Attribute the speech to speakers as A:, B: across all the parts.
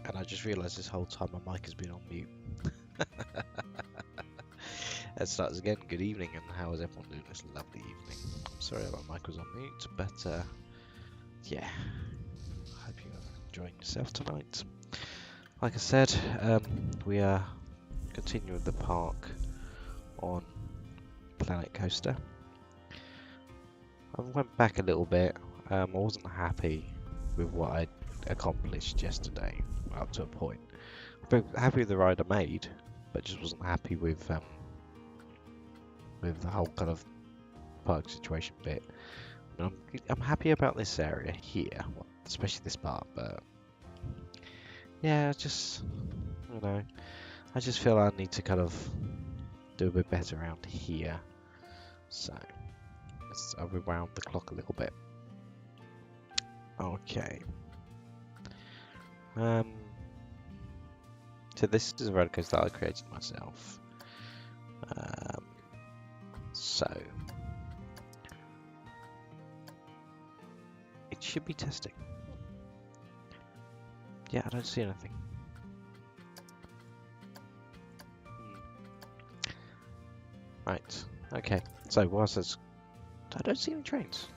A: And I just realised this whole time my mic has been on mute. Let's start again. Good evening, and how is everyone doing this lovely evening? I'm sorry my mic was on mute, but yeah, I hope you're enjoying yourself tonight. Like I said, we are continuing the park on Planet Coaster. I went back a little bit. I wasn't happy with what I accomplished yesterday, up to a point. I'm happy with the ride I made, but just wasn't happy with the whole kind of park situation bit. I'm happy about this area here, especially this part, but yeah, just, you know, I just feel I need to kind of do a bit better around here. So I'll rewound the clock a little bit. Okay. So this is a roller coaster that I created myself. So it should be testing. Yeah, I don't see anything. Right. Okay. So whilst it's, I don't see any trains.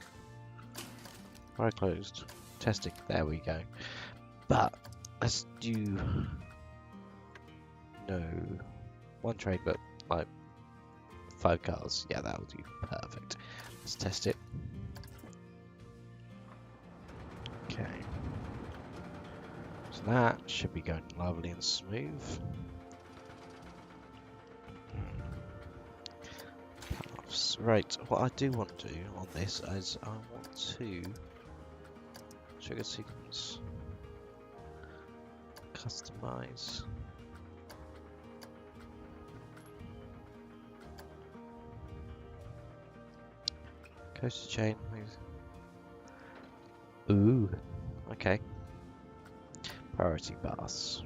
A: Right, closed. Testing. There we go. But let's do one train, but like 5 cars. Yeah, that'll do. Perfect. Let's test it. Okay. So that should be going lovely and smooth. Paths. Right. What I do want to do on this is I want to trigger sequence. Customize. Coaster chain. Ooh. Okay. Priority bus.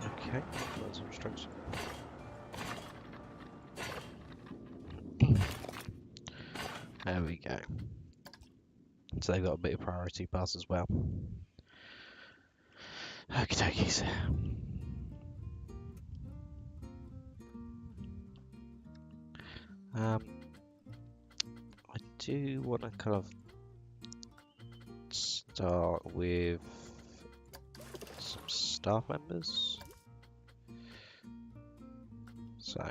A: Okay, that's instruction. There we go. So they've got a bit of priority pass as well. Okie dokies. I do want to kind of start with some staff members. So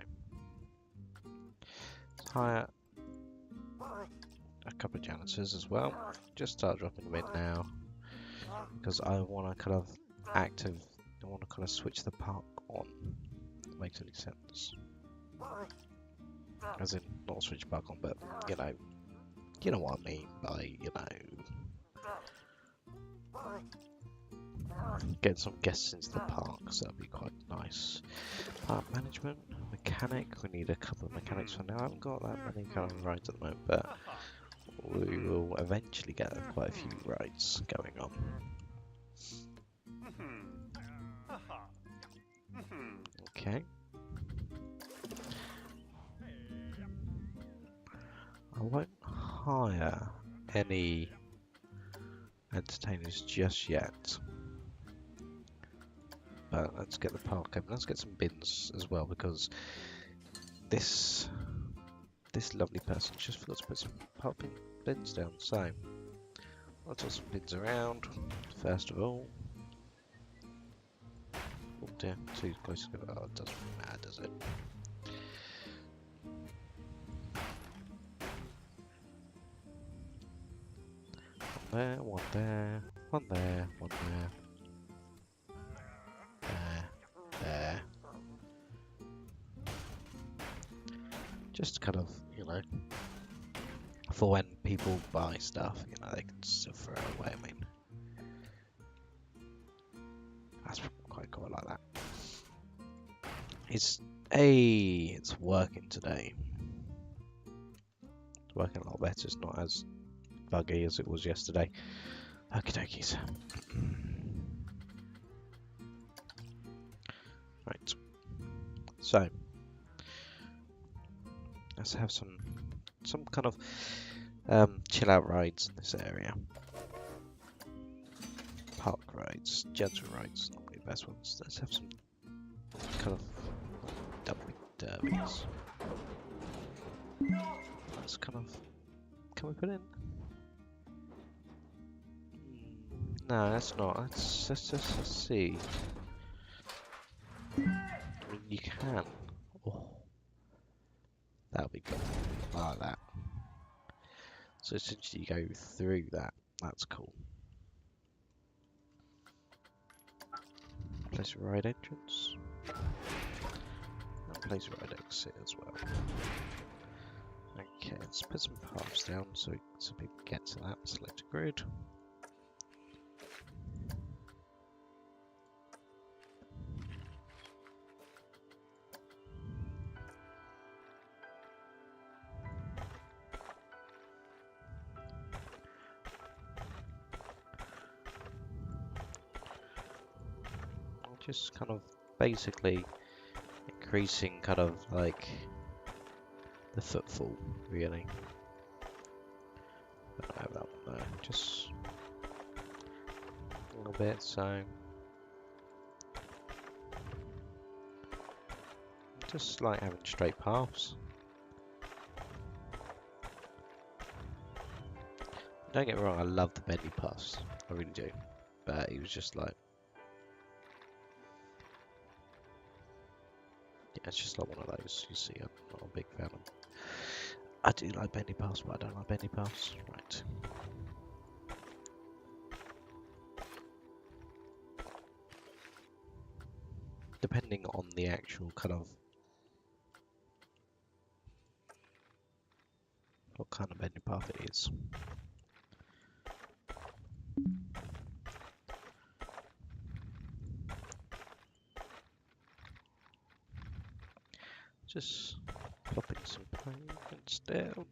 A: let's hire a couple of janitors as well. Just start dropping them in now because I want to kind of I want to kind of switch the park on. That makes any sense. As in, not switch the park on, but you know what I mean by get some guests into the park, so that'd be quite nice. Park management, mechanic. We need a couple of mechanics for now. I haven't got that many kind of rides at the moment, but we will eventually get quite a few rides going on. Okay. I won't hire any entertainers just yet. But let's get the park open. Let's get some bins as well, because this lovely person just forgot to put some park bins down. So let's put some bins around first of all. Oh dear, too close together. Oh, it doesn't really matter, does it? One there, one there, one there. There. Just kind of, for when people buy stuff, they can still throw it away. I mean, that's quite cool. I like that. It's working today. It's working a lot better. It's not as buggy as it was yesterday. Okie dokies. Right. So let's have some kind of chill out rides in this area. Park rides, gentle rides, normally the best ones. Let's have some kind of doubling derbies. That's kind of. Can we put in? No, that's not. Let's see. I mean, you can. Oh, that'll be good. I like that. So essentially, you go through that. That's cool. Place a ride entrance. And place a ride exit as well. Okay, let's put some paths down so people get to that. Select a grid. Just kind of basically increasing kind of like the footfall, really. Don't have that one there, just a little bit, so just like having straight paths. Don't get me wrong, I love the bendy paths, I really do, but it was just like, yeah, it's just like one of those, you see, I'm not a big fan of. I do like bendy paths, but I don't like bendy paths. Right. Depending on the actual kind of what kind of bendy path it is. Just plopping some pavements down.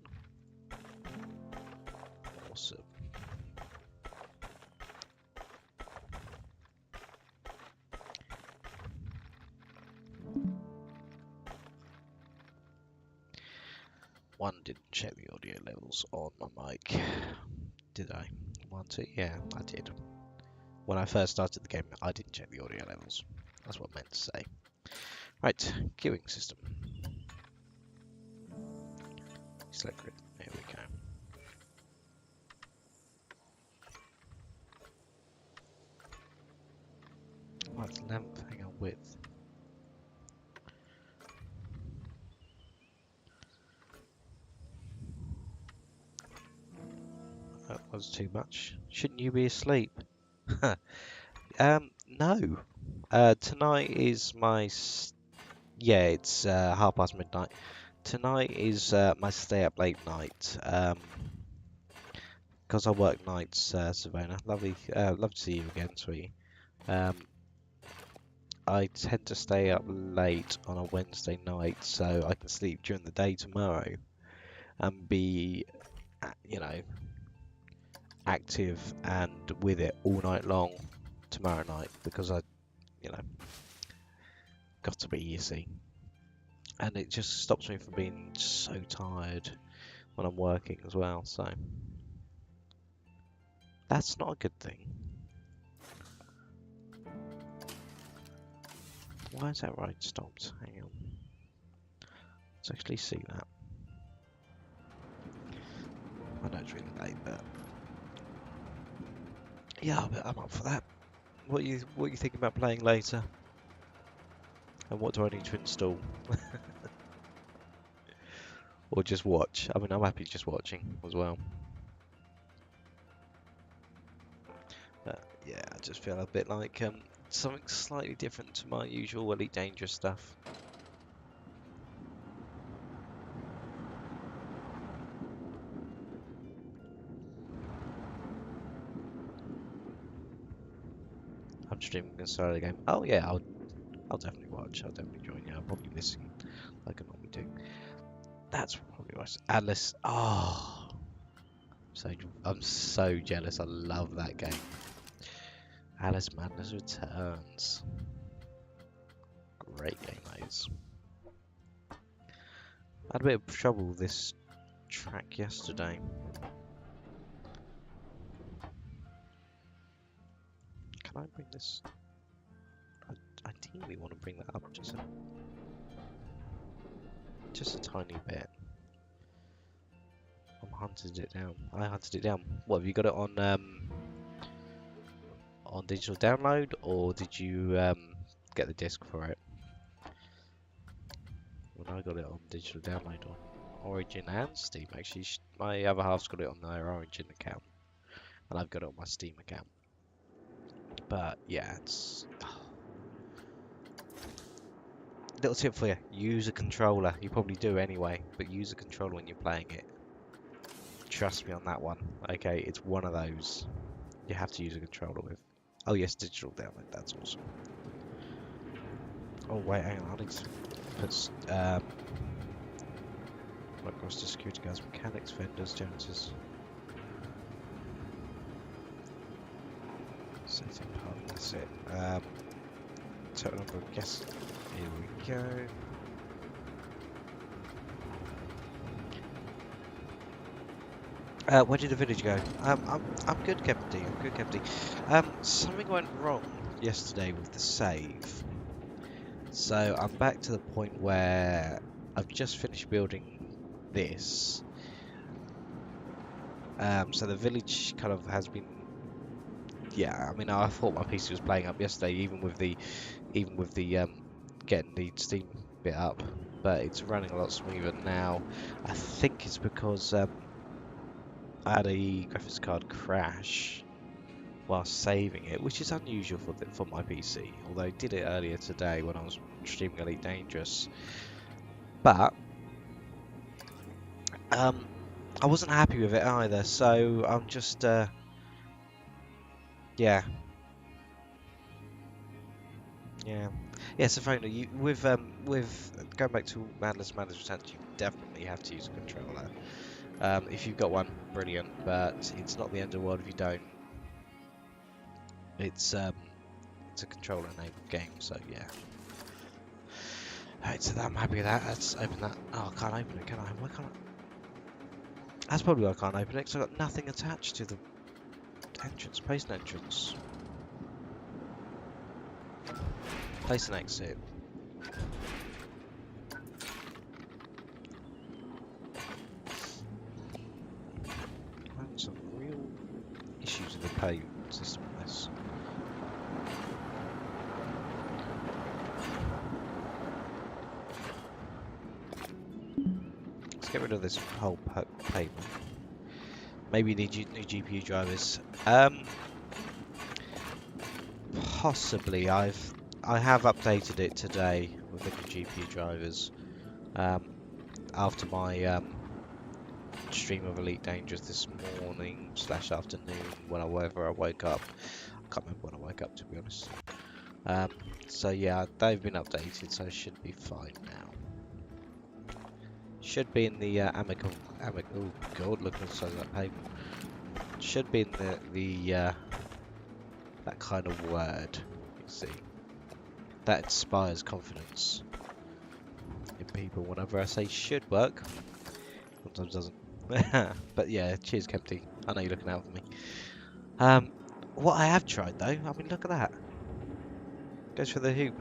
A: Awesome. One, didn't check the audio levels on my mic. Did I? One, two, yeah, I did. When I first started the game, I didn't check the audio levels. That's what I meant to say. Right, queuing system. Select grid. Here we go. What's length? Hang on, width. That was too much. Shouldn't you be asleep? No. Tonight is my. Yeah, it's midnight. Tonight is my stay up late night. Because I work nights, Savannah. Lovely, love to see you again, sweetie. I tend to stay up late on a Wednesday night so I can sleep during the day tomorrow and be, you know, active and with it all night long tomorrow night because I, you know, got to be, you see. And it just stops me from being so tired when I'm working as well, so that's not a good thing. Why is that ride stopped? Hang on. Let's actually see that. I know it's really late, but yeah, I'm up for that. What you thinking about playing later? And what do I need to install? Or just watch? I mean, I'm happy just watching as well. But yeah, I just feel a bit like something slightly different to my usual Elite Dangerous stuff. I'm streaming the start of the game. Oh yeah, I'll definitely watch. I'll definitely join you. I'll probably listen like I normally do. That's probably worse. Atlas. Oh, I'm so jealous. I love that game. Alice Madness Returns. Great game, that is. I had a bit of trouble with this track yesterday. Can I bring this? I ideally want to bring that up just a tiny bit. I hunted it down. What, have you got it on digital download, or did you get the disc for it? When I got it on digital download on Origin and Steam, actually, my other half's got it on their Origin account, and I've got it on my Steam account. But yeah, it's little tip for you: use a controller. You probably do anyway, but use a controller when you're playing it. Trust me on that one. Okay, it's one of those you have to use a controller with. Oh yes, digital download. That's awesome. Oh wait, hang on. I need to put across the security guards, mechanics, vendors, janitors. Setting part. That's it. Total number of guests. Here we go. Where did the village go? I'm good, Captain D. I'm good, Captain D. Something went wrong yesterday with the save. So I'm back to the point where I've just finished building this. So the village kind of has been. Yeah, I mean, I thought my PC was playing up yesterday, even with the getting the Steam bit up, but it's running a lot smoother now. I think it's because I had a graphics card crash while saving it, which is unusual for my PC. Although I did it earlier today when I was streaming Elite Dangerous, but I wasn't happy with it either. So I'm just yeah. So Fiona, with going back to Madness Returns, you definitely have to use a controller. If you've got one, brilliant, but it's not the end of the world if you don't. It's a controller-enabled game, so yeah. Alright, so I'm happy with that. Let's open that. Oh, I can't open it, can I? Why can't I? That's probably why I can't open it, because I've got nothing attached to the entrance, place an entrance. Place an exit. I'm having some real issues with the pay system on this. Let's get rid of this whole payment. Maybe you need new GPU drivers. Possibly. I have updated it today with the new GPU drivers. After my stream of Elite Dangerous this morning / afternoon, whenever I woke up. I can't remember when I woke up, to be honest. So yeah, they've been updated, so it should be fine now. Should be in the oh god, look at the size of that paper. Should be in the that kind of word, you see. That inspires confidence in people. Whenever I say should work, sometimes doesn't. But yeah, cheers, Kempty. I know you're looking out for me. What I have tried though, I mean, look at that. Goes for the hoop.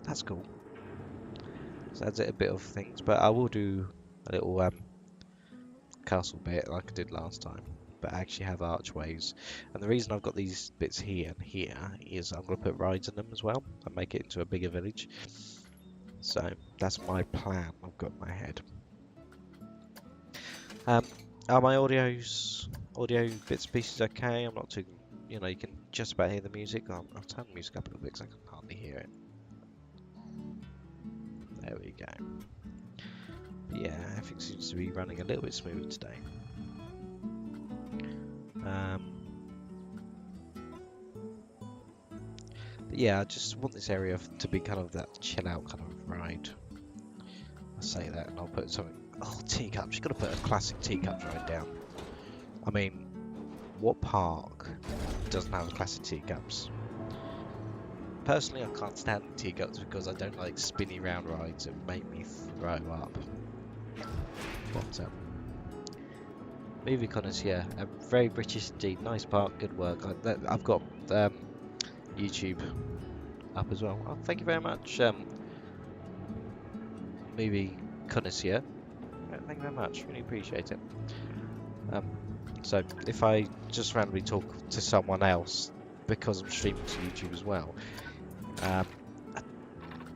A: That's cool. So adds it a bit of things, but I will do a little castle bit like I did last time. But I actually have archways, and the reason I've got these bits here and here is I'm going to put rides in them as well and make it into a bigger village. So that's my plan I've got in my head. Are my audio bits and pieces okay? I'm not too, you can just about hear the music. I'll turn the music up a little bit because I can hardly hear it. There we go. But yeah, everything seems to be running a little bit smooth today. But yeah, I just want this area to be kind of that chill out kind of ride. I say that and I'll put something. Oh, teacups. You've got to put a classic teacups right down. I mean, what park doesn't have classic teacups? Personally, I can't stand teacups because I don't like spinny round rides that make me throw up. But, movie connoisseur, a very British indeed. Nice park, good work. I've got YouTube up as well. Oh, thank you very much, movie connoisseur. Thank you very much. Really appreciate it. So if I just randomly talk to someone else because I'm streaming to YouTube as well,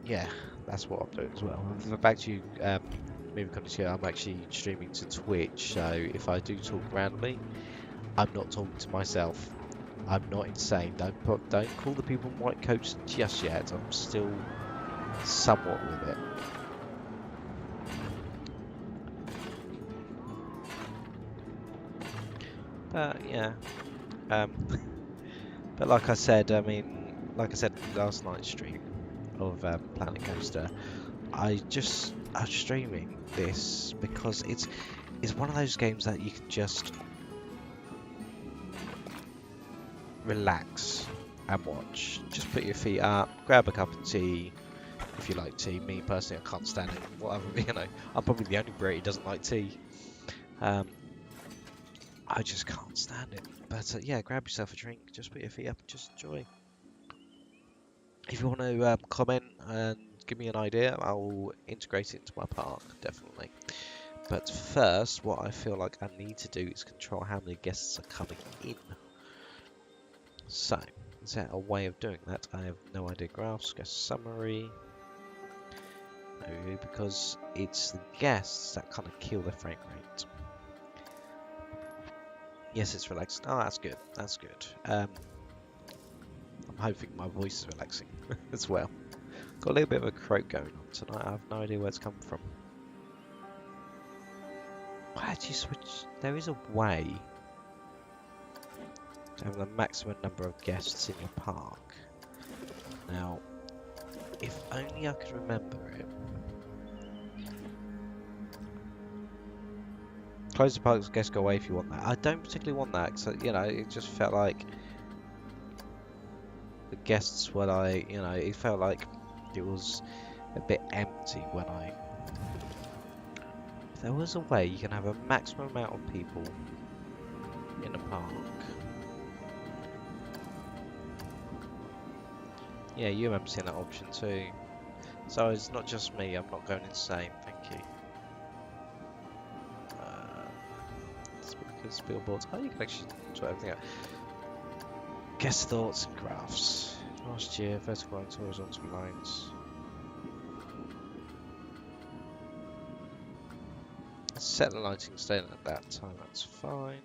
A: yeah, that's what I'm doing as well. Back to you, movie connoisseur. I'm actually streaming to Twitch, so if I do talk randomly, I'm not talking to myself. I'm not insane. Don't call the people in white coats just yet. I'm still somewhat with it. But yeah, but like I said, like I said last night's stream of Planet Coaster, I'm streaming this because it's one of those games that you can just relax and watch. Just put your feet up, grab a cup of tea if you like tea. Me personally, I can't stand it. Whatever, I'm probably the only Brit who doesn't like tea. I just can't stand it. But yeah, grab yourself a drink, just put your feet up and just enjoy. If you want to comment and give me an idea, I'll integrate it into my park, definitely. But first, what I feel like I need to do is control how many guests are coming in. So, is there a way of doing that? I have no idea. Graphs, guest summary. No, because it's the guests that kind of kill the frame rate. Yes, it's relaxing. Oh, that's good. That's good. I'm hoping my voice is relaxing as well. Got a little bit of a croak going on tonight. I have no idea where it's come from. Why did you switch? There is a way to have the maximum number of guests in your park. Now, if only I could remember it. Close the park's guests go away if you want that. I don't particularly want that, because, it just felt like the guests were like, it felt like it was a bit empty when I... If there was a way you can have a maximum amount of people in a park. Yeah, you remember seeing that option too. So it's not just me, I'm not going insane, thank you. Speakers, billboards, oh, you can actually sort everything out. Guest thoughts and graphs. Last year, vertical lines, horizontal lines. Set the lighting staying at that time, that's fine.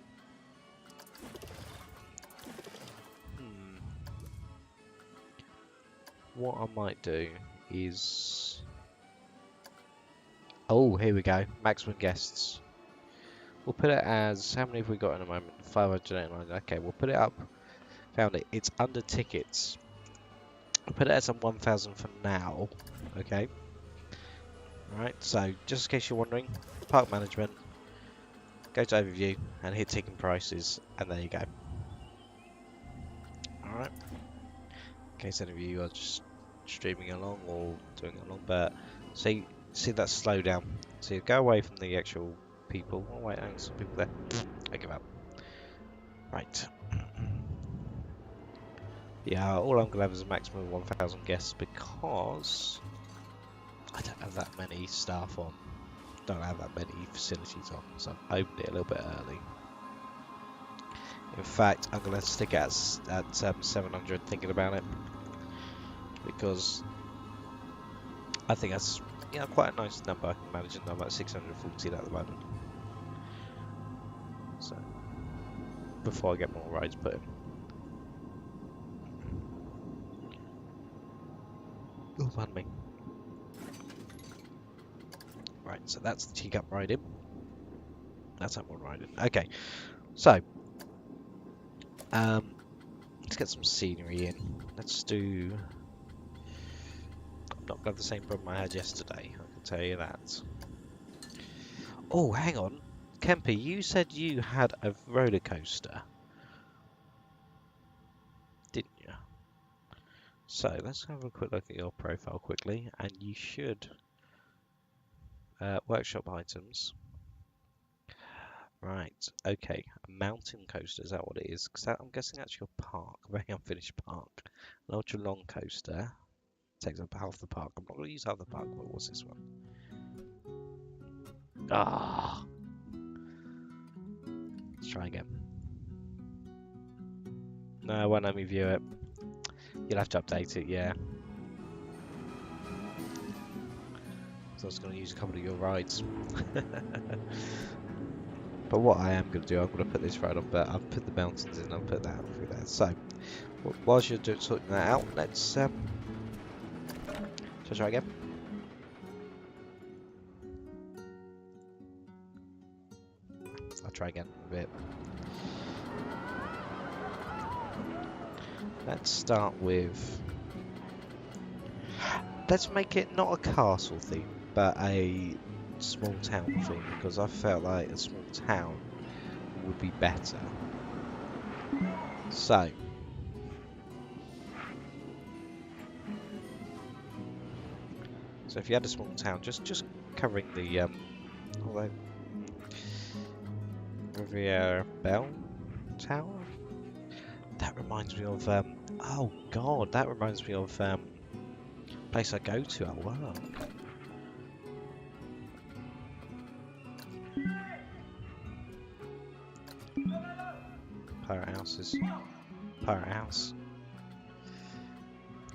A: What I might do is... Oh, here we go. Maximum guests. We'll put it as... How many have we got in a moment? 589. Okay, we'll put it up. Found it. It's under tickets. We'll put it as on 1,000 for now. Okay. Alright, so just in case you're wondering, park management. Go to overview and hit ticket prices. And there you go. Alright. In case any of you are just streaming along or doing it along, but see that slowdown. So you go away from the actual people. Oh wait, there's some people there. I give up. Right. Yeah, all I'm gonna have is a maximum of 1,000 guests because I don't have that many staff on. Don't have that many facilities on, so I've opened it a little bit early. In fact, I'm gonna stick it at 700, thinking about it, because I think that's quite a nice number. I can manage it. I'm at 614 at the moment. So before I get more rides put in. Oh, pardon me. Right, so that's the teacup ride in. That's that one ride in. Okay, so let's get some scenery in. Let's do... I'm not going to have the same problem I had yesterday, I can tell you that. Oh, hang on. Kemper, you said you had a roller coaster, didn't you? So let's have a quick look at your profile quickly, and you should workshop items. Right, okay. A mountain coaster, is that what it is? Because I'm guessing that's your park, very unfinished park. An ultra long coaster takes up half the park. I'm not going to use half the park, but what's this one? Ah, let's try again. No, it won't let me view it. You'll have to update it, yeah. So I was going to use a couple of your rides. But what I am going to do, I'm going to put this right on, but I'll put the mountains in, I'll put that through there. So, whilst you're sorting that out, let's, shall I try again? I'll try again a bit. Let's start with, let's make it not a castle theme, but a small town theme, because I felt like a small town would be better. So, if you had a small town, just covering the Riviera Bell Tower. That reminds me of oh god, that reminds me of place I go to at work. Pirate houses. Pirate house.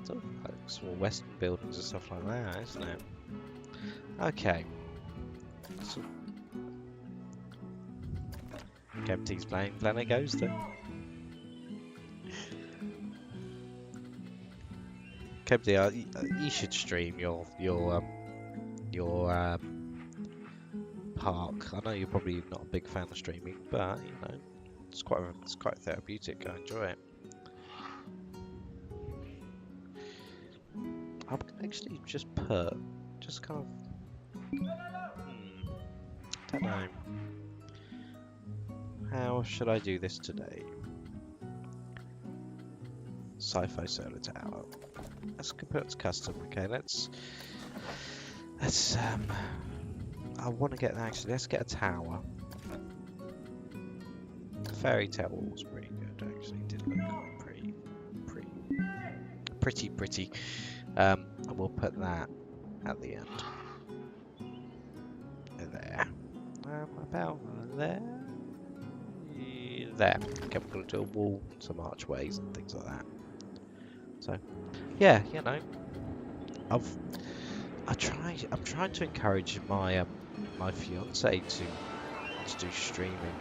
A: It's all like small western buildings and stuff like that, isn't it? Okay. So, Kempty's playing Planet Coaster. Kempty, you should stream your park. I know you're probably not a big fan of streaming, but you know it's quite therapeutic. I enjoy it. I would actually just kind of. Don't know. How should I do this today? Sci-fi solar tower. Let's put it to custom. Okay, let's. I want to get Let's get a tower. The fairy tale was pretty good actually. It did look pretty. And we'll put that at the end. There. About there. There. Okay, we're going to do a wall, some archways and things like that. So, yeah, you know, I'm trying to encourage my my fiance to do streaming,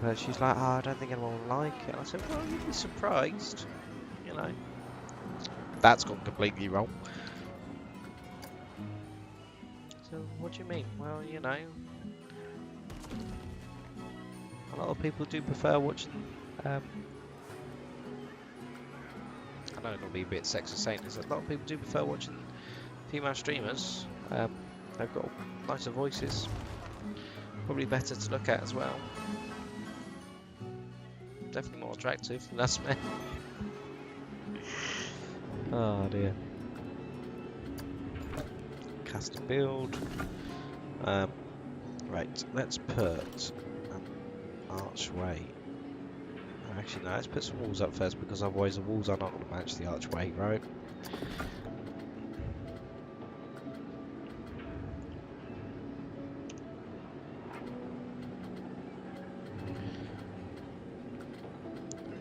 A: but she's like, oh, I don't think anyone will like it. I said, well, you'd be surprised, you know. That's gone completely wrong. So, what do you mean? Well, you know, a lot of people do prefer watching. I know it'll be a bit sexist saying this. A lot of people do prefer watching female streamers. They've got nicer voices. Probably better to look at as well. Definitely more attractive than us men. Oh dear. Custom build. Right, let's put an archway. Actually, no, let's put some walls up first, because otherwise the walls are not going to match the archway, right?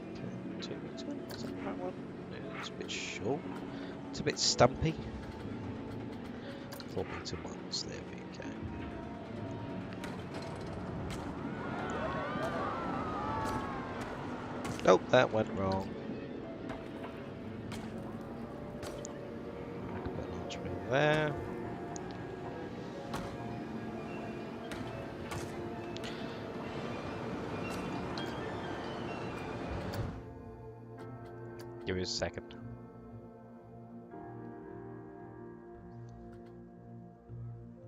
A: Okay, 2 meters. Is that one? It's a bit short. It's a bit stumpy. 4 meter ones. There we go. Oh, that went wrong. I can put an archway there. Give me a second.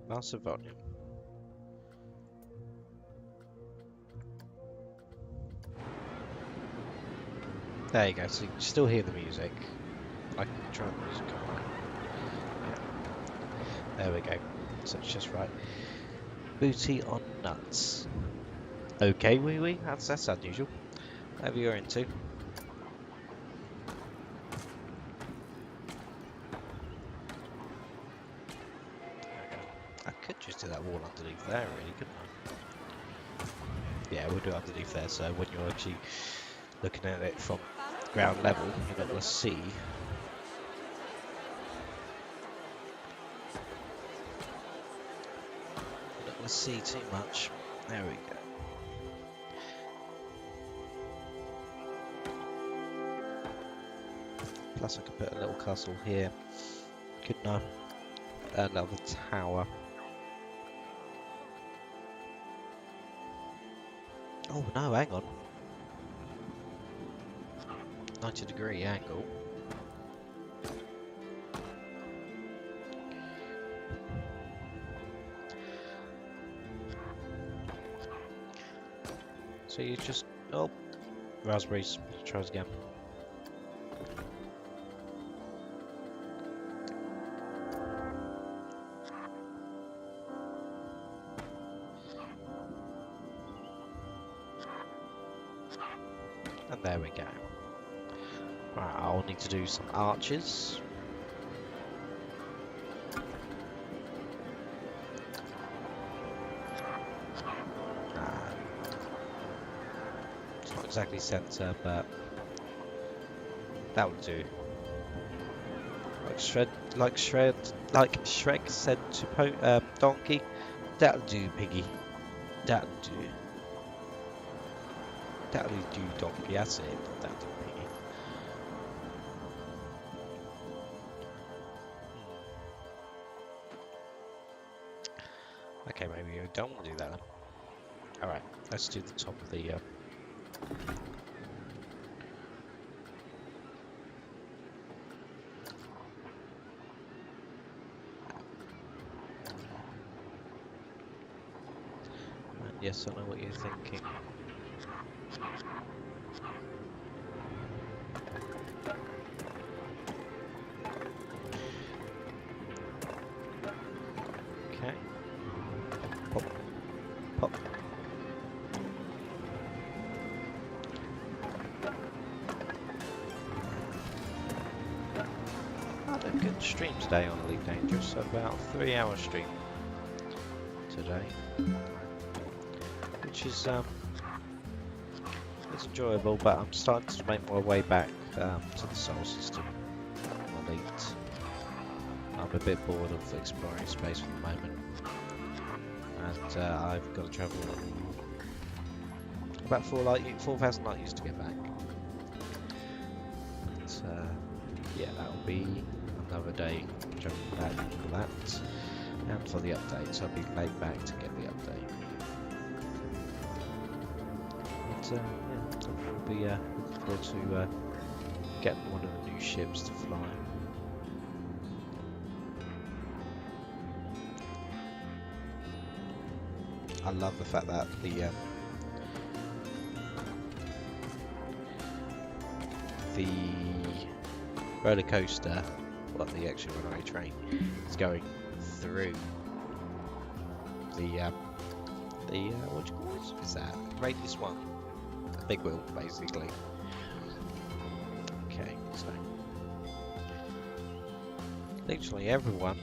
A: Massive volume. There you go, so you can still hear the music. I can try the music on. Yeah. There we go. So it's just right. Booty on nuts. Okay, wee wee. That's unusual. Whatever you're into. I could just do that wall underneath there, really, couldn't I? Yeah, we'll do it underneath there, so when you're actually looking at it from ground level, you're not going to see. You're not going to see too much. There we go. Plus I could put a little castle here, couldn't I? Another tower. Oh no, hang on. 90-degree angle. So you just... Oh, raspberries. Try it again. And there we go. Right, I'll need to do some arches. It's not exactly centre, but that would do. Like Shrek said to Donkey, that'll do, piggy. That'll do. That'll do, Donkey. That's it. That'll do, piggy. Okay, maybe we don't want to do that then. Alright, let's do the top of the... And yes, I know what you're thinking. Okay. Pop. Pop. Had a good stream today on Elite Dangerous, about a 3-hour stream today, which is it's enjoyable, but I'm starting to make my way back to the Soul System Elite. I'm a bit bored of exploring space for the moment, and I've got to travel about 4,000 light years to get back. But, yeah, that'll be another day traveling back for that, and for the updates I'll be laid back to get the update. But yeah, we'll be looking forward to getting one of the new ships to fly. I love the fact that the roller coaster, well, the actual runaway train, is going through the what do you call it? Is that radius 1? A big wheel, basically. Okay, so literally everyone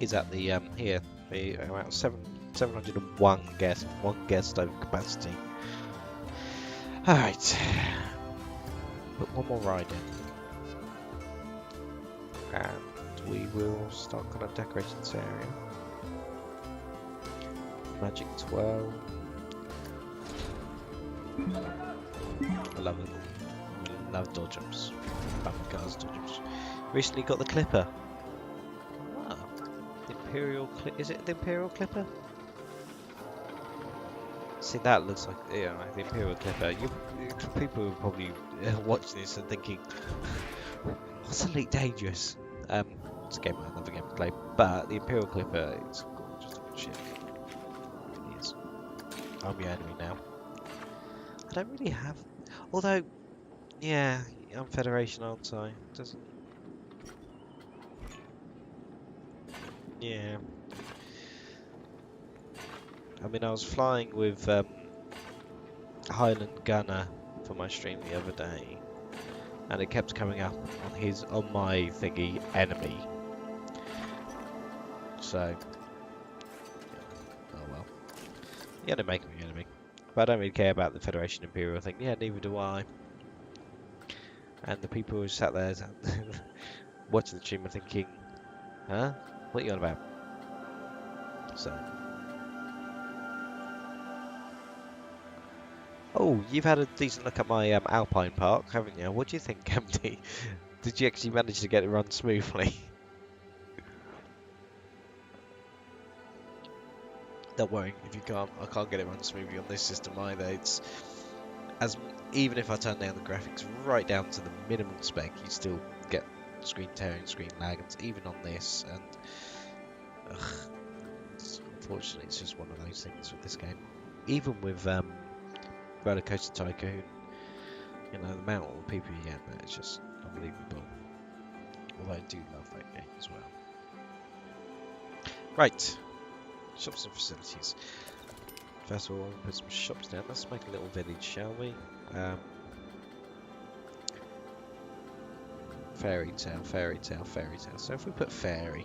A: is at the here. The around 701 guests, one guest over capacity. All right, put one more ride in, and we will start kind of decorating this area. Magic 12. I love it. I love dodge jumps. Bumper cars, dodge jumps. Recently got the Clipper. Ah, Imperial is it the Imperial Clipper? See, that looks like, yeah, the Imperial Clipper. People will probably watch this and thinking, what's Elite Dangerous? It's a game I never get to play, but the Imperial Clipper is just a good ship. It is. I'm your enemy now. I don't really have, although Yeah, I'm Federation, aren't I? Doesn't. Yeah. I mean, I was flying with Highland Gunner for my stream the other day, and it kept coming up on my thingy enemy. So, oh well. The enemy making me enemy. But I don't really care about the Federation Imperial thing. Yeah, neither do I. And the people who sat there watching the stream are thinking, huh? What are you on about? So. Oh, you've had a decent look at my Alpine Park, haven't you? What do you think, MD? Did you actually manage to get it run smoothly? Don't worry, if you can't, I can't get it run smoothly on this system either. It's as even if I turn down the graphics right down to the minimum spec, you still get screen tearing, screen lag, and even on this. And unfortunately, it's just one of those things with this game. Even with Roller Coaster Tycoon, you know, the amount of people you get there is just unbelievable. Although I do love that game as well. Right, shops and facilities. First of all, put some shops down. Let's make a little village, shall we? Fairy tale, fairy tale, fairy tale. So if we put fairy,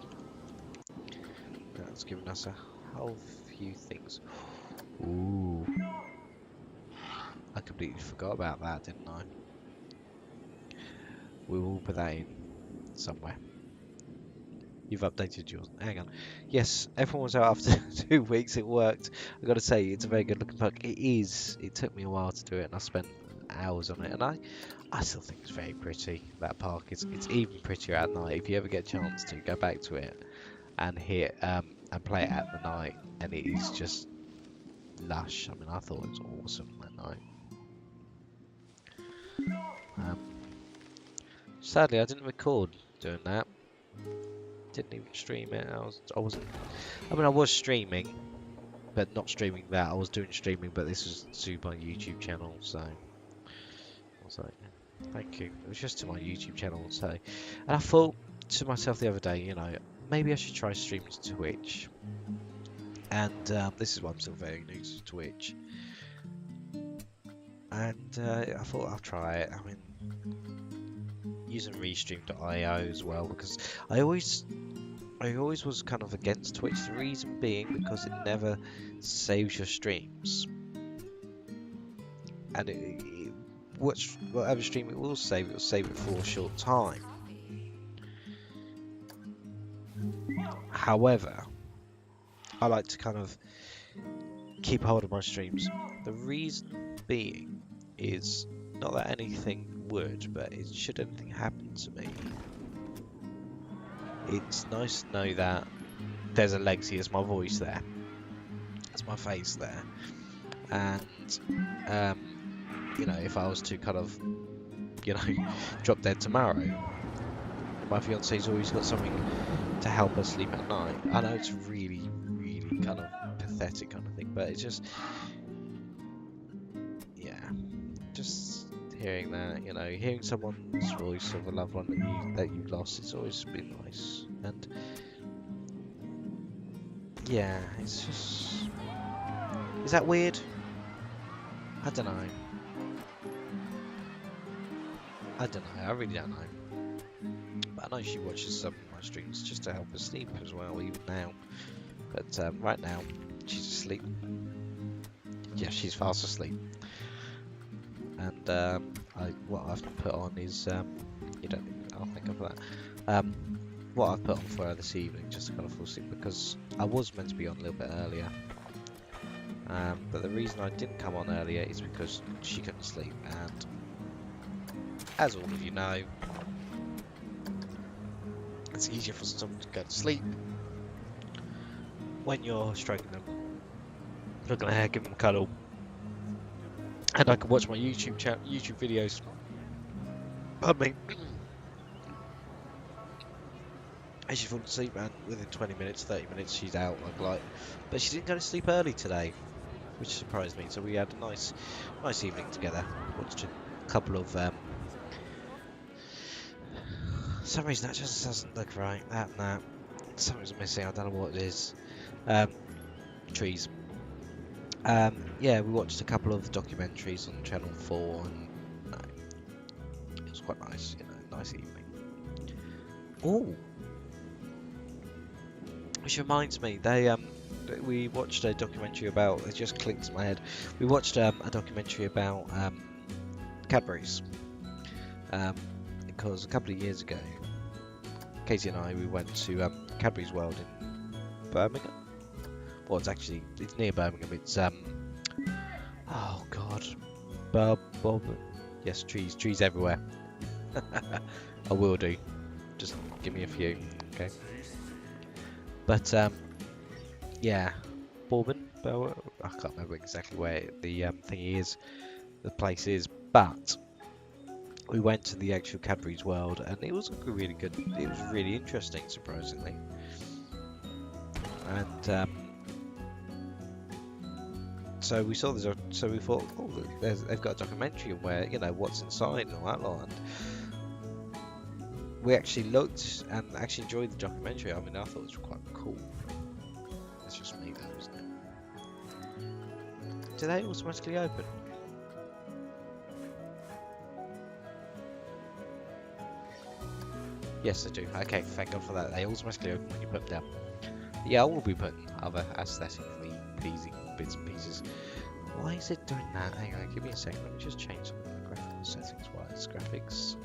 A: that's given us a whole few things. Ooh, I completely forgot about that, didn't I? We will put that in somewhere. You've updated yours. Hang on. Yes, everyone was out after 2 weeks. It worked. I've got to say, it's a very good looking park. It is. It took me a while to do it, and I spent hours on it. And I still think it's very pretty. That park. It's even prettier at night. If you ever get a chance to go back to it and and play it at the night, and it is just lush. I mean, I thought it was awesome that night. Sadly, I didn't record doing that. Didn't even stream it. I wasn't. I mean, I was streaming, but not streaming that. I was doing streaming, but this was to my YouTube channel. So I was like, thank you. It was just to my YouTube channel. So, and I thought to myself the other day, you know, maybe I should try streaming to Twitch. And this is why I'm still very new to Twitch. And I thought I'll try it. I mean, using Restream.io as well, because I always was kind of against Twitch. The reason being because it never saves your streams, and whatever stream it will save it for a short time. However, I like to kind of keep hold of my streams. The reason being is not that anything would, but should anything happen to me, it's nice to know that there's a legacy, there's my voice there, there's my face there, and you know, if I was to kind of, you know, drop dead tomorrow, my fiance's always got something to help her sleep at night. I know it's really, really kind of pathetic kind of thing, but it's just, yeah, just hearing that, you know, hearing someone's voice of a loved one that you've lost, it's always been nice. And yeah, it's just, is that weird? I don't know. I really don't know. But I know she watches some of my streams just to help her sleep as well, even now. But right now, she's asleep. Yeah, she's fast asleep. And what I've put on is, you don't think I'll think of that. What I've put on for her this evening, just to kind of fall asleep, because I was meant to be on a little bit earlier. But the reason I didn't come on earlier is because she couldn't sleep, and as all of you know, it's easier for someone to go to sleep when you're stroking them, looking at her, giving them a cuddle, and I can watch my YouTube videos. Pardon me. And she falls asleep, and within 20 minutes, 30 minutes, she's out like light. But she didn't go to sleep early today, which surprised me. So we had a nice evening together. Watched a couple of For some reason that just doesn't look right. That and that. Something's missing. I don't know what it is. Trees. Yeah, we watched a couple of documentaries on Channel 4, and no, it was quite nice. You know, nice evening. Oh, which reminds me, we watched a documentary about. It just clicked in my head. We watched a documentary about Cadbury's, because a couple of years ago, Katie and I we went to Cadbury's World in Birmingham. Well, it's near Birmingham. It's oh god, Bob. Yes, trees everywhere. I will do. Just give me a few, okay? But yeah, Bourbon. I can't remember exactly where the thing is, the place is, but we went to the actual Cadbury's World, and it was really good. It was really interesting, surprisingly. And so we saw this. So we thought, oh, they've got a documentary on where what's inside and all that lot. And we actually looked and actually enjoyed the documentary. I mean, I thought it was quite cool. That's just me, though, isn't it? Do they automatically open? Yes, they do. Okay, thank God for that. They automatically open when you put them down. Yeah, I will be putting other aesthetically pleasing bits and pieces. Why is it doing that? Hang on, give me a second. Let me just change some of the graphical settings. Why it's graphics?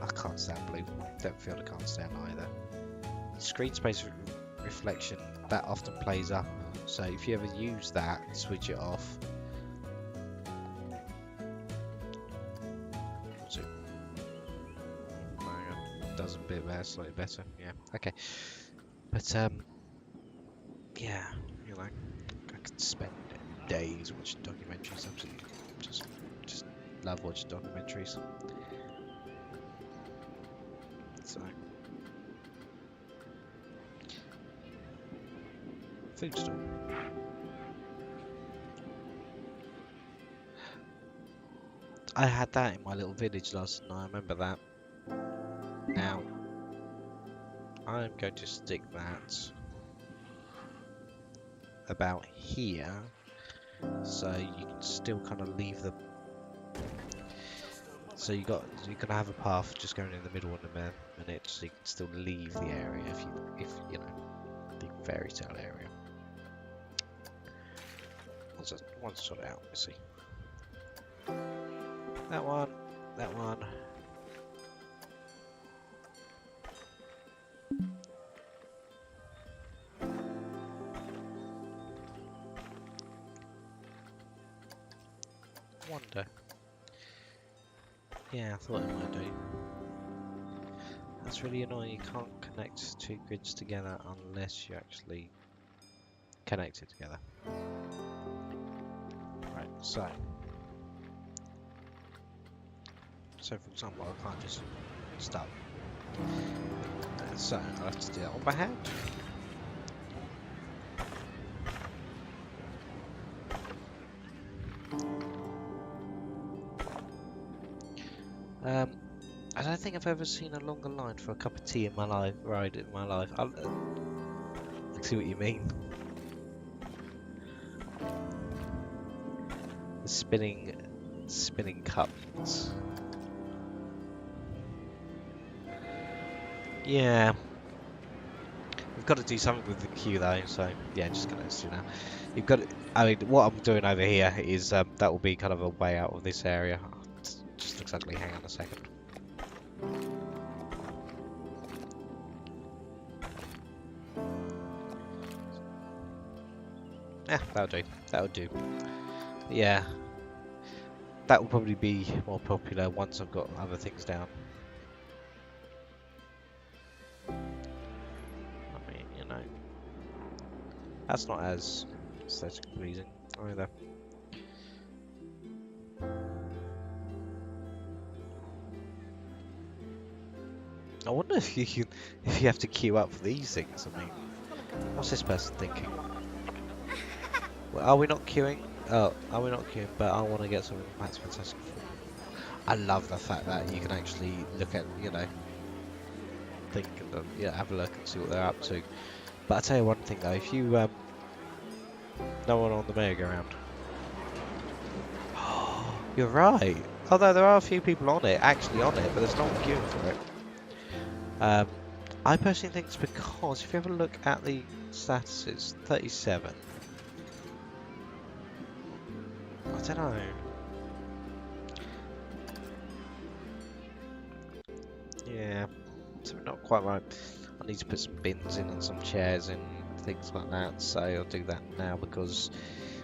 A: I can't stand blue. Don't feel I can't stand either. Screen space reflection, that often plays up. So if you ever use that, switch it off. Does a bit better, slightly better, yeah. Okay, but yeah, I could spend days watching documentaries. Absolutely, just love watching documentaries. So, food store. I had that in my little village last night. I remember that. Now, I'm going to stick that about here, so you can still kind of leave the. So you're gonna have a path just going in the middle in a minute, so you can still leave the area if you know the fairy tale area. Once sort it out, let's see. That one. Wonder. Yeah, I thought it might do. That's really annoying. You can't connect two grids together unless you actually connect it together. Right, so for example, I can't just stop. So I'll have to do that on my hand. I don't think I've ever seen a longer line for a cup of tea in my life. I see what you mean. The spinning cups. Yeah. We've got to do something with the queue though, so yeah, just gonna do now. You've got to, I mean, what I'm doing over here is that will be kind of a way out of this area. It just looks ugly. Hang on a second. Yeah, that'll do. Yeah, that will probably be more popular once I've got other things down. I mean, that's not as aesthetically pleasing either. I wonder if you have to queue up for these things. I mean, what's this person thinking? Well, are we not queuing? Oh, are we not queuing? But I want to get something that's fantastic. I love the fact that you can actually look at, you know, think and yeah, have a look and see what they're up to. But I'll tell you one thing though, if you no one on the merry-go-round. You're right. Although there are a few people on it, actually on it, but there's no one queuing for it. I personally think it's because if you have a look at the statuses, 37. I don't know. Yeah, something not quite right. I need to put some bins in and some chairs in, things like that. So I'll do that now because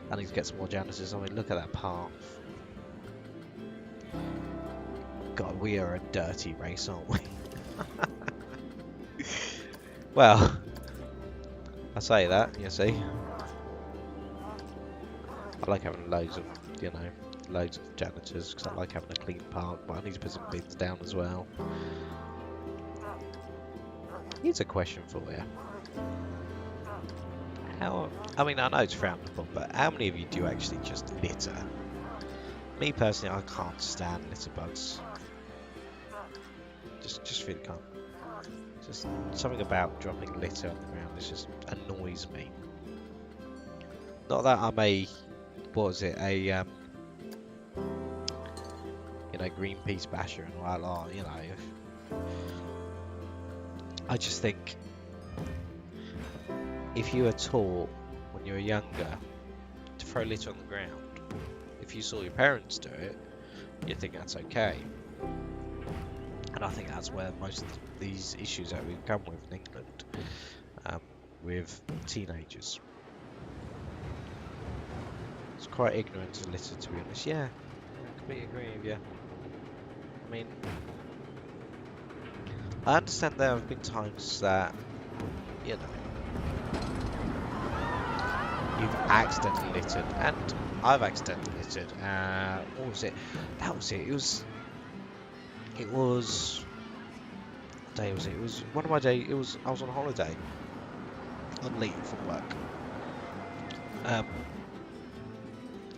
A: I need to get some more janitors. I mean, look at that path. God, we are a dirty race, aren't we? Well, I say that, you see. I like having loads of, you know, loads of janitors because I like having a clean park, but I need to put some bins down as well. Here's a question for you. I mean, I know it's frowned upon, but how many of you do actually just litter? Me personally, I can't stand litter bugs. Just really can't. Just something about dropping litter on the ground, it just annoys me. Not that I'm a, what was it, a, you know, Greenpeace basher and all that lot, you know. I just think if you were taught when you were younger to throw litter on the ground, if you saw your parents do it, you'd think that's okay. And I think that's where most of these issues that we've come with in England, with teenagers. It's quite ignorant of litter, to be honest. Yeah, I completely agree with you. I mean, I understand there have been times that, you know, you've accidentally littered, and I've accidentally littered. What was it? That was it. It was. What day was it? It was one of my days. I was on holiday, on leave from work.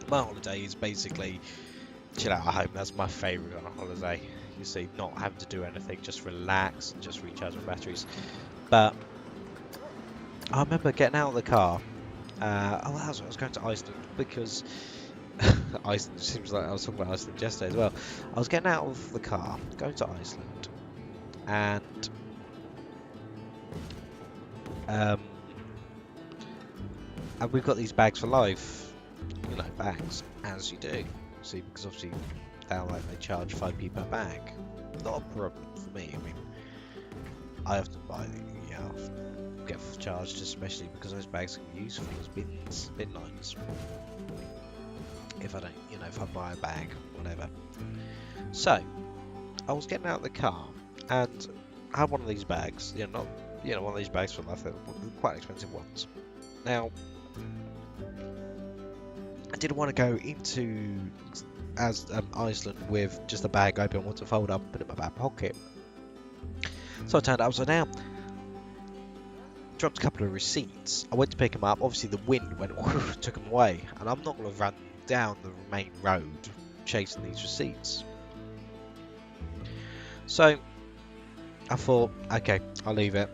A: My holiday is basically chill out at home. That's my favourite on a holiday. You see, not having to do anything, just relax and just recharge my batteries. But I remember getting out of the car. I was going to Iceland because Iceland seems like I was talking about Iceland yesterday as well. I was getting out of the car, going to Iceland, and we've got these bags for life, you know, bags, as you do. See, because obviously now like they charge 5p per bag. Not a problem for me. I mean, I often buy the, yeah, get charged, especially because those bags can be useful as bin liners. If I don't, you know, if I buy a bag, whatever. So, I was getting out of the car and I had one of these bags, you know, not, you know, one of these bags for life, quite expensive ones. Now, I didn't want to go into Iceland with just a bag open. I wanted to fold up and put it in my back pocket. So I turned it upside down. Dropped a couple of receipts. I went to pick them up. Obviously the wind went took them away, and I'm not going to run down the main road chasing these receipts. So I thought, okay, I'll leave it.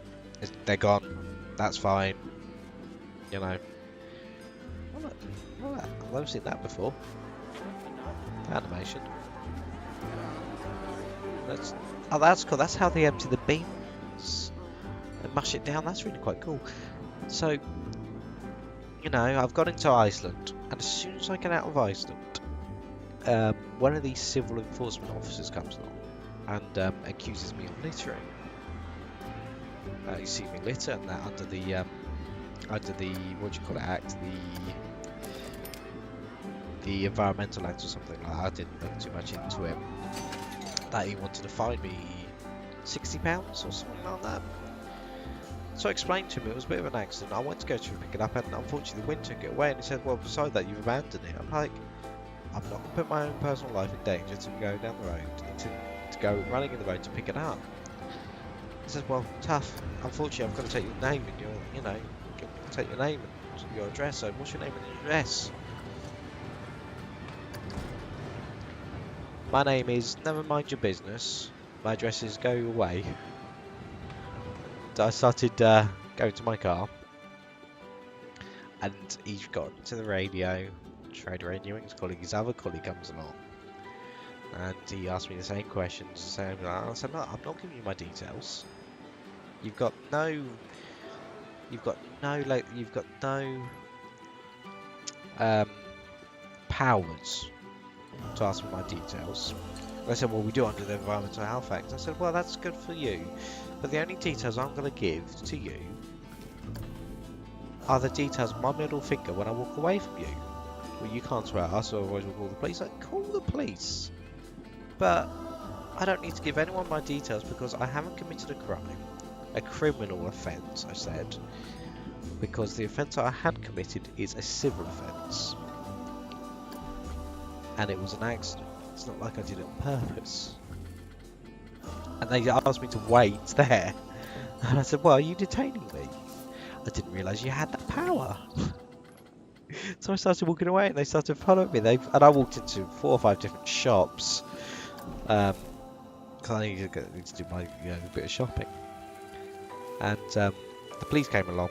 A: They're gone. That's fine. You know. I've never seen that before. Animation. That's cool. That's how they empty the bins and mush it down. That's really quite cool. So, you know, I've got into Iceland, and as soon as I get out of Iceland, one of these civil enforcement officers comes along and accuses me of littering. He sees me litter, and that under the what do you call it act, the Environmental Act or something like that. I didn't look too much into it. That he wanted to fine me £60 or something like that. So I explained to him it was a bit of an accident. I went to go to pick it up, and unfortunately the wind took it away. And he said, "Well, besides that, you've abandoned it." I'm like, I'm not going to put my own personal life in danger to go down the road, to go running in the road to pick it up. He says, "Well, tough. Unfortunately, I've got to take your name and your, you know, take your name and your address. So, what's your name and your address?" My name is Never Mind Your Business. My address is Go Away. So I started going to my car, and he's got to the radio, trade radioing his colleague. His other colleague comes along, and he asked me the same questions. I said, no, I'm not giving you my details. You've got no powers to ask me my details. They said, well, we do under the Environmental Health Act. I said, well, that's good for you, but the only details I'm going to give to you are the details of my middle finger when I walk away from you. Well, you can't swear at us, otherwise we'll call the police. Like, call the police. But I don't need to give anyone my details because I haven't committed a crime. A criminal offence, I said. Because the offence I had committed is a civil offence. And it was an accident. It's not like I did it on purpose. And they asked me to wait there. And I said, well, are you detaining me? I didn't realise you had that power. So I started walking away and they started following me. And I walked into 4 or 5 different shops. Because I needed to do my bit of shopping. And the police came along.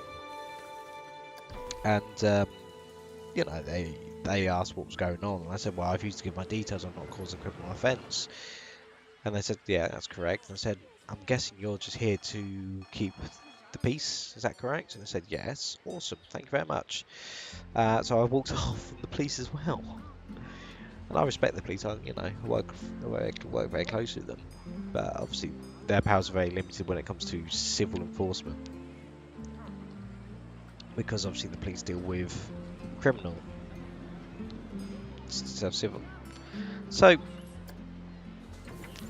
A: And, they asked what was going on. And I said, well, I refused to give my details. I'm not causing a criminal offence. And they said, yeah, that's correct. And I said, I'm guessing you're just here to keep the peace. Is that correct? And they said, yes. Awesome. Thank you very much. So I walked off from the police as well. And I respect the police. I work very closely with them. But obviously, their powers are very limited when it comes to civil enforcement. Because obviously the police deal with criminal instead of civil. So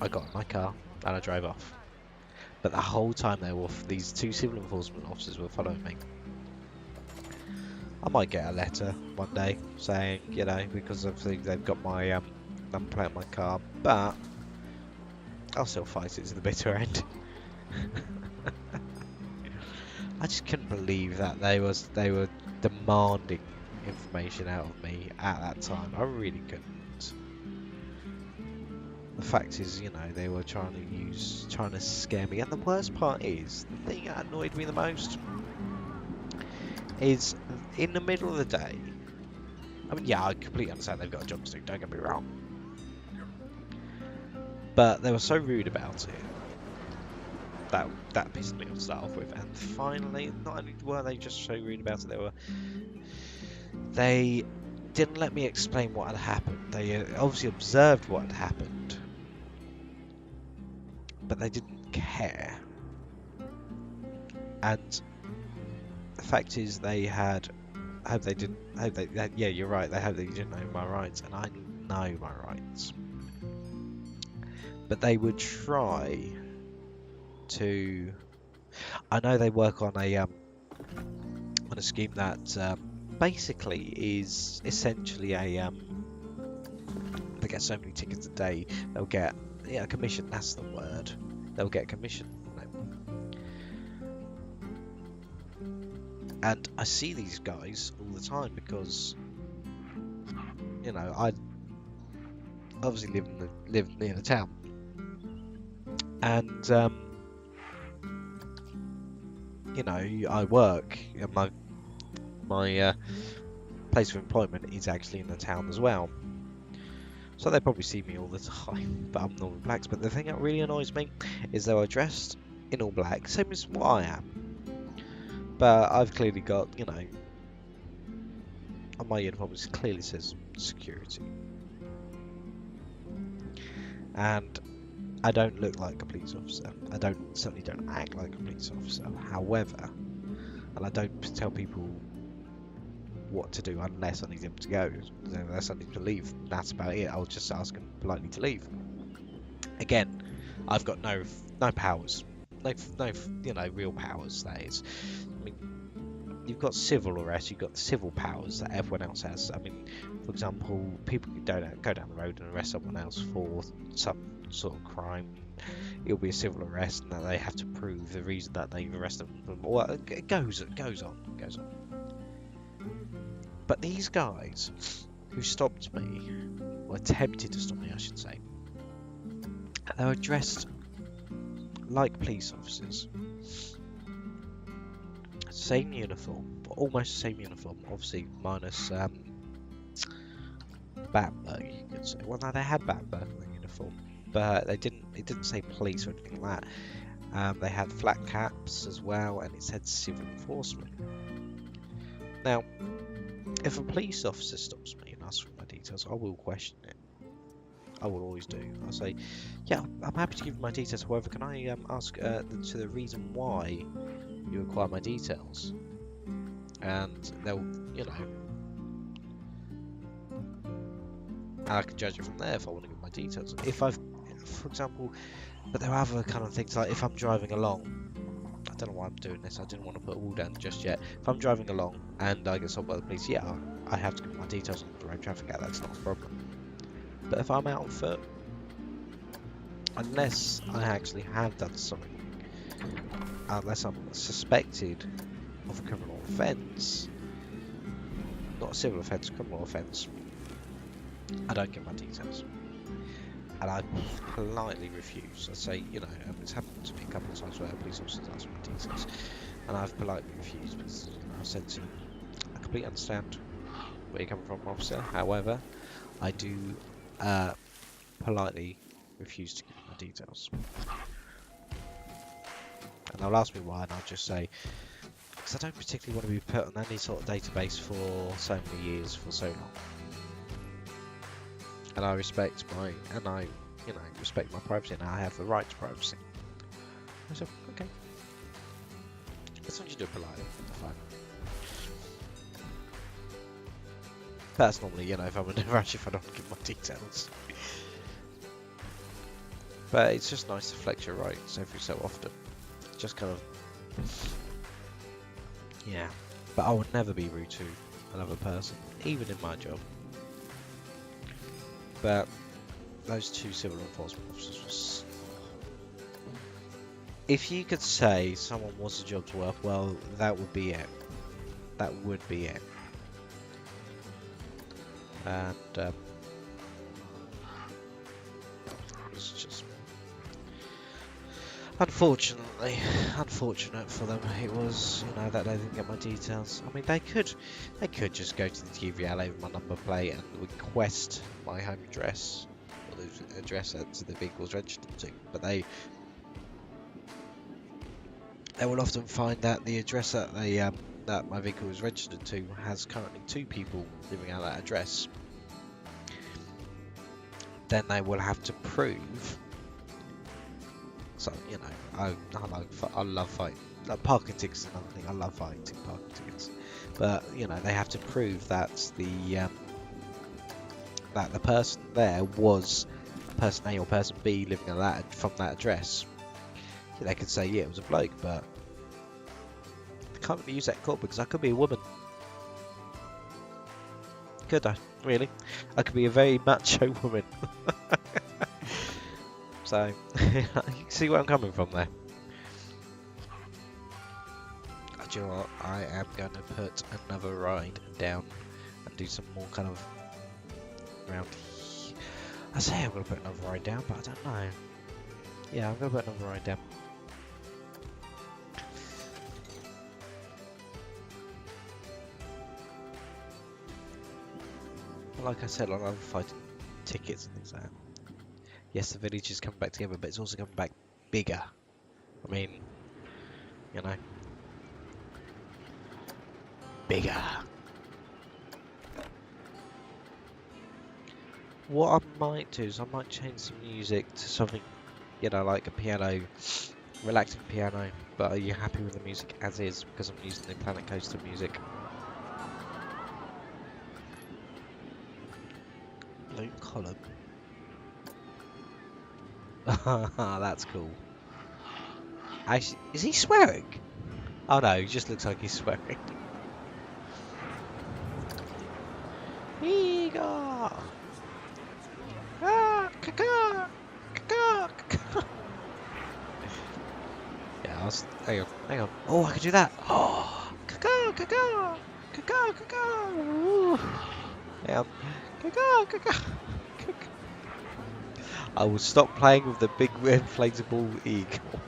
A: I got in my car and I drove off. But the whole time these 2 civil enforcement officers were following me. I might get a letter one day saying, because obviously they've got my number plate on my car, but I'll still fight it to the bitter end. I just couldn't believe that they were demanding information out of me at that time. I really couldn't. The fact is, they were trying to scare me. And the worst part is, the thing that annoyed me the most is in the middle of the day. I mean, yeah, I completely understand they've got a job to do, don't get me wrong. But they were so rude about it. That pissed me off to start off with. And finally, not only were they just so rude about it, they didn't let me explain what had happened. They obviously observed what had happened, but they didn't care. And the fact is, yeah, you're right. They didn't know my rights, and I know my rights. But they would try to. I know they work on a scheme that basically is essentially they get so many tickets a day, they'll get a commission. That's the word. They'll get a commission. And I see these guys all the time because I obviously live near the town, and I work. My place of employment is actually in the town as well, so they probably see me all the time. But I'm not in blacks. But the thing that really annoys me is they are dressed in all black, same as what I am. But I've clearly got, on my uniform it clearly says security. And I don't look like a police officer. I certainly don't act like a police officer. However, and I don't tell people what to do unless I need them to go. Unless I need to leave. That's about it. I'll just ask them politely to leave. Again, I've got no powers. No real powers, that is. I mean, you've got civil arrest, you've got the civil powers that everyone else has. I mean, for example, people can go down the road and arrest someone else for some sort of crime. It'll be a civil arrest, and that they have to prove the reason that they've arrested them. Well, it goes on. But these guys who stopped me, or attempted to stop me, I should say, They were dressed like police officers. Same uniform, almost the same uniform, obviously minus Batberg, you could say. Well, no, they had Batberg in their uniform, but they didn't. It didn't say police or anything like that. They had flat caps as well, and it said civil enforcement. Now, if a police officer stops me and asks for my details, I will question it. I will always do. I'll say, yeah, I'm happy to give you my details. However, can I ask to the reason why you require my details? And they'll, you know, I can judge it from there if I want to give my details. If I've, for example, but there are other kind of things like if I'm driving along. I don't know why I'm doing this. I didn't want to put a wall down just yet. If I'm driving along and I get stopped by the police, yeah, I have to give my details on the road traffic act. That's not a problem. But if I'm out on foot, unless I actually have done something, unless I'm suspected of a criminal offence, not a civil offence, criminal offence, I don't give my details. And I politely refuse. I say, you know, it's happened to me a couple of times where police officers ask for my details, and I've politely refused because I've said to them, I completely understand where you're coming from, officer. However, I do politely refuse to give my details. And they'll ask me why, and I'll just say, because I don't particularly want to be put on any sort of database for so many years, for so long. And I respect my, and I, you know, respect my privacy, and I have the right to privacy. I said, okay. As long as you do it politely, fine. That's normally, you know, if I'm in a rush, if I don't give my details. But it's just nice to flex your rights every so often. Just kind of, yeah. But I would never be rude to another person, even in my job. But those two civil enforcement officers was... If you could say someone wants a job's worth, well, that would be it. That would be it. And it's just... unfortunate for them. It was, you know, that they didn't get my details. I mean, they could just go to the TVL over my number plate and request my home address or the address that the vehicle's registered to. But they will often find that the address that that my vehicle is registered to has currently 2 people living out that address. Then they will have to prove. So, you know, I love fighting. Like, parking tickets is another thing. I love fighting parking tickets. But, you know, they have to prove that the person there was person A or person B living at that from that address. So they could say, yeah, it was a bloke, but I can't really use that in court because I could be a woman. Could I? Really? I could be a very macho woman. So, you can see where I'm coming from there. Do you know what? I am going to put another ride down and do some more kind of round. I say I'm going to put another ride down, but I don't know. Yeah, I'm going to put another ride down. But like I said, I love fighting tickets and things like that. Yes, the village is coming back together, but it's also coming back bigger. I mean, you know, bigger. What I might do is I might change the music to something, you know, like a piano, relaxing piano. But are you happy with the music as is? Because I'm using the Planet Coaster music. Luke Column. That's cool. Actually, is he swearing? Oh no, he just looks like he's swearing. Eagle! Ah, caca! Caca! Caca! Yeah, hang on. Oh, I can do that! Oh! Caca! Caca! Caca! Caca! Ooh! Hang on. Caca! Caca! I will stop playing with the big inflatable eagle.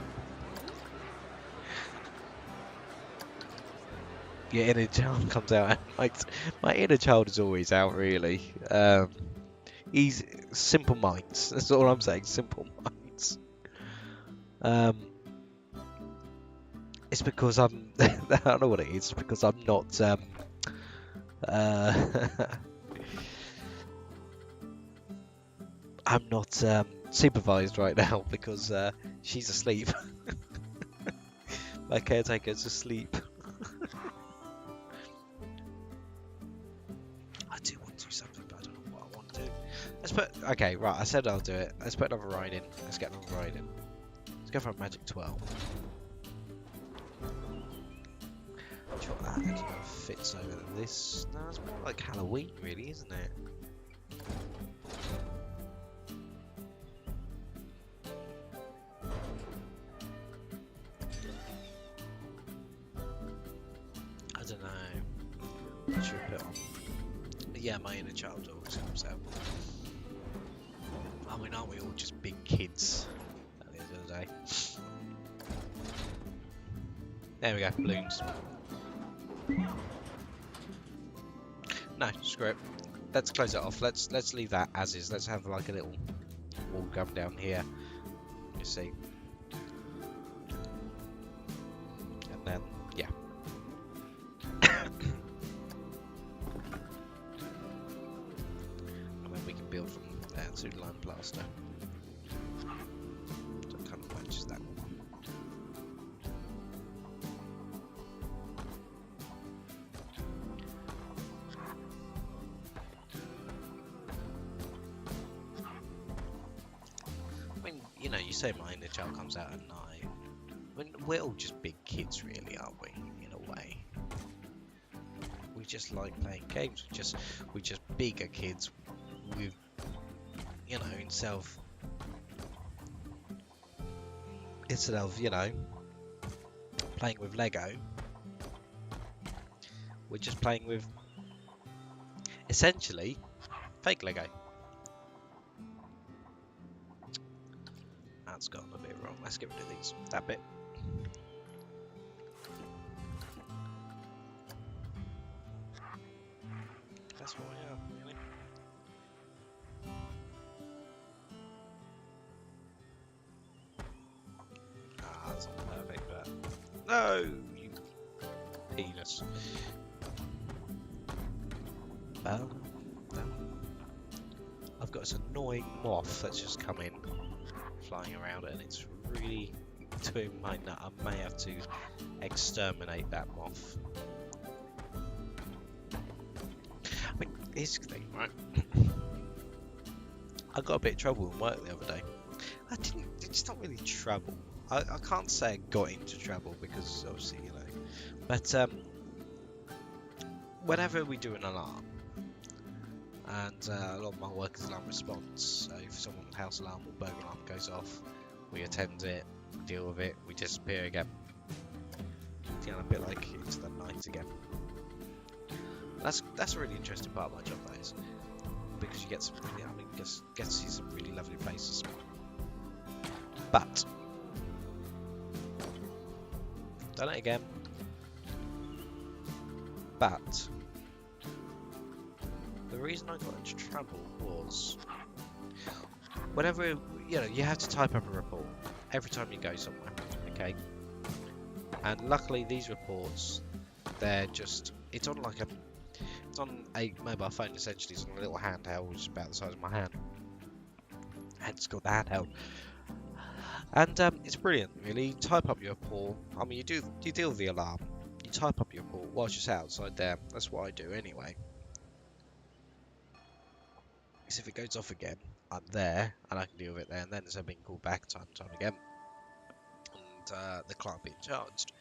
A: Your inner child comes out. My inner child is always out, really. He's simple minds. That's all I'm saying. Simple minds. Um, it's because I'm. I don't know what it is. It's because I'm not. Uh, I'm not supervised right now because she's asleep. My caretaker's asleep. I do want to do something, but I don't know what I want to do. Let's put. Okay, right. I said I'll do it. Let's put another ride in. Let's get another ride in. Let's go for a magic 12. Sure, that actually fits over this. No, it's more like Halloween, really, isn't it? I don't know. What should we put on? Yeah, my inner child always comes out. I mean, aren't we all just big kids at the end of the day? There we go, balloons. No, screw it. Let's close it off. Let's leave that as is. Let's have like a little wall going down here. You see. And then, yeah. And then we can build from there to lime plaster. So it kind of matches that one. You know, you say my inner child comes out at night. I mean, we're all just big kids, really, aren't we? In a way, we just like playing games. We're just bigger kids with, you know, instead of, you know, playing with Lego, we're just playing with essentially fake Lego. That's gotten a bit wrong. Let's get rid of these. That bit. That's what we are, really. Ah, that's not perfect, but no, you penis. No. I've got this annoying moth that's just come in, flying around, and it's really doing my nut. I may have to exterminate that moth. I mean, here's the thing, right? I got a bit of trouble in work the other day. It's not really trouble. I can't say I got into trouble because obviously, you know. But whenever we do an alarm, and a lot of my work is alarm response, so if someone's house alarm or burglar alarm goes off, we attend it, deal with it, we disappear again. You know, a bit like into the night again. That's a really interesting part of my job, that is, because you get some really, I mean, get to see some really lovely places. But done it again. But the reason I got into trouble was whenever, you know, you have to type up a report every time you go somewhere, okay? And luckily these reports, they're just, it's on a mobile phone essentially. It's on a little handheld which is about the size of my hand. Hence called the handheld. And it's brilliant, really. You type up your report. I mean, you deal with the alarm. You type up your report whilst you're outside there. That's what I do anyway. Because if it goes off again, I'm there and I can deal with it there. And then instead of being called back time and time again, and the client being charged.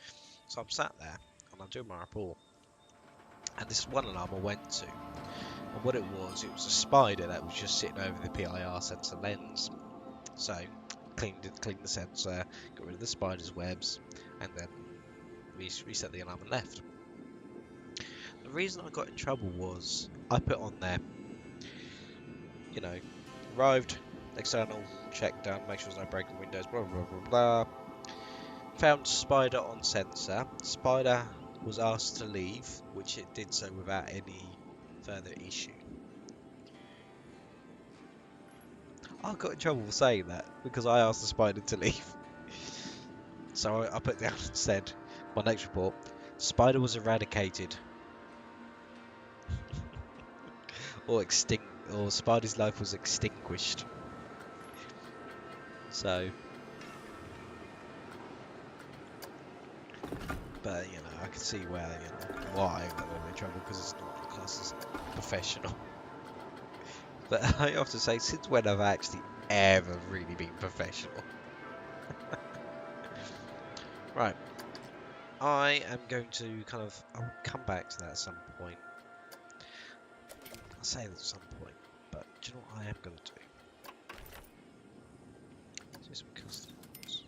A: So I'm sat there and I'm doing my report. And this one alarm I went to, and what it was a spider that was just sitting over the PIR sensor lens. So cleaned the sensor, got rid of the spider's webs, and then reset the alarm and left. The reason I got in trouble was I put on there, you know, arrived External check done, make sure there's no broken windows, blah blah blah blah. Found spider on sensor. Spider was asked to leave, which it did so without any further issue. I got in trouble for saying that because I asked the spider to leave. So I put down and said, my next report, spider was eradicated. Or spider's life was extinguished. So, but you know, I can see where, why I got in trouble, because it's not classed as professional. But I have to say, since when have I actually ever really been professional? Right. I am going to I'll come back to that at some point. I'll say that at some point, but do you know what I am going to do? Do some customs.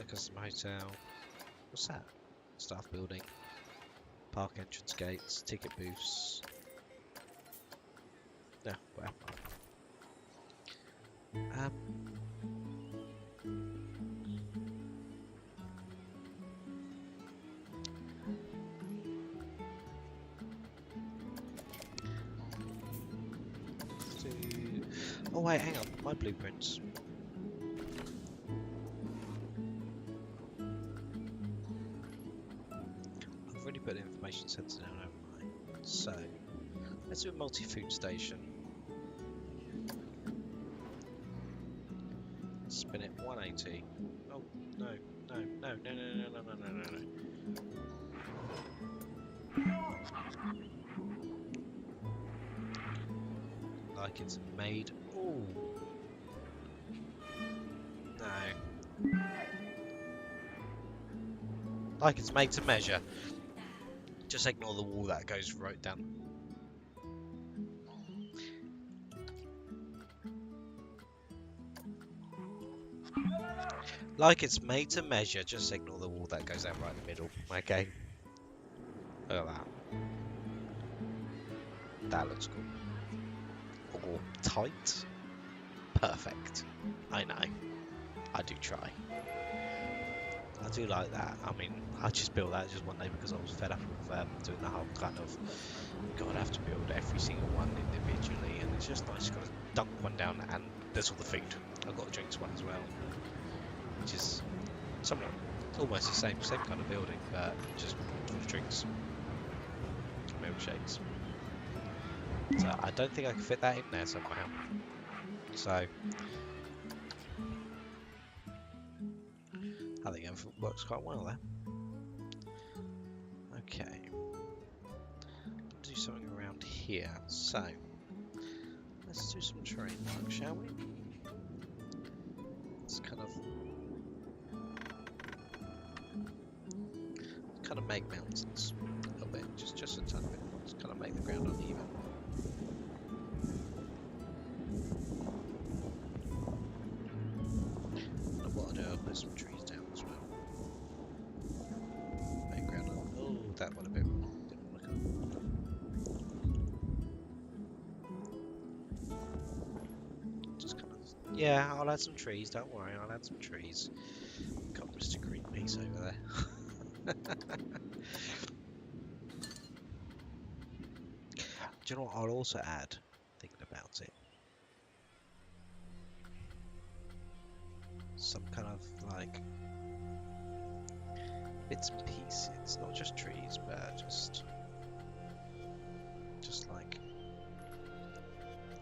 A: Custom hotel. What's that? Staff building. Park entrance gates. Ticket booths. No, well. Oh wait, hang on, my blueprints. I've already put the information center down, haven't I? So, let's do a multi-food station. Spin it 180. Oh, no, no, no, no, no, no, no, no, no, no, no. Like it's made. Ooh. No. Like it's made to measure. Just ignore the wall that goes right down. Like it's made to measure, just ignore the wall that goes out right in the middle. Okay. Look at that. That looks cool. Or tight. Perfect. I know. I do try. I do like that. I mean, I just built that just one day because I was fed up with doing the whole kind of God, I have to build every single one individually, and it's just nice to kind of dunk one down, and there's all the food. I've got a drinks one as well, which is somewhat almost the same kind of building, but just full of drinks, milkshakes. So I don't think I can fit that in there somehow. So I think it works quite well there. Okay, do something around here. So let's do some terrain work, shall we? Let's kind of make mountains a little bit, just a tiny bit. Just kind of make the ground uneven. And what I'll do, I'll put some trees down as well. Make ground uneven. Oh, that one a bit. Didn't want to come. Just kind of. Yeah, I'll add some trees. Don't worry, I'll add some trees. Got Mr. Greenpeace over there. Do you know what I'll also add, thinking about it? Some kind of like bits and pieces, not just trees, but just like,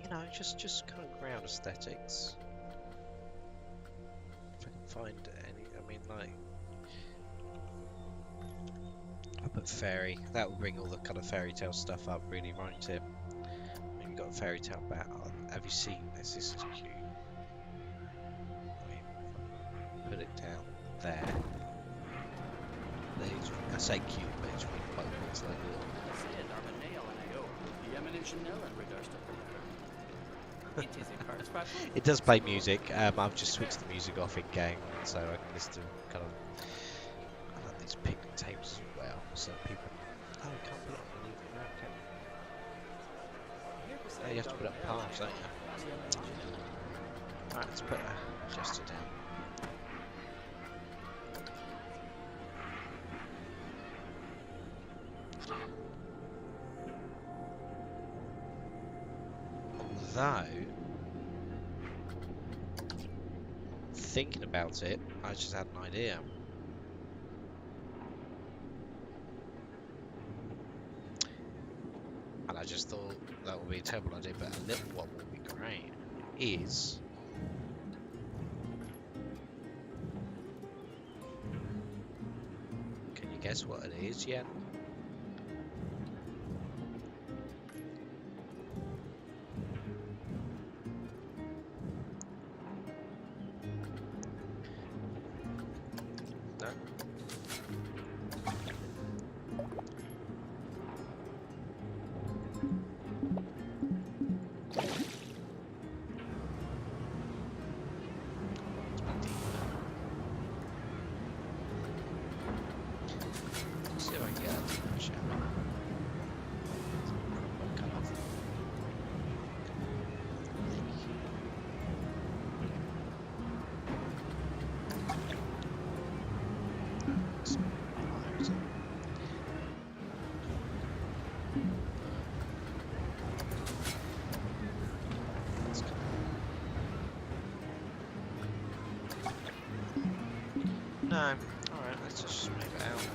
A: you know, just kind of ground aesthetics. If I can find any, I mean, like, I put fairy. That will bring all the kind of fairy tale stuff up, really, won't it? We've got a fairy tale bat. Have you seen this? This is cute. I mean, put it down there. I say cute, but it's really quite cool. It's like it does play music. I've just switched the music off in game, so I can listen to kind of. I like these picnic tables as well, so people. Oh, you can't put it on the living room, can you? Oh, you have to put it up palms, don't you? Right, let's put a adjuster down. Although, thinking about it, I just had an idea. And I just thought that would be a terrible idea, but a little what would be great is can you guess what it is yet? No? Let's see if I can get that too much out. Cut off. No. Alright, let's just move it out.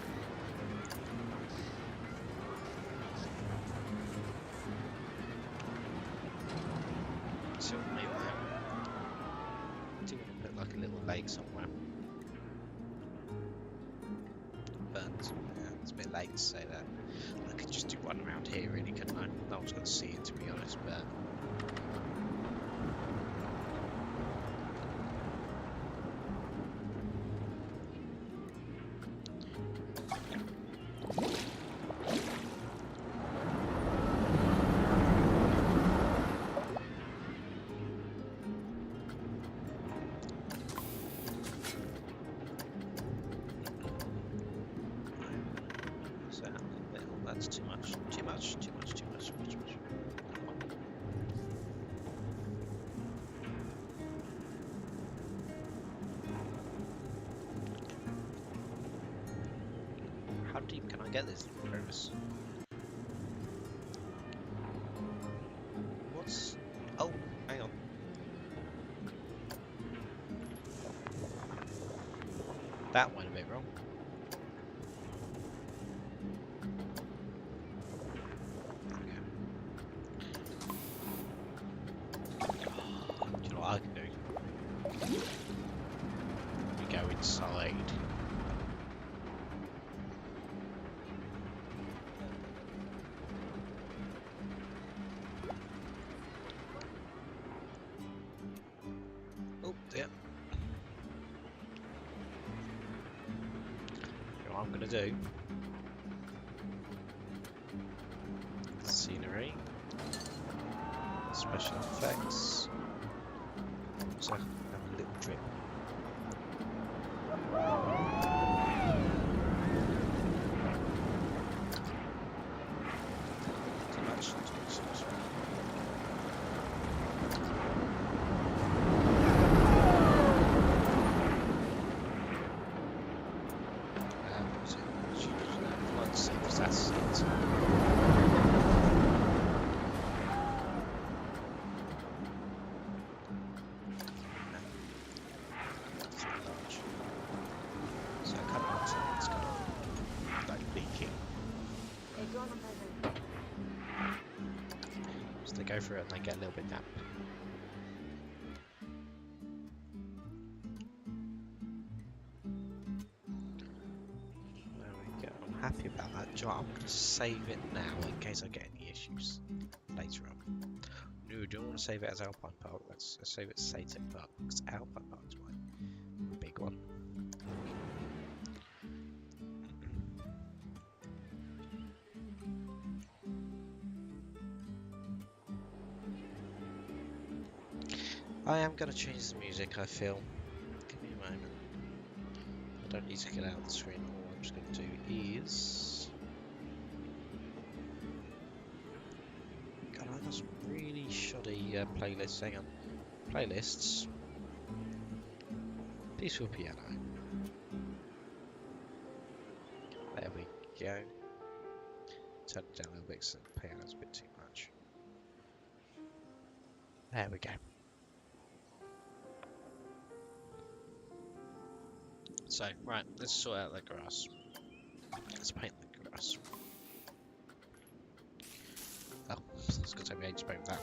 A: So we'll move that. Do you want to put like a little lake somewhere? But yeah, it's a bit late to say that. I could just do one around here really, couldn't I? No one's going to see it to be honest, but that's too much. Too much. How deep can I get this crevice? What's... Oh, hang on. That went a bit wrong. I can do. We go inside. Oh, yeah. What I'm gonna do. Scenery. Special effects. So I have a little drip. Too much. Flood safe, that's it. So they go through it and they get a little bit damp. There we go. I'm happy about that. I'm going to save it now in case I get any issues later on. No, I don't want to save it as Alpine Park. Let's save it as Satic Park because Alpine Park is my big one. I am going to change the music, I feel. Give me a moment. I don't need to get out of the screen. All I'm just going to do is... God, I've got some really shoddy playlists. Hang on. Playlists. Peaceful piano. There we go. Turn it down a little bit because the piano's a bit too much. There we go. So, right, let's sort out the grass. Let's paint the grass. Oh, it's going to take me ages to paint that.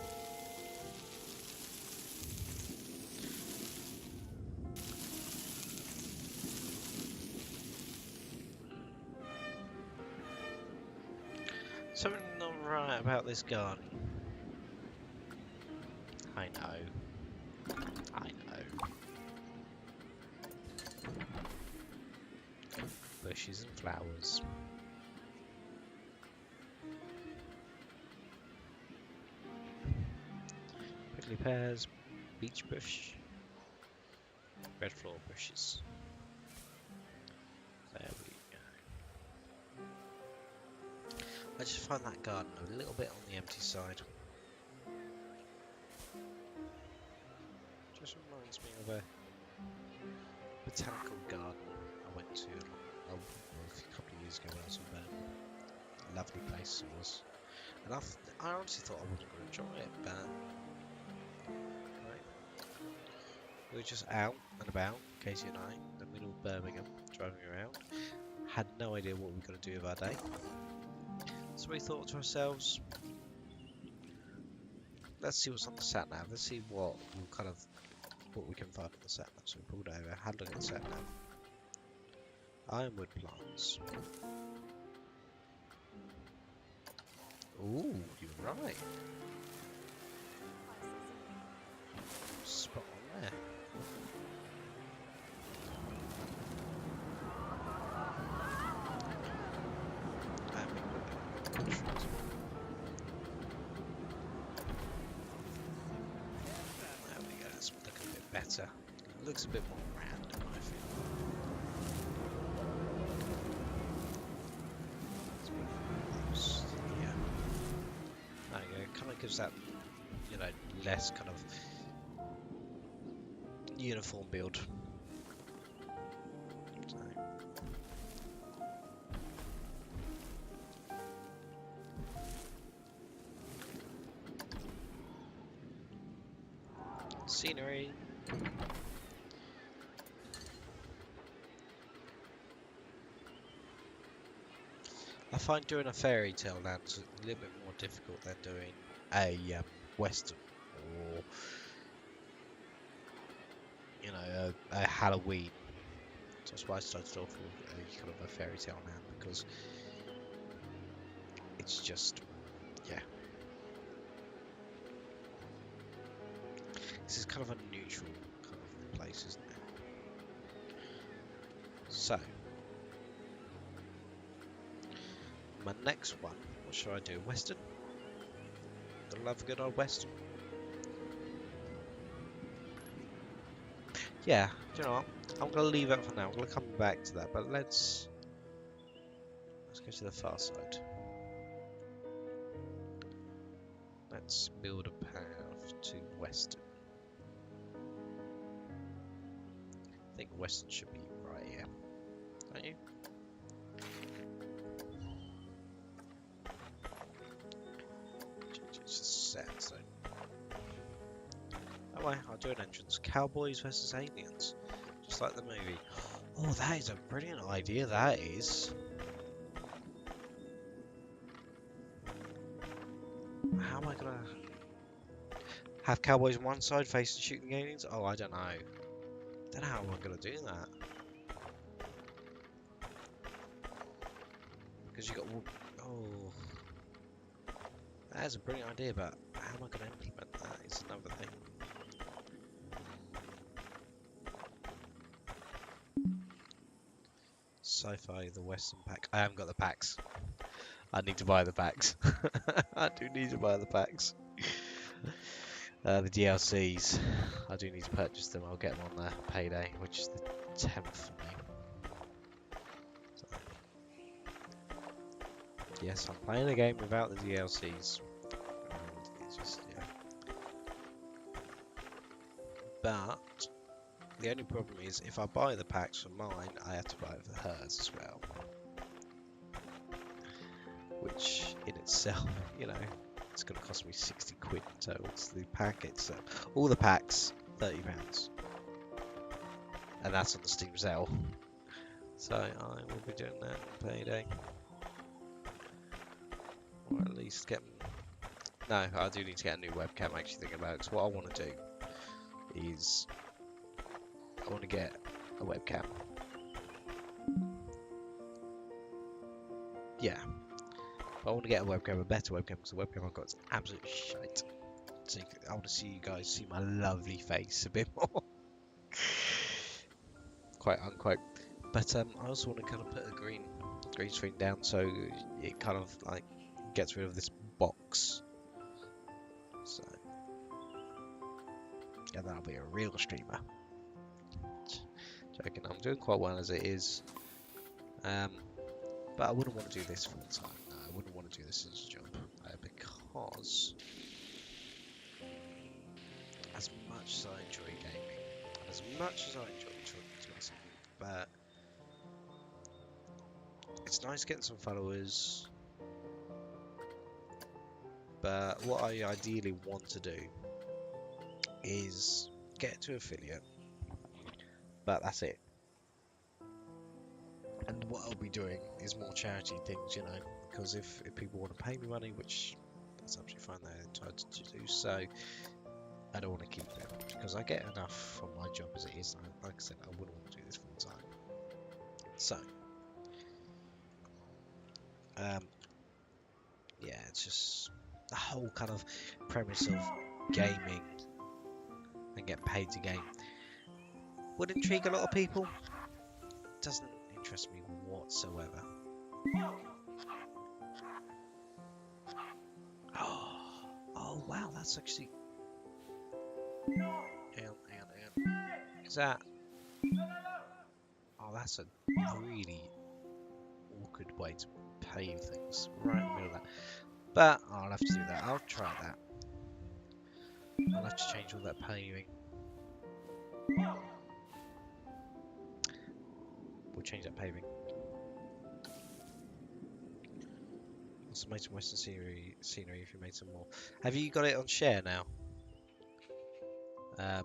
A: Something not right about this garden. I know. I know. Bushes and flowers. Prickly pears, beech bush, red floor bushes. There we go. I just find that garden a little bit on the empty side. Just reminds me of a botanical garden I went to a couple of years ago when I was in Birmingham. Lovely place it was. And I honestly thought I wasn't going to enjoy it, but right. We were just out and about, Casey and I, in the middle of Birmingham, driving around. Had no idea what we were going to do with our day. So we thought to ourselves, let's see what's on the sat nav. Let's see what we can find on the sat nav. So we pulled over, had a look at the sat nav. Ironwood plants. Ooh, you're right. Spot on there. There we go, that's looking a bit better. It looks a bit more random, I feel. Yeah. There you go, kind of gives that, you know, less kind of uniform build. So. Scenery. I find doing a fairy tale land is a little bit more difficult than doing a western or, you know, a Halloween. So that's why I started off with a kind of a fairy tale land, because it's just, yeah. This is kind of a neutral kind of place, isn't it? So, my next one, what should I do? Western? I love a good old western. Yeah, do you know what? I'm going to leave that for now. I'm going to come back to that, but let's go to the far side. Let's build a path to western. I think western should be right here, don't you? It's just set, so. Oh wait, I'll do an entrance. Cowboys versus aliens, just like the movie. Oh, that is a brilliant idea. That is. How am I gonna have cowboys on one side facing shooting aliens? Oh, I don't know. Don't know how I'm gonna do that. Because you got. Oh. That is a brilliant idea, but how am I gonna implement that? Is another thing. Sci-fi, the Western pack. I haven't got the packs. I need to buy the packs. I do need to buy the packs. The DLCs. I do need to purchase them. I'll get them on the payday, which is the 10th for me. So. Yes, I'm playing a game without the DLCs. It's just, yeah. But The only problem is if I buy the packs for mine, I have to buy it for hers as well. Which in itself, you know, it's going to cost me 60 quid in total. It's the pack itself. All the packs, £30. And that's on the Steam sale. So I will be doing that on payday. Or at least get... No, I do need to get a new webcam, I'm actually thinking about it. Because what I want to do is... I want to get a webcam. Yeah. But I want to get a webcam, a better webcam, because the webcam I've got is absolute shite. So I want to see you guys see my lovely face a bit more. Quite unquote. But I also want to kind of put a green screen down so it kind of like gets rid of this box. So yeah, that'll be a real streamer. Joking, I'm doing quite well as it is. But I wouldn't want to do this full time. No, I wouldn't want to do this as a job because as much as I enjoy gaming, and as much as I enjoy talking to myself, but it's nice getting some followers. But what I ideally want to do is get to affiliate, but that's it. And what I'll be doing is more charity things, you know, because if people want to pay me money, which that's absolutely fine, they're entitled to do so, I don't want to keep it because I get enough from my job as it is. Like I said, I wouldn't want to do this full time. So, yeah, it's just the whole kind of premise of gaming and getting paid to game would intrigue a lot of people. It doesn't interest me whatsoever. Oh wow, that's actually... Hang on. Is that... Oh, that's a really awkward way to pave things right in the middle of that. But I'll have to do that. I'll try that. I'll have to change all that paving. We'll change that paving. Let's make some western scenery if you made some more. Have you got it on share now? Hang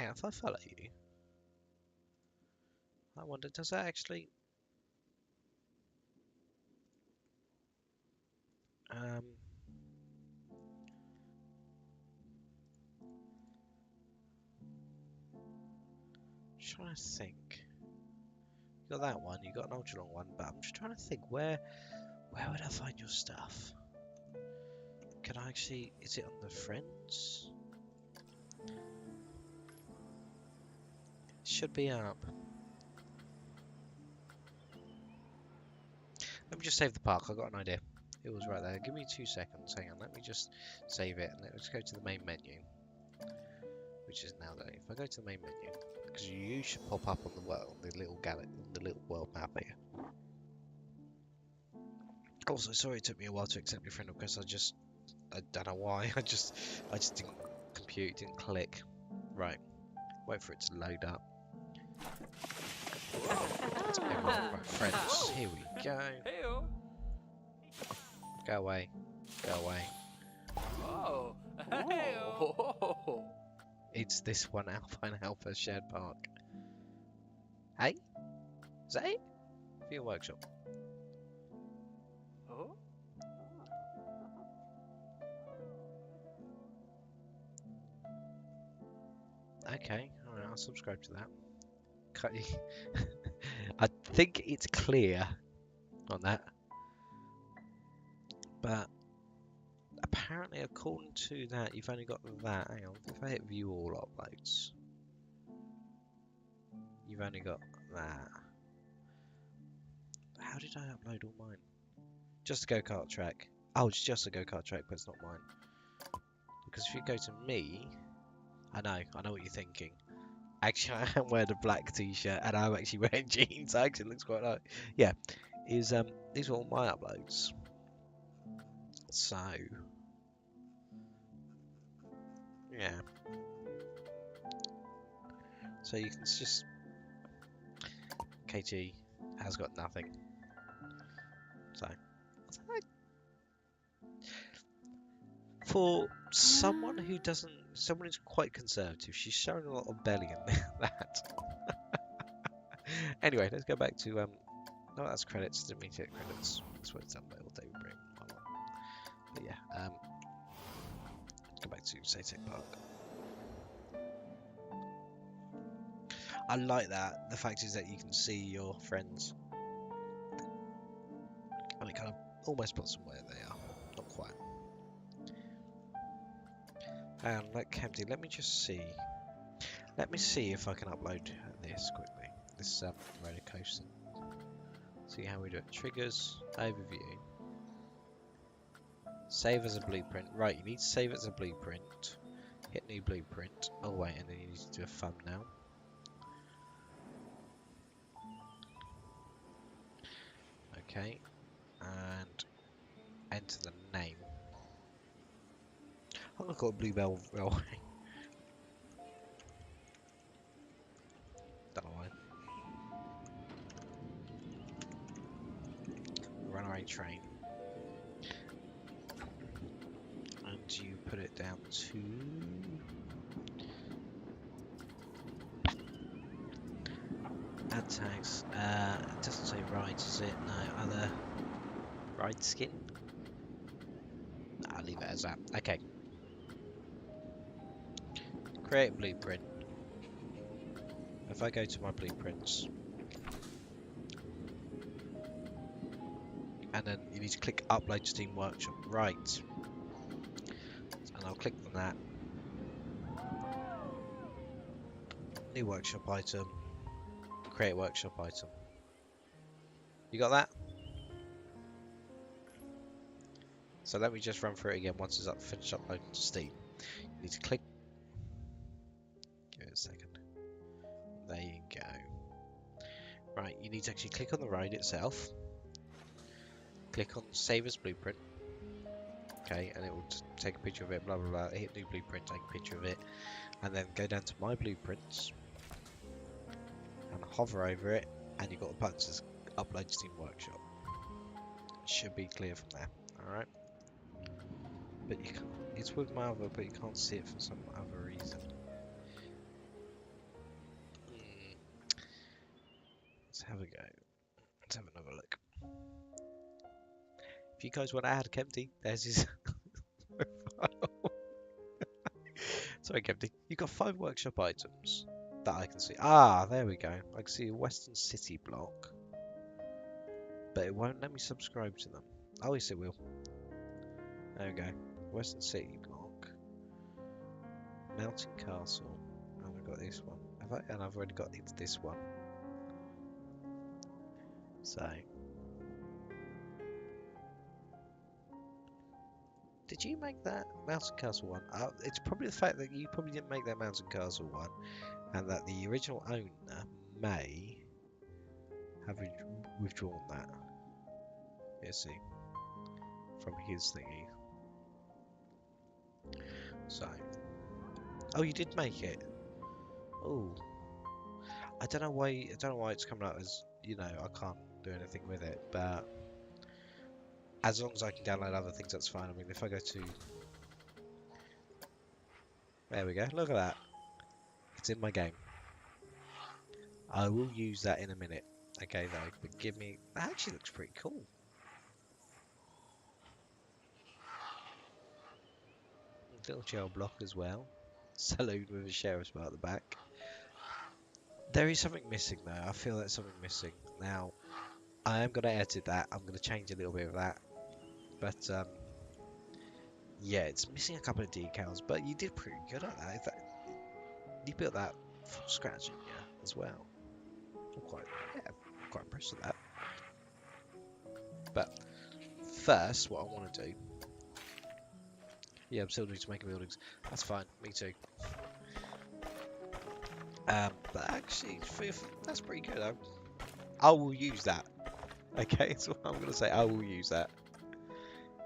A: on, if I follow you, I wonder, does that actually... trying to think. You got that one, you got an ultra long one, but I'm just trying to think where would I find your stuff? Can I actually... Is it on the friends? It should be up. Let me just save the park. I got an idea. It was right there. Give me 2 seconds. Hang on. Let me just save it. And let's go to the main menu, which is now there. If I go to the main menu, because you should pop up on the world, the little world map here. Also, sorry it took me a while to accept your friend request. I don't know why. I just didn't compute, didn't click. Right. Wait for it to load up. Let's get my friends. Here we go. Go away. Go away.
B: Oh.
A: It's this one, Alpine Alpha Shared Park. Hey? Is that it? For your workshop.
B: Oh.
A: Okay, alright, I'll subscribe to that. I think it's clear on that. But apparently, according to that, you've only got that. Hang on, if I hit view all uploads, you've only got that. How did I upload all mine? Just a go-kart track. Oh, it's just a go-kart track, but it's not mine. Because if you go to me, I know what you're thinking. Actually, I am wearing a black t-shirt and I'm actually wearing jeans. Actually, it looks quite nice. Yeah, these are all my uploads. So Yeah. So you can just... KT has got nothing. So... For someone who doesn't... Someone who's quite conservative, she's showing a lot of belly in that. Anyway, let's go back to... No, that's credits. Didn't mean to hit credits. That's what it's done by all David Brin. But yeah, let's go back to Saytech Park. I like that. The fact is that you can see your friends. And it kind of almost puts them where they are. Not quite. And like empty. Let me just see. Let me see if I can upload this quickly. This roller coaster. See how we do it. Triggers, overview. Save as a blueprint. Right, you need to save it as a blueprint. Hit new blueprint. Oh wait, and then you need to do a thumbnail. Okay, and enter the name. I'm gonna call it Bluebell Railway. Don't know why. Runaway train. And you put it down to... Add tags. It doesn't say rides, does it? No, other ride skin. I'll leave it as that. Okay. Create a blueprint. If I go to my blueprints, and then you need to click Upload to Steam Workshop. Right. And I'll click on that. New workshop item. Create workshop item. You got that? So let me just run through it again once it's up, finished uploading to Steam. You need to click. Give it a second. There you go. Right, you need to actually click on the ride itself. Click on Save as Blueprint. Okay, and it will take a picture of it, blah blah blah. Hit new blueprint, take a picture of it, and then go down to My Blueprints and hover over it, and you've got the button that says Upload to Steam Workshop. It should be clear from there. Alright. But you can't, it's with my other, but you can't see it for some other reason. Let's have a go. Let's have another look. If you guys want to add Kempty, there's his profile. Sorry, Kempty. You've got 5 workshop items that I can see. Ah, there we go. I can see a Western City block. But it won't let me subscribe to them. Oh, yes, it will. There we go. Western City block. Mountain Castle. And we've got this one. And I've already got this one. So. Did you make that Mountain Castle one? It's probably the fact that you probably didn't make that Mountain Castle one, and that the original owner may have withdrawn that. Let's see. From his thingy. So. Oh, you did make it. Oh. I don't know why it's coming out as, you know, I can't do anything with it, but as long as I can download other things, that's fine. I mean, if I go to... There we go. Look at that. It's in my game. I will use that in a minute. Okay, though. But give me... That actually looks pretty cool. Little gel block as well. Saloon with a sheriff's bar at the back. There is something missing, though. I feel there's something missing. Now, I am going to edit that. I'm going to change a little bit of that. But, yeah, it's missing a couple of decals, but you did pretty good at that. You built that from scratch, didn't you, as well? I'm quite impressed with that. But, first, what I want to do... Yeah, I'm still doing to make buildings. That's fine, me too. But actually, that's pretty good. I will use that. Okay, that's what I'm going to say. I will use that.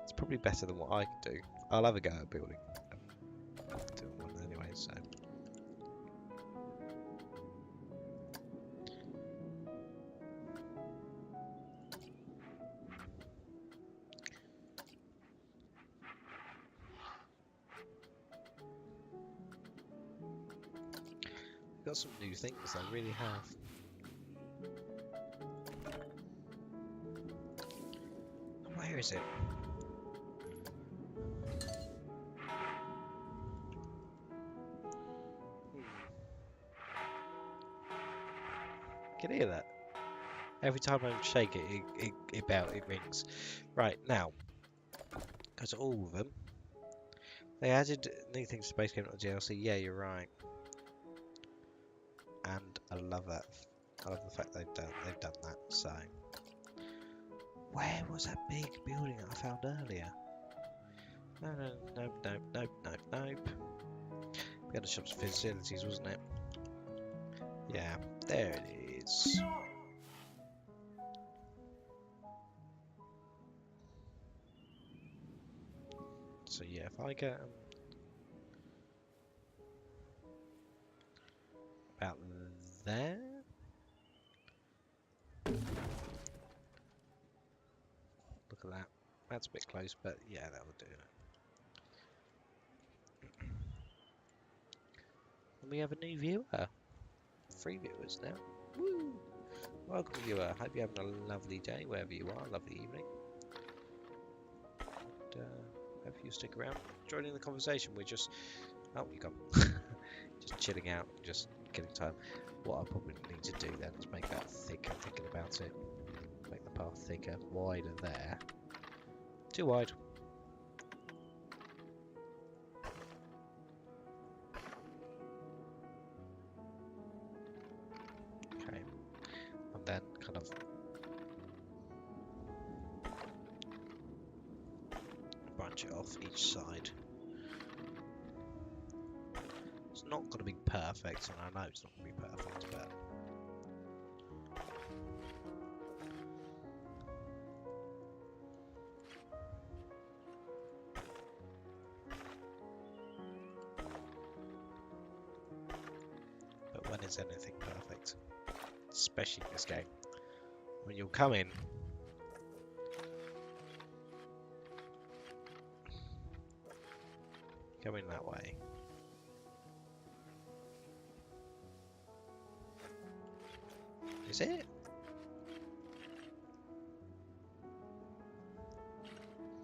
A: It's probably better than what I can do. I'll have a go at building. Do one there got some new things, they really have. Where is it? Can you hear that? Every time I shake it, it rings. Right, now, go to all of them. They added new things to Space Game DLC. Yeah, you're right. And I love that. I love the fact they've done that. So, where was that big building that I found earlier? No, nope. We had the shop's facilities, wasn't it? Yeah, there it is. So yeah, if I get about there. Look at that. That's a bit close, but yeah, that will do it. And we have a new viewer. 3 viewers now. Woo! Welcome, viewer. Hope you're having a lovely day wherever you are. Lovely evening. And, hope you stick around, joining the conversation. We're just... Oh, you gone. Just chilling out, just killing time. What I probably need to do then is make that thicker, thinking about it. Make the path thicker, wider there. Too wide. Okay. And then kind of branch it off each side. It's not going to be perfect, and I know it's not going to be perfect, but... But when is anything perfect? Especially in this game. When you'll come in... Go in that way. Is it?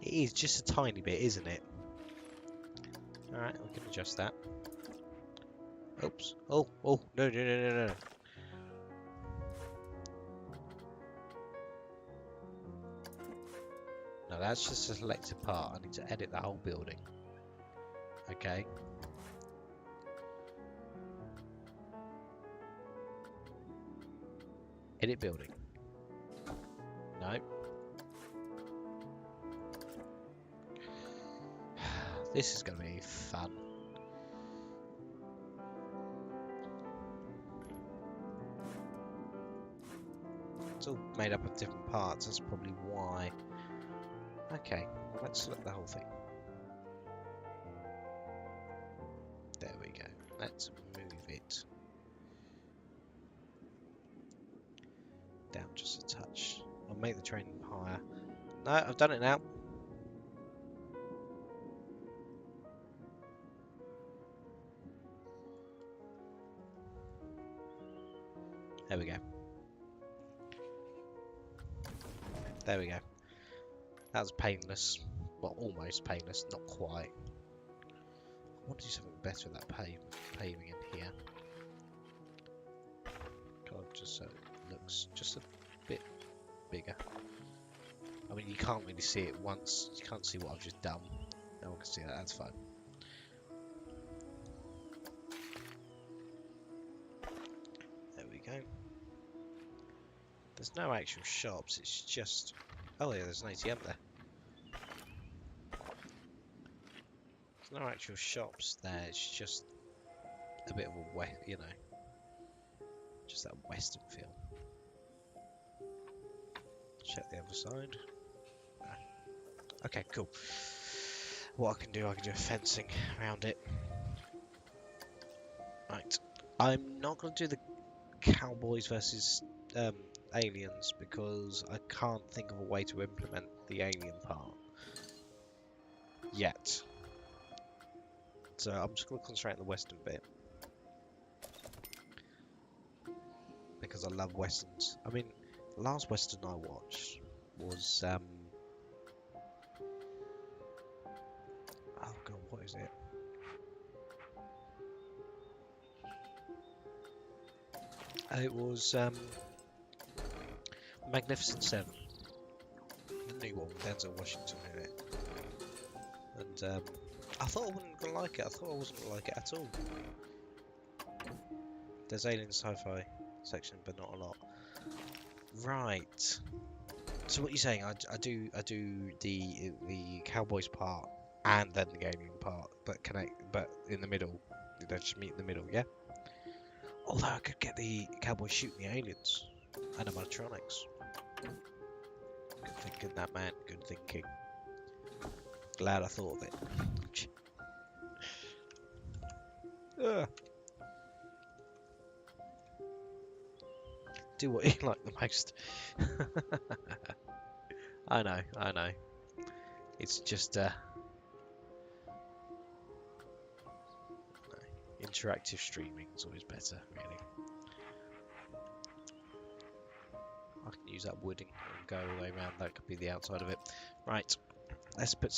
A: It is just a tiny bit, isn't it? Alright, we can adjust that. Oops. Oh, no. No, that's just a selected part. I need to edit the whole building. Okay. Edit building. No. This is going to be fun. It's all made up of different parts. That's probably why. Okay, let's select the whole thing. There we go. Let's move it down just a touch. I'll make the train higher. No, I've done it now. There we go. There we go. That was painless. Well, almost painless, not quite. I want to do something better with that paving in here. Kind of just so it looks just a bit bigger. I mean, you can't really see it once. You can't see what I've just done. No one can see that. That's fine. There we go. There's no actual shops. It's just... Oh yeah, there's an ATM there. There's no actual shops there. It's just a bit of a wet, you know, just that western feel. Check the other side. Okay, cool. What I can do a fencing around it. Right. I'm not going to do the cowboys versus aliens because I can't think of a way to implement the alien part yet. So I'm just going to concentrate on the western bit. because I love westerns. I mean, the last western I watched was oh god, what is it? It was Magnificent Seven, the new one with Denzel Washington in it. And I thought I wasn't gonna like it. I thought I wasn't gonna like it at all. There's alien sci-fi section, but not a lot. Right. So what you're saying? I do the Cowboys part and then the gaming part, but in the middle. They just meet in the middle, yeah. Although I could get the Cowboys shooting the aliens, animatronics. Good thinking, that man. Good thinking. Glad I thought of it. Ugh. Do what you like the most. I know. It's just interactive streaming is always better, really. I can use that wooding and go all the way around. That could be the outside of it. Right. Let's put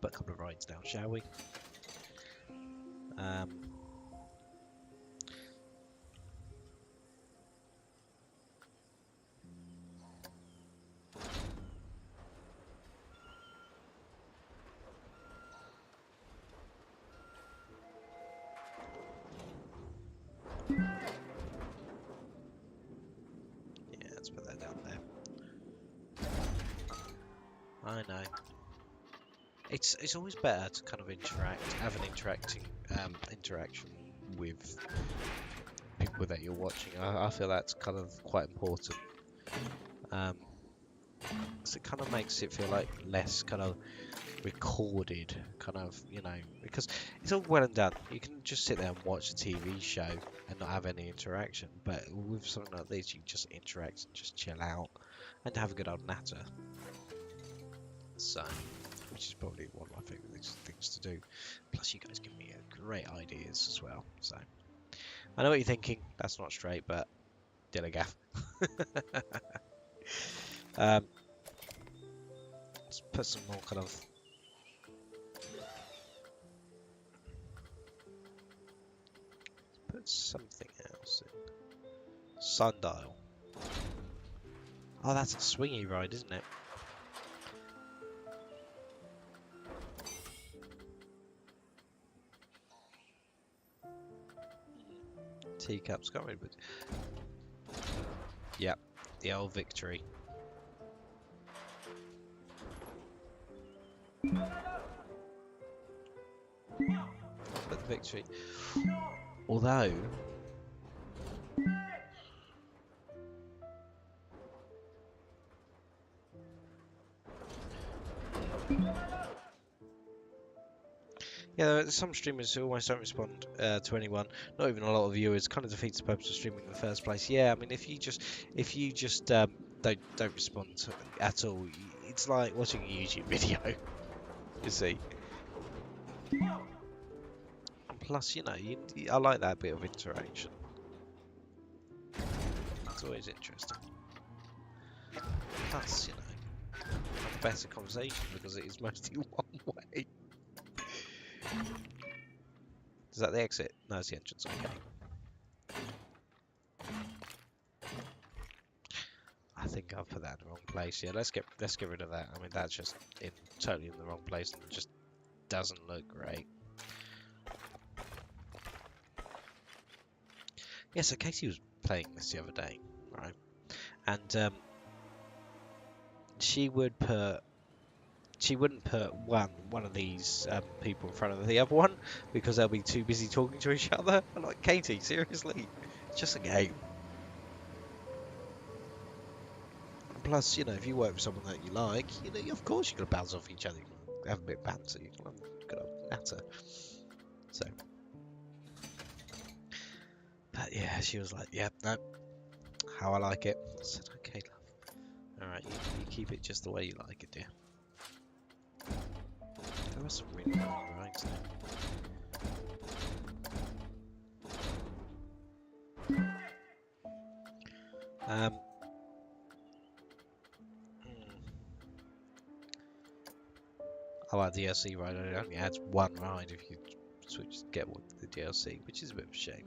A: a couple of rides down, shall we? Yeah, let's put that down there. I know. It's always better to kind of have an interaction with people that you're watching. I feel that's kind of quite important. So it kind of makes it feel like less kind of recorded, kind of, because it's all well and done. You can just sit there and watch a TV show and not have any interaction, but with something like this, you just interact and just chill out and have a good old natter. So, which is probably one of my favourite things to do. Plus, you guys give me great ideas as well. So, I know what you're thinking. That's not straight, but dilly gaff. Let's put some more kind of. Put something else in. Sundial. Oh, that's a swingy ride, isn't it? Teacups, can't remember. Yep, the old Victory. But the Victory. Although. Yeah, some streamers who almost don't respond to anyone. Not even a lot of viewers. Kind of defeats the purpose of streaming in the first place. Yeah, I mean, if you just don't respond at all, it's like watching a YouTube video. You see. And plus, I like that bit of interaction. It's always interesting. Plus, have a better conversation because it is mostly one way. Is that the exit? No, it's the entrance. Okay. I think I've put that in the wrong place. Yeah, let's get rid of that. I mean, that's just totally in the wrong place and just doesn't look great. Yeah, so Katie was playing this the other day, right? And she wouldn't put one of these people in front of the other one because they'll be too busy talking to each other. I'm like, Katie, seriously, it's just a game. And plus, if you work with someone that you like, of course you're gonna bounce off each other, you can have a bit of banter, you can have a natter. So, but yeah, she was like, yeah, no, how I like it. I said, okay, love. All right, you keep it just the way you like it, dear. There are some really long rides there. Um, oh, well, DLC ride, it only adds one ride if you switch to get the DLC, which is a bit of a shame.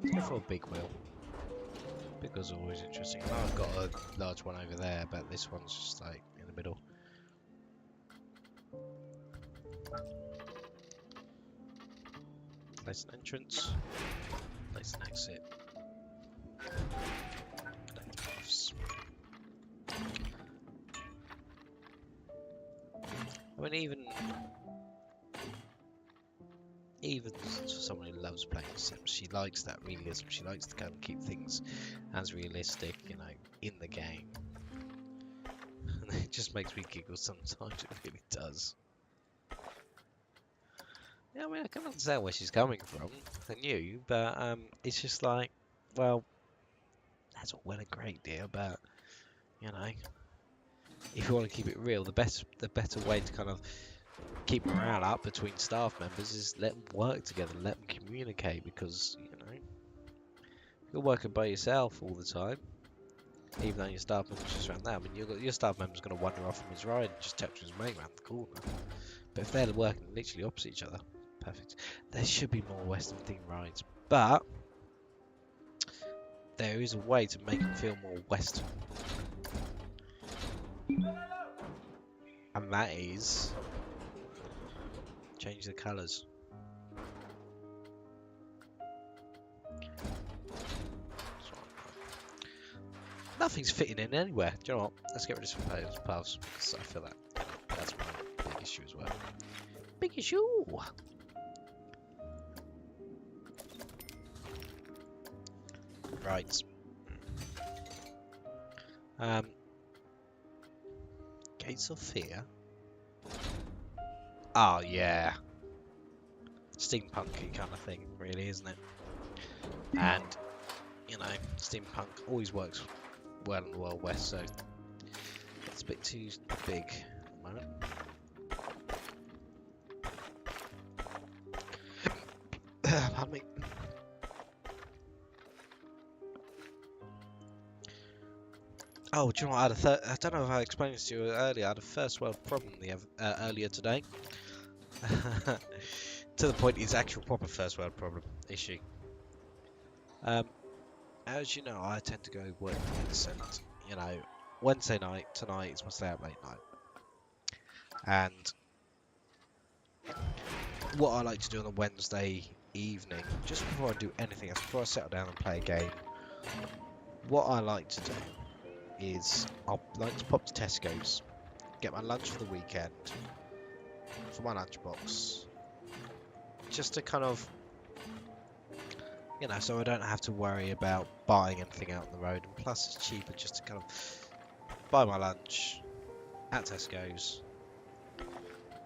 A: Let's go for a big wheel. Big wheels are always interesting. I know I've got a large one over there, but this one's just like in the middle. Place an entrance. Place an exit. I mean, even for someone who loves playing Sims, she likes that realism. She likes to kind of keep things as realistic, you know, in the game. And it just makes me giggle sometimes. It really does. Yeah, I mean, I can understand where she's coming from. I knew, but it's just like, well, that's all well and great, dear, but you know, if you want to keep it real, the better way to kind of keep morale up between staff members is let them work together, let them communicate, because you know, if you're working by yourself all the time, even though your staff member's just around there, I mean, your staff member's going to wander off from his ride and just text his mate around the corner. But if they're working literally opposite each other, perfect. There should be more Western themed rides, but there is a way to make them feel more Western. And that is change the colours. Nothing's fitting in anywhere. Do you know what? Let's get rid of some paths because I feel that that's my big issue as well. Big issue. Right. Gates of Fear. Oh yeah. Steampunky kind of thing, really, isn't it? And you know, steampunk always works well in the Wild West, so it's a bit too big at the moment. Pardon me. Oh, do you know what? I don't know if I explained this to you earlier. I had a first world problem earlier today. To the point, it's actual proper first world problem issue. As you know, I tend to go work nights, and you know, Wednesday night tonight is my stay out late night. And what I like to do on a Wednesday evening, just before I do anything else, before I settle down and play a game, what I like to do is I'll like to pop to Tesco's, get my lunch for the weekend, for my lunchbox, just to kind of, you know, so I don't have to worry about buying anything out on the road, and plus it's cheaper just to kind of buy my lunch at Tesco's,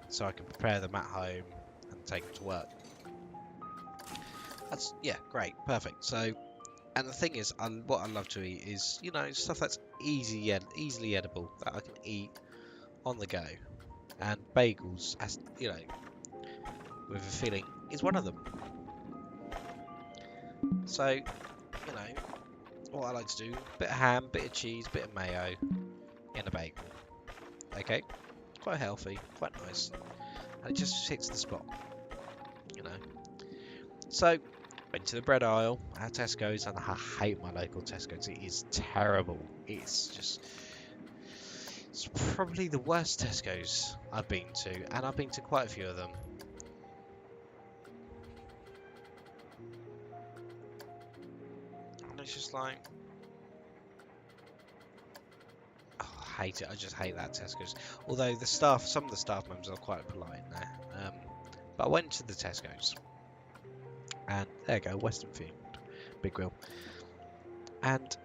A: so I can prepare them at home and take them to work. That's, yeah, great, perfect. So, and the thing is, what I love to eat is, you know, stuff that's easily edible, that I can eat on the go. And bagels, as you know, with a feeling, is one of them. So, you know, what I like to do, bit of ham, bit of cheese, bit of mayo in a bagel. Okay? Quite healthy, quite nice. And it just hits the spot. You know. So, went to the bread aisle at Tesco's, and I hate my local Tesco's. It is terrible. It's probably the worst Tesco's I've been to, and I've been to quite a few of them. And it's just like, oh, I hate it. I just hate that Tesco's. Although some of the staff members are quite polite in there. But I went to the Tesco's, and there you go, Western themed, big grill. And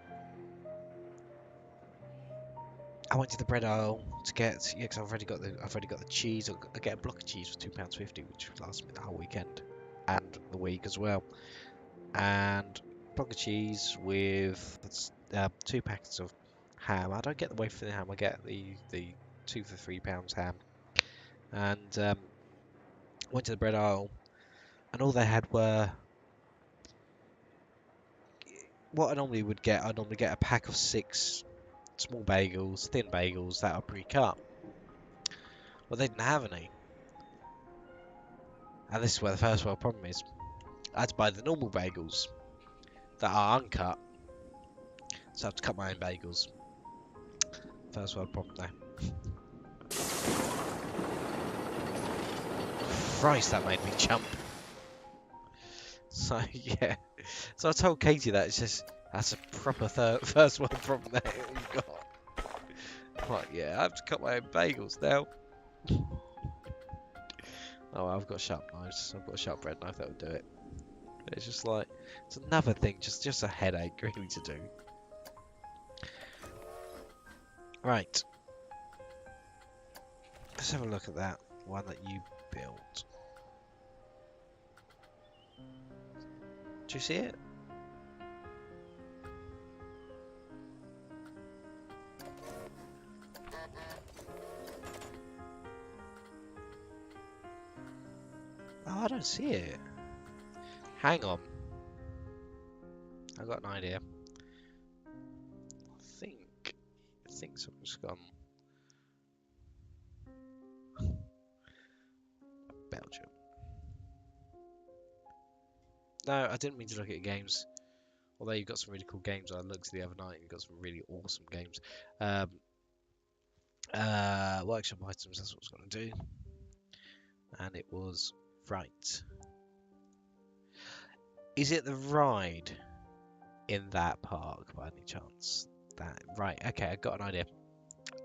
A: I went to the bread aisle to get, yeah, because I've already got the cheese. I get a block of cheese for £2.50, which lasts me the whole weekend and the week as well. And block of cheese with 2 packets of ham. I don't get the wafer thin ham. I get the 2 for £3 ham. And went to the bread aisle, and all they had were what I normally would get. I normally get a pack of 6 small bagels, thin bagels that are pre-cut. Well, they didn't have any, and this is where the first world problem is. I had to buy the normal bagels that are uncut, so I have to cut my own bagels. First world problem there. Christ, that made me jump. So yeah, so I told Katie that it's just that's a proper first world problem there you've got. Like, yeah, I have to cut my own bagels now. Oh, I've got sharp knives. I've got a sharp bread knife that would do it. It's just like it's another thing, just a headache really to do. Right, let's have a look at that one that you built. Do you see it? Oh, I don't see it. Hang on. I've got an idea. I think something's gone. Belgium. No, I didn't mean to look at games. Although you've got some really cool games. I looked the other night and you've got some really awesome games. Workshop items, that's what it's going to do. And it was right. Is it the ride in that park by any chance? That right, okay, I got an idea.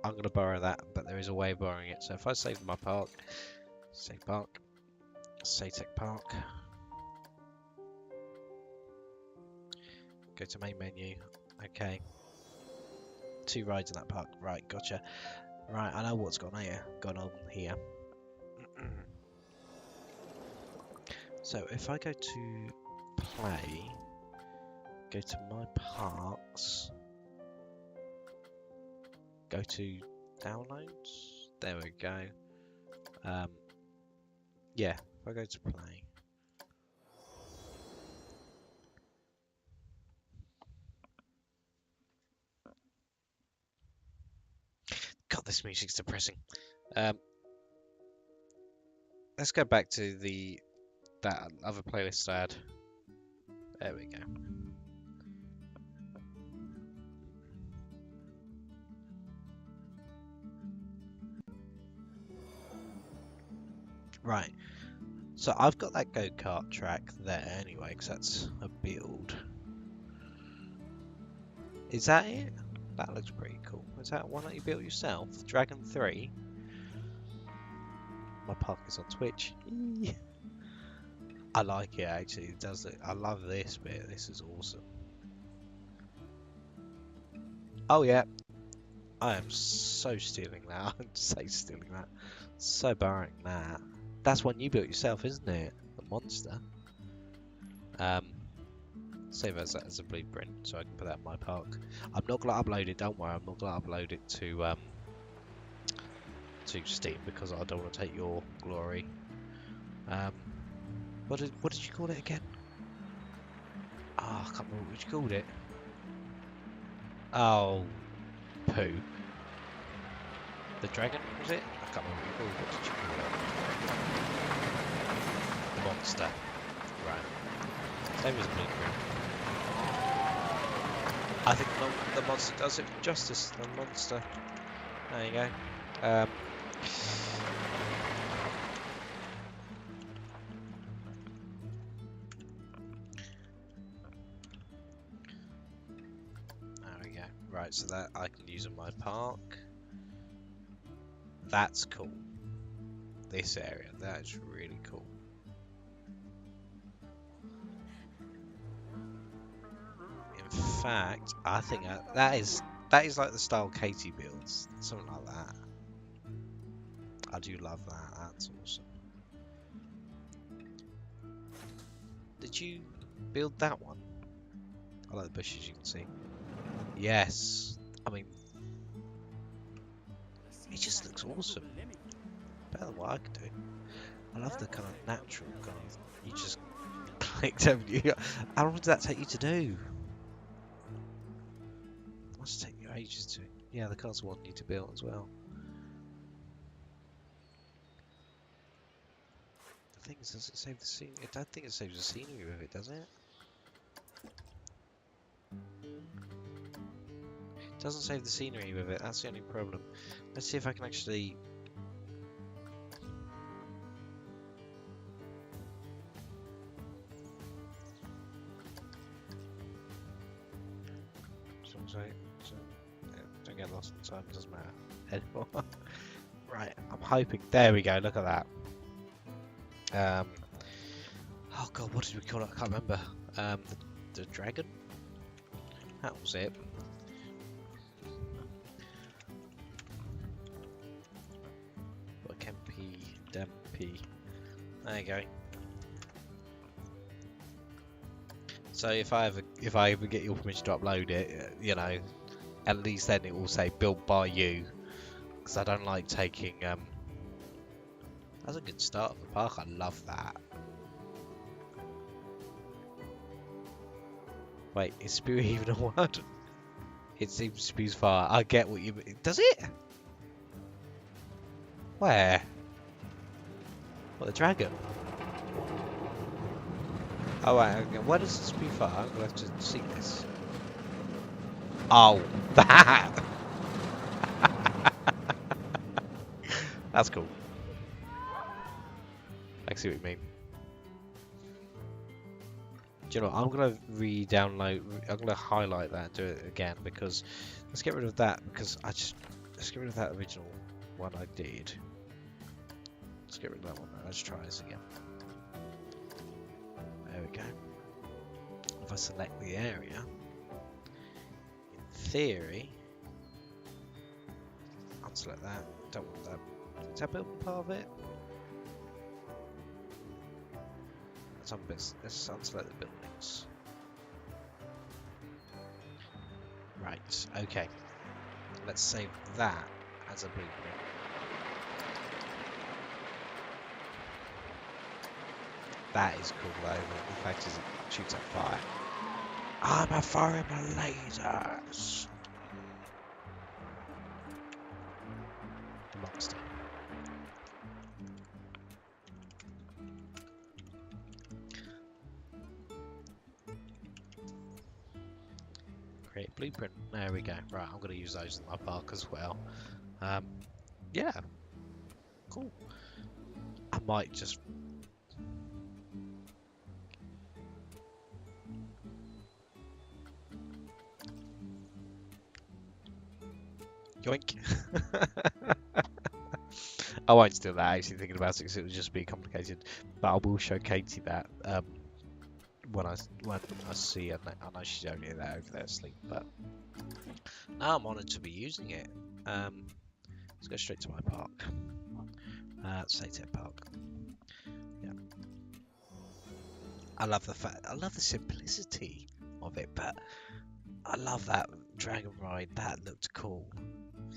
A: I'm going to borrow that, but there is a way of borrowing it. So if I save my park, save park, save tech park, go to main menu, okay. 2 rides in that park, right, gotcha. Right, I know what's gone on here. So if I go to play, go to my parks, go to downloads, there we go. Yeah, if I go to play. God, this music's depressing. Let's go back to that other playlist I had. There we go. Right. So I've got that go-kart track there anyway, because that's a build. Is that it? That looks pretty cool. Is that one that you built yourself? Dragon 3? My park is on Twitch. I like it actually. It does it. I love this bit. This is awesome. Oh yeah. I am so stealing that. I'm so stealing that. So borrowing that. That's one you built yourself, isn't it? The monster. Save as that as a blueprint so I can put that in my park. I'm not gonna upload it, don't worry, I'm not gonna upload it to Steam because I don't want to take your glory. What did you call it again? Oh, I can't remember what you called it. Oh, poo. The dragon, was it? I can't remember what you called it. What did you call it? The monster. Right. Same as blueprint. I think the monster does it justice. The monster. There you go. There we go. Right, so that I can use in my park. That's cool. This area, that is really cool. In fact, I think that is like the style Katie builds, something like that. I do love that. That's awesome. Did you build that one? I like the bushes, you can see. Yes. I mean, it just looks awesome. Better than what I could do. I love the kind of natural kind of, you just clicked, haven't you? How long does that take you to do? It must take you ages to. Yeah, the car's wanting you to build as well. The thing is, does it save the scene? I don't think it saves the scenery with it, does it? It doesn't save the scenery with it, that's the only problem. Let's see if I can actually... Don't get lost in time, it doesn't matter anymore. Right, I'm hoping... There we go, look at that. Oh god, what did we call it? I can't remember. The dragon? That was it. Kempi, Dampy. There you go. So if I ever get your permission to upload it, you know, at least then it will say built by you, because I don't like taking. That's a good start of the park. I love that. Wait, is spew even a word? It seems spews fire. I get what you mean. Does it? Where? What, the dragon? Oh wait, okay. Where does it spew fire? I'm gonna have to see this. Oh, that! That's cool. I see what you mean. Do you know what? I'm gonna re-download. I'm gonna highlight that and do it again, because let's get rid of that, because let's get rid of that original one I did. Let's get rid of that one. Let's try this again. There we go. If I select the area, in theory, unselect that. Don't want that. Is that building part of it? Some bits. Let's unselect the buildings. Right. Okay. Let's save that as a blueprint. That is cool though. The fact is it shoots up fire. I'm a firing my lasers. The monster. Create blueprint. There we go. Right, I'm going to use those in my park as well. Yeah. Cool. I might just... Yoink. I won't steal that, actually, thinking about it, because it would just be complicated. But I will show Katie that when I see her. I know she's only there over there asleep, but now I'm honoured to be using it. Let's go straight to my park. Satep Park. Yeah. I love the simplicity of it, but I love that dragon ride. That looked cool.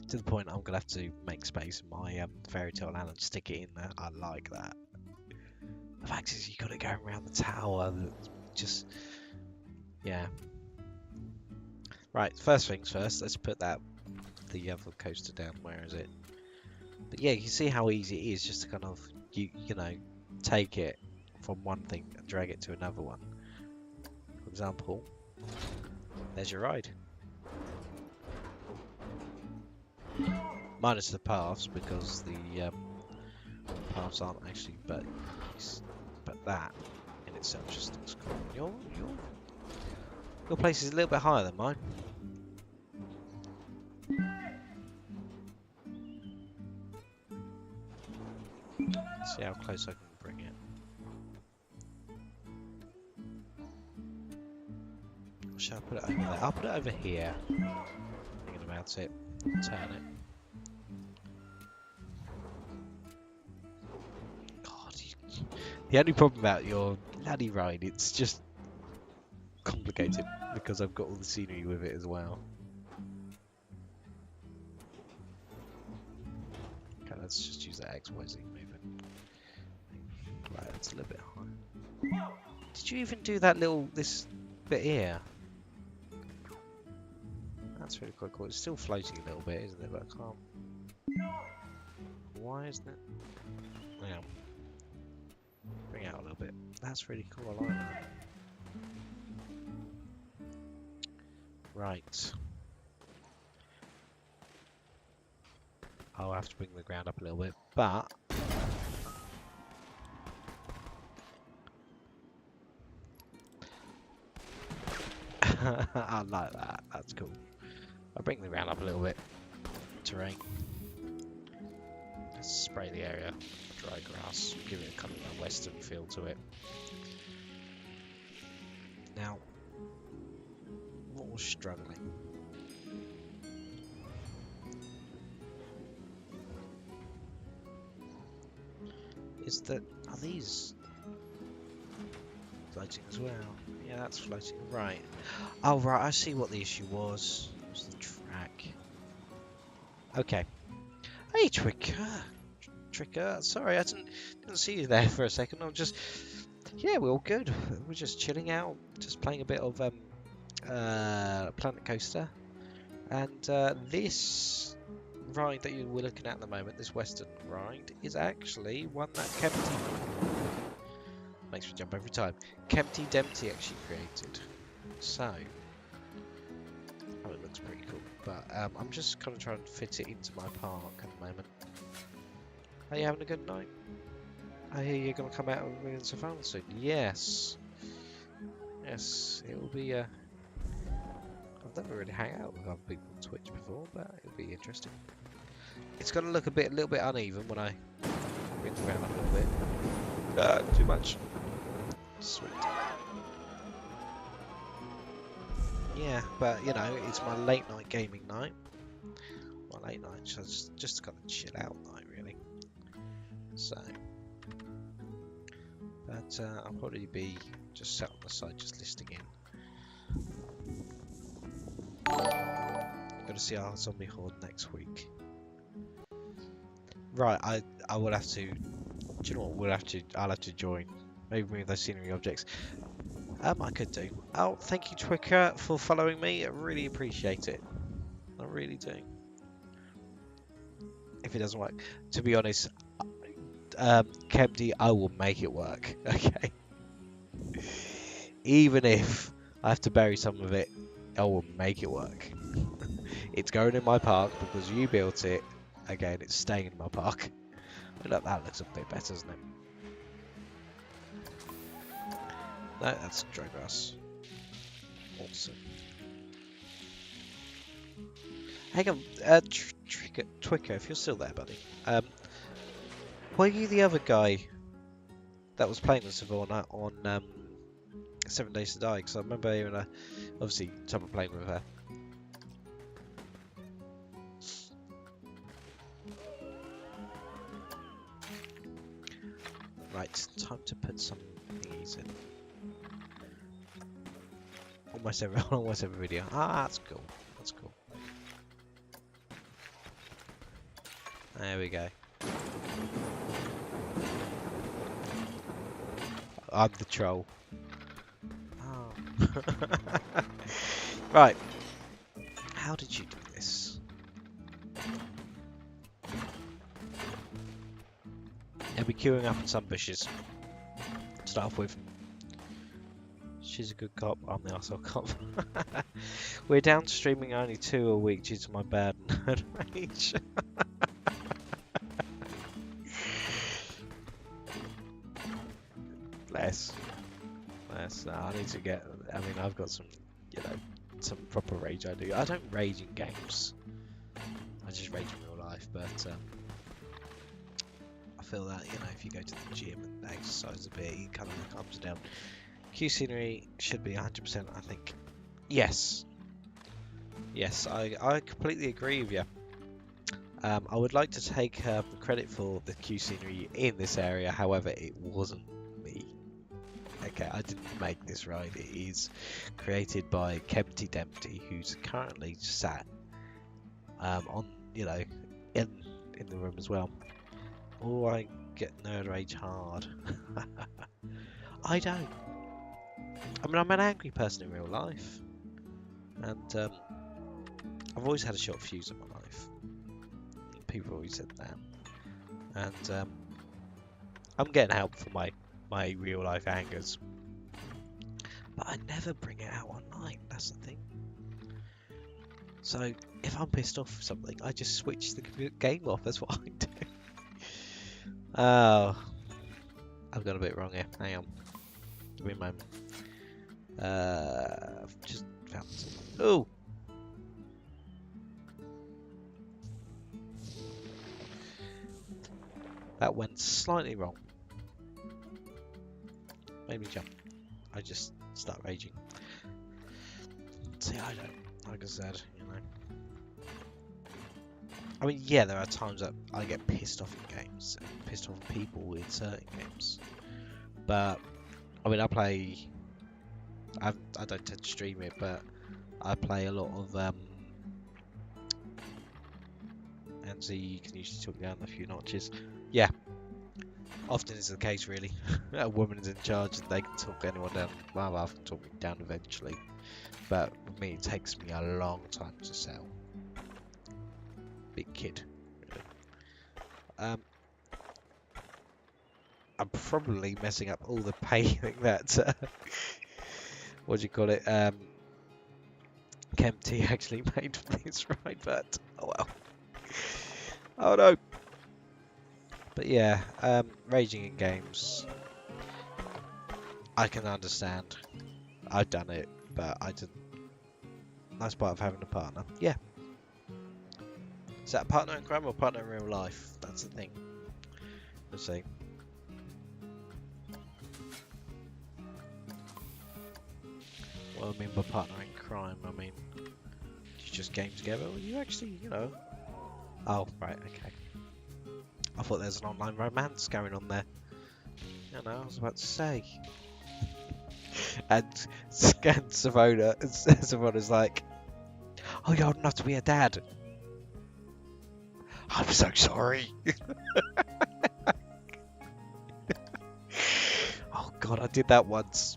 A: To the point I'm gonna have to make space in my fairy tale land and stick it in there. I like that. The fact is, you got to go around the tower. Just, yeah. Right. First things first. Let's put the other coaster down. Where is it? But yeah, you can see how easy it is just to kind of you know, take it from one thing and drag it to another one. For example, there's your ride. Minus the paths, because the paths aren't actually, but that in itself just looks cool. Your place is a little bit higher than mine. Let's see how close I can bring it. Shall I put it over there? I'll put it over here. Thinking about it. Turn it. God, the only problem about your laddie ride, it's just complicated because I've got all the scenery with it as well. Okay, let's just use that XYZ movement. It's a little bit high. Did you even do that this bit here? That's really quite cool. It's still floating a little bit, isn't it? But I can't. Why isn't it? Hang on. Bring it out a little bit. That's really cool. I like that. Right. I'll have to bring the ground up a little bit, but I like that. That's cool. I'll bring the ground up a little bit. Terrain. Let's spray the area. Dry grass. Give it a kind of a western feel to it. Now, what was struggling? Is that, are these floating as well? Yeah, that's floating. Right. Oh, right. I see what the issue was. It was the track. Okay. Hey, Tricker. Sorry, I didn't see you there for a second. I'm just, yeah, we're all good. We're just chilling out, just playing a bit of Planet Coaster, and this ride that we're looking at the moment, this Western ride, is actually one that Kempty makes me jump every time. Kempty Dempty actually created. So, oh, it looks pretty cool. But I'm just kind of trying to fit it into my park at the moment. Are you having a good night? I hear you're going to come out with me in Savannah soon. Yes. Yes, it will be. I've never really hung out with other people on Twitch before, but it'll be interesting. It's going to look a little bit uneven when I bring the ground up a little bit. Too much. Sweet. Yeah, but you know, it's my late night gaming night. My late night, so it's just kind of chill out night, really. So, but I'll probably be just sat on the side, just listening in. Got to see our zombie horde next week. Right, I will have to. Do you know what? I'll have to join. Maybe with those scenery objects. I could do. Oh, thank you, Twicker, for following me. I really appreciate it. I really do. If it doesn't work, to be honest, Kempty, I will make it work. Okay. Even if I have to bury some of it, I will make it work. It's going in my park because you built it. Again, it's staying in my park. Look, that looks a bit better, doesn't it? No, that's dry grass. Awesome. Hang on, Twicker, if you're still there, buddy. Were you the other guy that was playing with Savannah on 7 Days to Die? Because I remember hearing obviously someone playing with her. Right, time to put some thingies in. Almost every video. Ah, that's cool. That's cool. There we go. I'm the troll. Oh. Right. How did you do this? I'll be queuing up in some bushes. To start off with. She's a good cop, I'm the arsehole cop. We're down to streaming only 2 a week due to my bad nerd rage. Less. I need to get. I mean, I've got some, some proper rage. I don't rage in games. I just rage in real life. But I feel that if you go to the gym and exercise a bit, it kind of calms down. Q scenery should be 100%. I think. Yes. I completely agree with you. I would like to take credit for the Q scenery in this area. However, it wasn't me. Okay, I didn't make this ride. It is created by Kempty Dempty, who's currently sat on in the room as well. All I get nerd rage hard. I don't. I mean, I'm an angry person in real life, and I've always had a short fuse in my life. People always said that, and I'm getting help for my real life angers, but I never bring it out online. That's the thing. So if I'm pissed off for something, I just switch the game off. That's what I do. Oh, I've got a bit wrong here. Hang on. Give me a moment. I've just found something. Oh! That went slightly wrong. Made me jump. I just start raging. See, I don't. Like I said, you know. I mean, yeah, there are times that I get pissed off in games, and pissed off at people in certain games. But, I mean, I don't tend to stream it, but I play a lot of, and so you can usually talk down a few notches. Yeah, often is the case, really. A woman is in charge and they can talk anyone down. Well, I can talk me down eventually. But with me, it takes me a long time to sell. Big kid, really. I'm probably messing up all the painting that, what do you call it, Kempty actually made for this, right? But, oh well. Oh no! But yeah, raging in games, I can understand. I've done it, but I didn't. Nice part of having a partner. Yeah. Is that a partner in crime or a partner in real life? That's the thing. Let's see. What I mean by partner in crime, I mean, you just game together, or you actually, you know. Oh, right, okay. I thought there's an online romance going on there. You know, I was about to say. And Savona's like, oh, you're old enough to be a dad. I'm so sorry. Oh god, I did that once.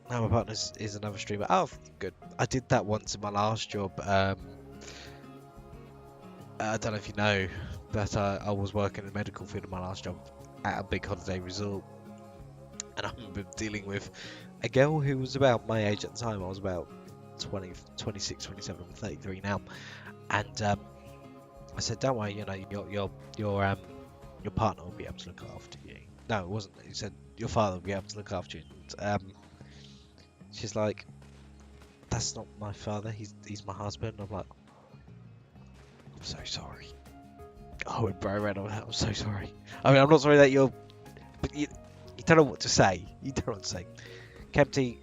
A: Now my partner is another streamer. Oh, good. I did that once in my last job. I don't know if you know, but I was working in the medical field in my last job at a big holiday resort. And I remember dealing with a girl who was about my age at the time. I was about 20, 26, 27, I'm 33 now. And I said, don't worry, you know, your partner will be able to look after you. No, it wasn't. He said, your father will be able to look after you. And, she's like, that's not my father. He's my husband. I'm like, I'm so sorry. Oh, and bro ran on that. I'm so sorry. I mean, I'm not sorry that you're... But you don't know what to say. You don't know what to say. Kempty,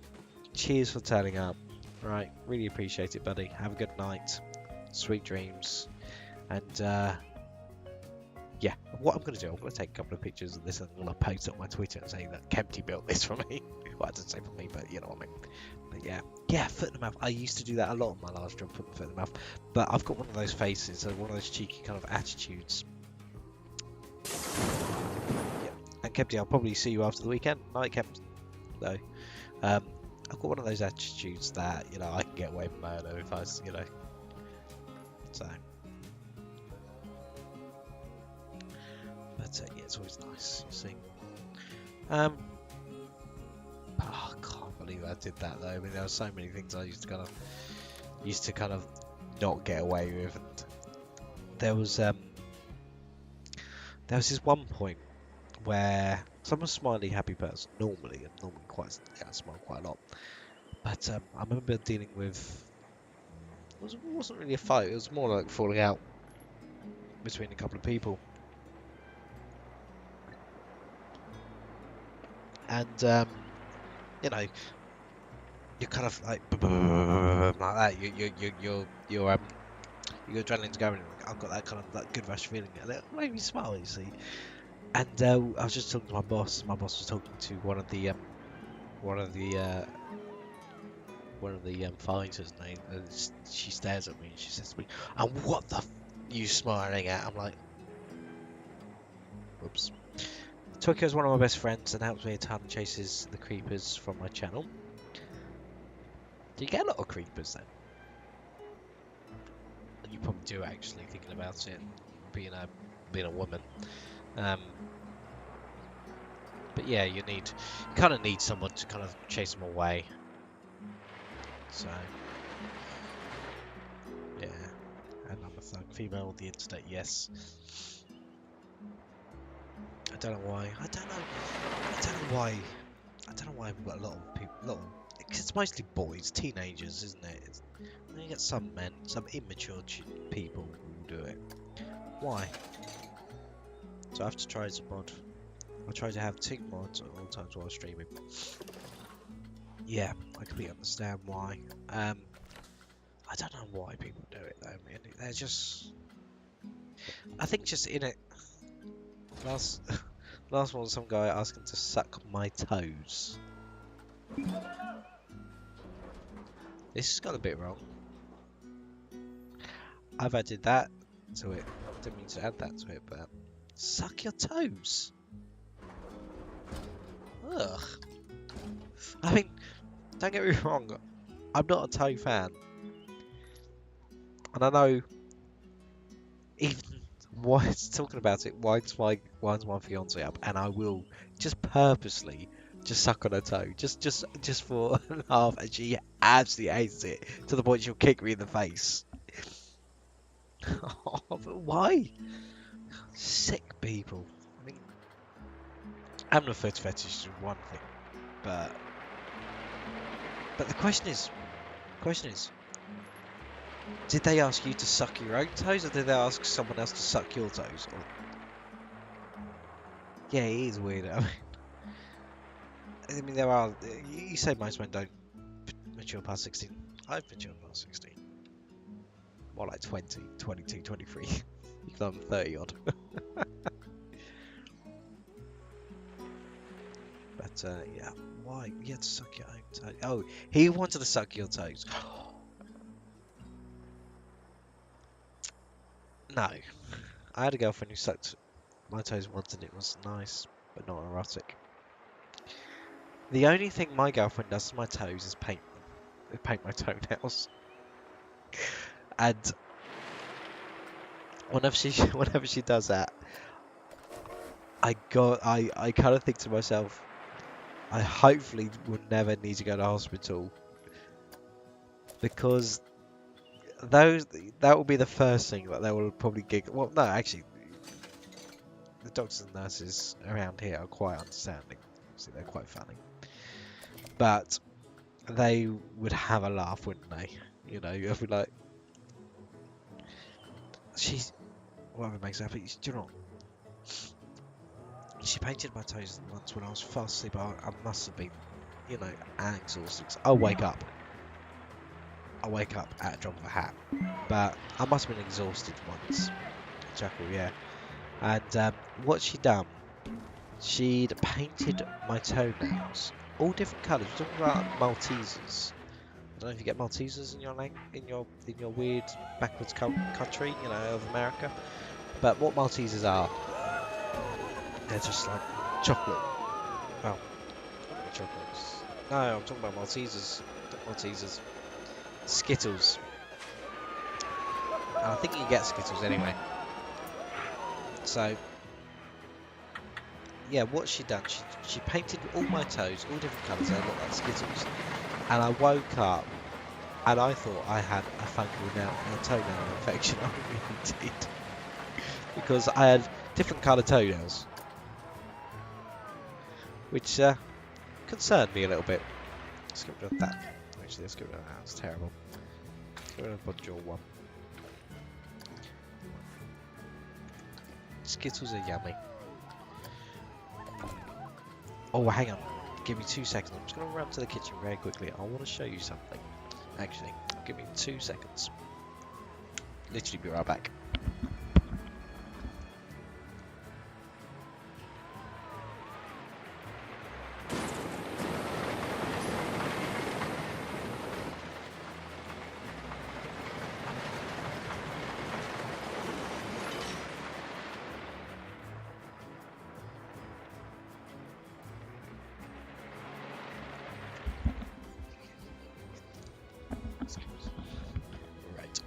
A: cheers for turning up. Right, really appreciate it, buddy. Have a good night. Sweet dreams. And, yeah, what I'm going to do, I'm going to take a couple of pictures of this and I'm going to post it on my Twitter and say that Kempty built this for me. Well, I didn't say for me, but you know what I mean. But yeah, foot in the mouth. I used to do that a lot in my last job, put my foot in the mouth. But I've got one of those faces, one of those cheeky kind of attitudes. Yeah. And Kempty, I'll probably see you after the weekend. Night, Kempty. Though, I've got one of those attitudes that, you know, I can get away with murder if I, you know. So. But yeah, it's always nice, you see. Oh, I can't believe I did that though. I mean, there were so many things I used to kind of not get away with, and there was this one point where I'm a smiley, happy person normally, and normally I smile quite a lot. But I remember dealing with it wasn't really a fight. It was more like falling out between a couple of people. And you know, you're kind of like that. Your adrenaline's going. I've got that kind of that good rush feeling, and it made me smile. You see. And I was just talking to my boss. My boss was talking to one of the fighters, and she stares at me and she says to me, "And what the f are you smiling at?" I'm like, "Whoops." Tokyo's one of my best friends and helps me a ton and chases the creepers from my channel. Do you get a lot of creepers then? You probably do actually, thinking about it, being a woman. But yeah, you kind of need someone to kind of chase them away. So yeah, and I'm a thug. Female on the internet, yes. I don't know why. I don't know why. I don't know why we've got a lot of people. Cause it's mostly boys, teenagers, isn't it? And then you get some men, some immature people who do it. Why? So I have to try as a mod. I try to have 2 mods at all times while streaming. Yeah, I completely understand why. I don't know why people do it though. Really, they're just. I think just in it. Last one, some guy asking to suck my toes. This has got a bit wrong. I've added that to it. Didn't mean to add that to it, but suck your toes. Ugh. I mean, don't get me wrong. I'm not a toe fan, and I know even why it's talking about it winds my fiance up, and I will just purposely just suck on her toe, just for a laugh, and she absolutely hates it to the point she'll kick me in the face. Oh, but why? Sick people. I mean, having a foot fetish is one thing, but the question is, did they ask you to suck your own toes, or did they ask someone else to suck your toes? Or... Yeah, it is weird. I mean, there are. You say most men don't mature past 16. I've matured past 16. More like 20, 22, 23. Even I'm 30 odd. But yeah, why? You had to suck your own toes. Oh, he wanted to suck your toes. No. I had a girlfriend who sucked my toes once and it was nice, but not erotic. The only thing my girlfriend does to my toes is paint them. Paint my toenails. And whenever she does that, I kind of think to myself, I hopefully will never need to go to hospital, because that will be the first thing that they will probably giggle. Well, no, actually, the doctors and nurses around here are quite understanding. Obviously, they're quite funny, but they would have a laugh, wouldn't they? You know, you'd be like, she's whatever makes her happy. Do you know? She painted my toes once when I was fast asleep. I must have been, you know, exhausted. I'll wake up at a drop of a hat. But I must have been exhausted once. Jackal, yeah. And what she'd done, she'd painted my toenails all different colours. We're talking about Maltesers. I don't know if you get Maltesers in your weird backwards country, you know, of America. But what Maltesers are, they're just like chocolate. Oh, chocolates. No, I'm talking about Maltesers. Not Maltesers. Skittles. And I think you can get Skittles anyway. So, yeah, what she'd done, she painted all my toes, all different colours, they looked like Skittles. And I woke up, and I thought I had a fungal toenail infection. I really did. Because I had different coloured toenails. Which concerned me a little bit. Let's get rid of that. Actually, let's get rid of that. That's terrible. Let's get rid of Bonjour one. Skittles are yummy. Oh, hang on. Give me 2 seconds. I'm just going to run to the kitchen very quickly. I want to show you something. Actually, give me 2 seconds. Literally be right back.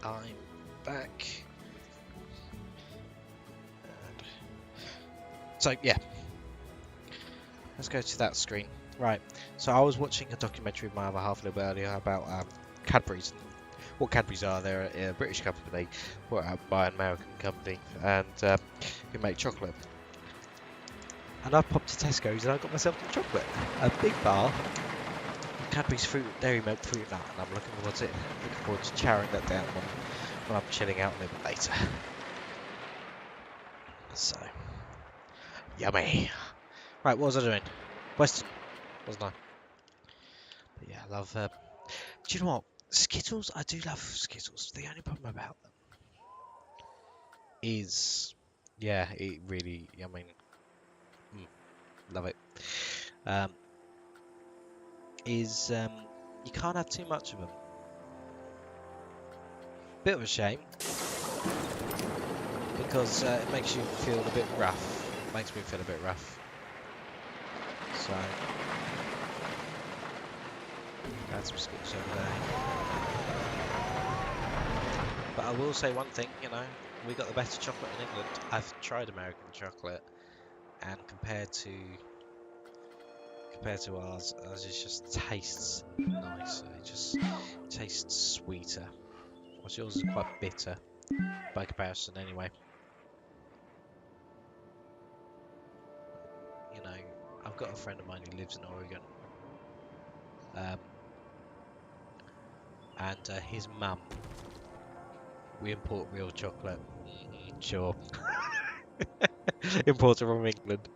A: I'm back. And so yeah, let's go to that screen. Right. So I was watching a documentary with my other half a little bit earlier about Cadbury's. What Cadbury's are? They're a British company brought out by an American company, and who make chocolate. And I popped to Tesco's and I got myself some chocolate, a big bar. Cadbury's dairy milk fruit nut, and I'm looking forward to chowing that down when I'm chilling out a little bit later. So, yummy. Right, what was I doing? Western, wasn't I? But yeah, I love. Do you know what? Skittles, I do love Skittles. The only problem about them is, yeah, it really. I mean, love it. You can't have too much of them. Bit of a shame because it makes you feel a bit rough. Makes me feel a bit rough. So that's some Skittles over there. But I will say one thing, you know, we got the better chocolate in England. I've tried American chocolate, and compared to ours just tastes nicer. It just tastes sweeter. Whilst yours is quite bitter by comparison, anyway. You know, I've got a friend of mine who lives in Oregon, and his mum. We import real chocolate. Sure. Imported from England.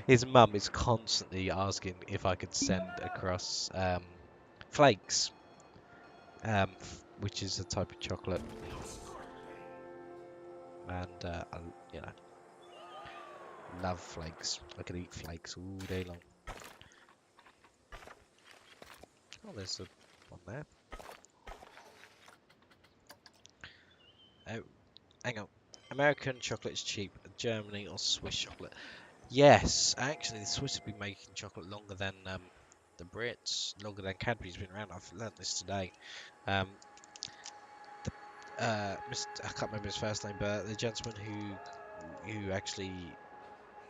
A: His mum is constantly asking if I could send across flakes, which is a type of chocolate, and I, you know, love flakes. I could eat flakes all day long. Oh, there's one there. Oh, hang on. American chocolate is cheap. Germany or Swiss chocolate? Yes, actually, the Swiss have been making chocolate longer than the Brits, longer than Cadbury's been around. I've learnt this today. I can't remember his first name, but the gentleman who actually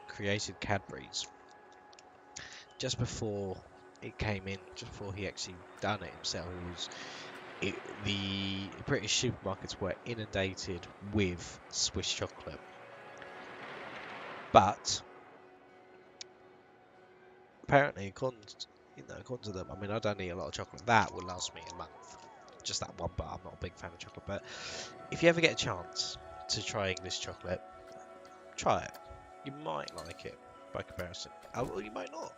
A: created Cadbury's, just before it came in, just before he actually done it himself, the British supermarkets were inundated with Swiss chocolate, but apparently, according to them, I mean, I don't eat a lot of chocolate. That would last me a month. Just that one bar. I'm not a big fan of chocolate, but if you ever get a chance to try English chocolate, try it. You might like it by comparison, or you might not.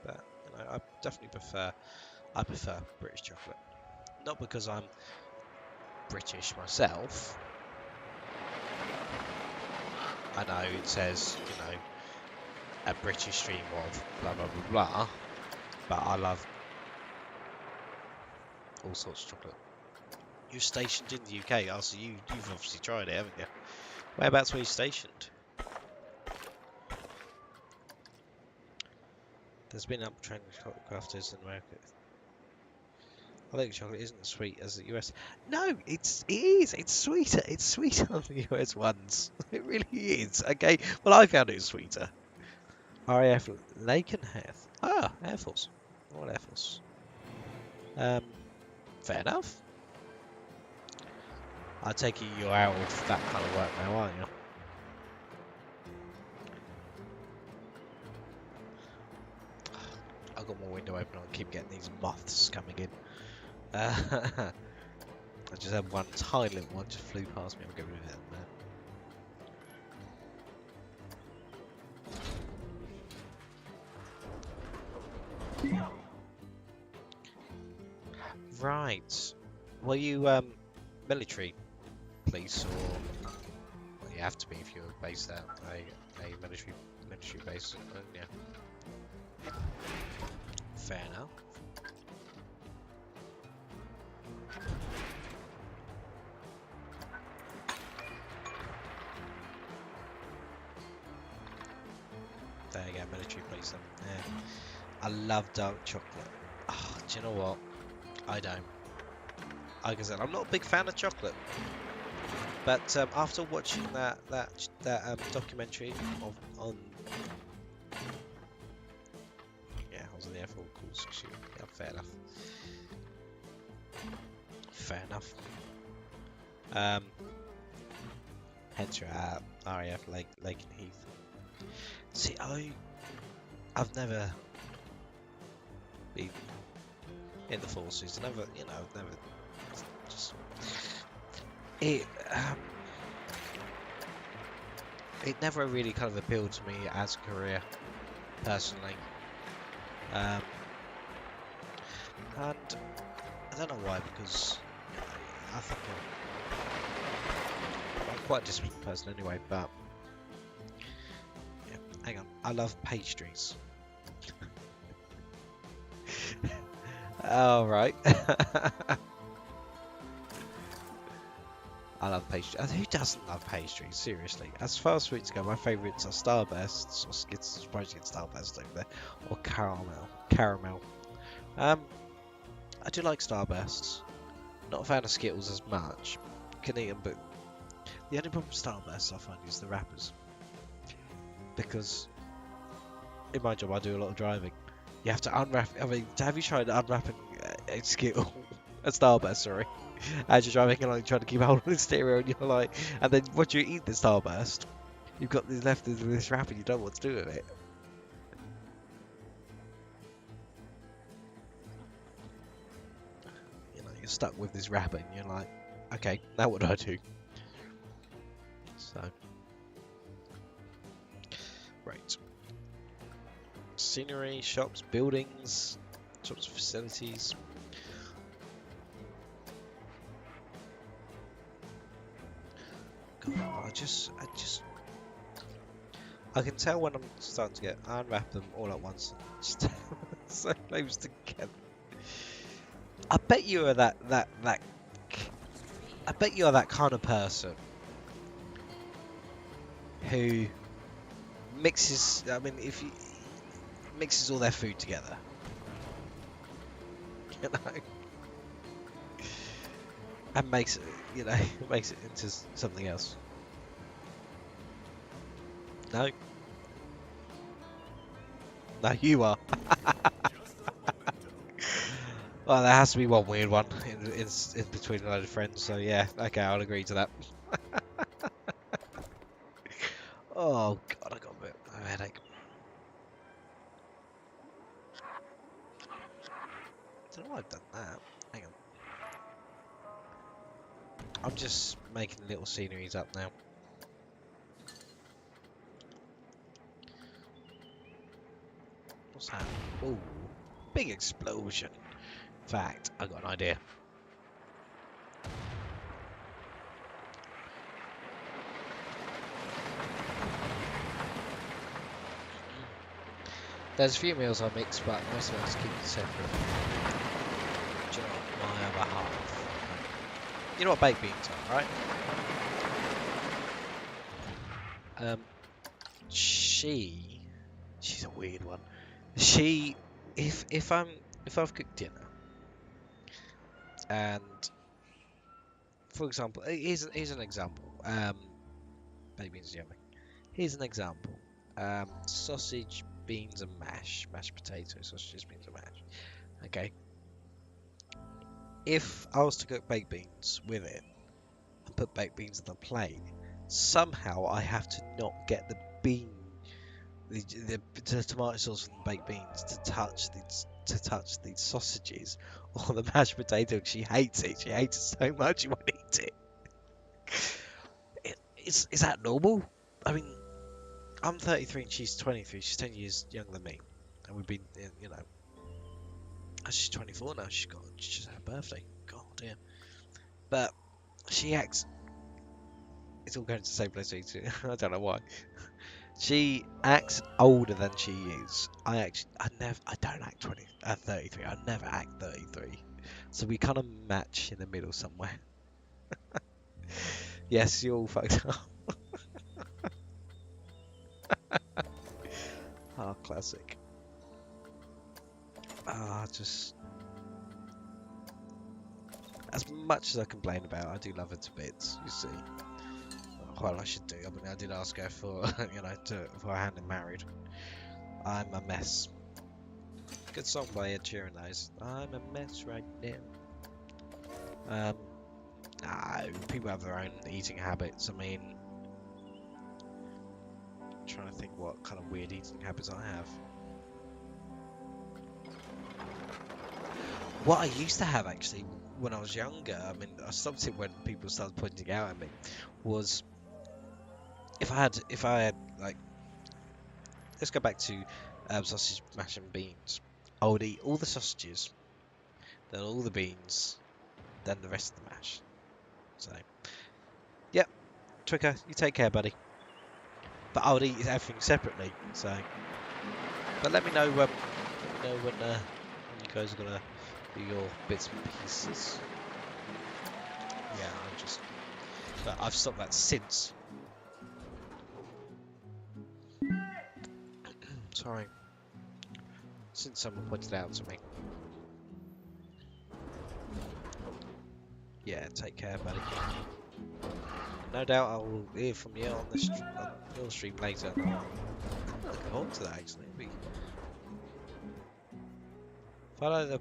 A: But you know, I definitely prefer British chocolate. Not because I'm British myself. I know it says, you know, a British stream of blah blah blah blah, but I love all sorts of chocolate. You're stationed in the UK, so you've obviously tried it, haven't you? Whereabouts were you stationed? There's been uptrend chocolate crafters in America. I think chocolate isn't as sweet as the US. No, it is. It's sweeter. It's sweeter than the US ones. It really is. Okay. Well, I found it sweeter. RAF Lakenheath. Ah, Air Force. What Air Force? Fair enough. I take it you're out of that kind of work now, aren't you? I've got my window open. I keep getting these moths coming in. I just had one tiny little one just flew past me. I'll get rid of it in there. Right. Were you military, police, or well, you have to be if you're based at a military base? Yeah. Fair enough. There you go, military police then. Yeah. I love dark chocolate. Oh, Do you know what? I don't. Like I said, I'm not a big fan of chocolate. But after watching that documentary on yeah, I was in the Air Force course shoot. Yeah, fair enough. Fair enough. Hence you're at RAF Lake and Heath. See, I've never been in the forces. Never, you know, never just it. It never really kind of appealed to me as a career, personally. And I don't know why, because I think I'm quite a disciplined person anyway, but yeah, hang on, I love pastries. Alright. I love pastries. Who doesn't love pastries? Seriously. As far as sweets go, my favourites are Starbursts, or it's surprising it's Starburst over there, or caramel. I do like Starbursts. Not a fan of Skittles as much. Can eat them, but the only problem with Starbursts I find is the wrappers. Because in my job I do a lot of driving. You have to unwrap. I mean, have you tried unwrapping a Skittle, a Starburst? Sorry, as you're driving and like trying to keep hold of the steering, and you're like, and then once you eat the Starburst, you've got this left of this wrapper, and you don't know what to do with it. You know, you're stuck with this wrapper, and you're like, okay, now what do I do? So, right. Scenery, shops, buildings, sorts of facilities. God, I can tell when I'm starting to get unwrap them all at once. Just so close together. I bet you are that. I bet you are that kind of person who mixes. I mean, if you mixes all their food together, you know, and makes it, you know, makes it into something else. No, no, you are. Well, there has to be one weird one in between a load of friends. So yeah, okay, I'll agree to that. Oh god, I got a bit of a headache. I don't know why I've done that. Hang on. I'm just making little sceneries up now. What's that? Ooh, big explosion. In fact, I got an idea. There's a few meals I mix, but most of us keep it separate. Do you know what? My other half. You know what baked beans are, right? She's a weird one. If I've cooked dinner, and for example, here's an example. Baked beans yummy. Here's an example. Sausage, beans, and mashed potato, sausages, beans, and mash. Okay. If I was to cook baked beans with it and put baked beans on the plate, somehow I have to not get the tomato sauce from the baked beans to touch the sausages or the mashed potato. She hates it. She hates it so much she won't eat it. Is that normal? I mean, I'm 33 and she's 23. She's 10 years younger than me, and we've been, you know. She's 24 now. She's just had her birthday. God damn. But she acts. It's all going to the same place. I don't know why. She acts older than she is. I don't act 33. I never act 33. So we kind of match in the middle somewhere. Yes, you're all fucked up. Ah, classic. Just as much as I complain about, I do love her to bits. You see, well, I should do. I mean, I did ask her for, for a hand in married. I'm a mess. Good song by Ed Sheeran, those. I'm a mess right now. People have their own eating habits. I mean, I'm trying to think what kind of weird eating habits I have. What I used to have actually when I was younger, I mean, I stopped it when people started pointing out at me, was if I had like, let's go back to sausage, mash and beans. I would eat all the sausages, then all the beans, then the rest of the mash. So, yep, Twicker, you take care, buddy. But I would eat everything separately. So, but let me know when you guys are gonna do your bits and pieces. Yeah, but I've stopped that since. Sorry. Since someone pointed it out to me. Yeah, take care, buddy. No doubt I will hear from you on your stream later. I'm looking forward to that actually. Follow the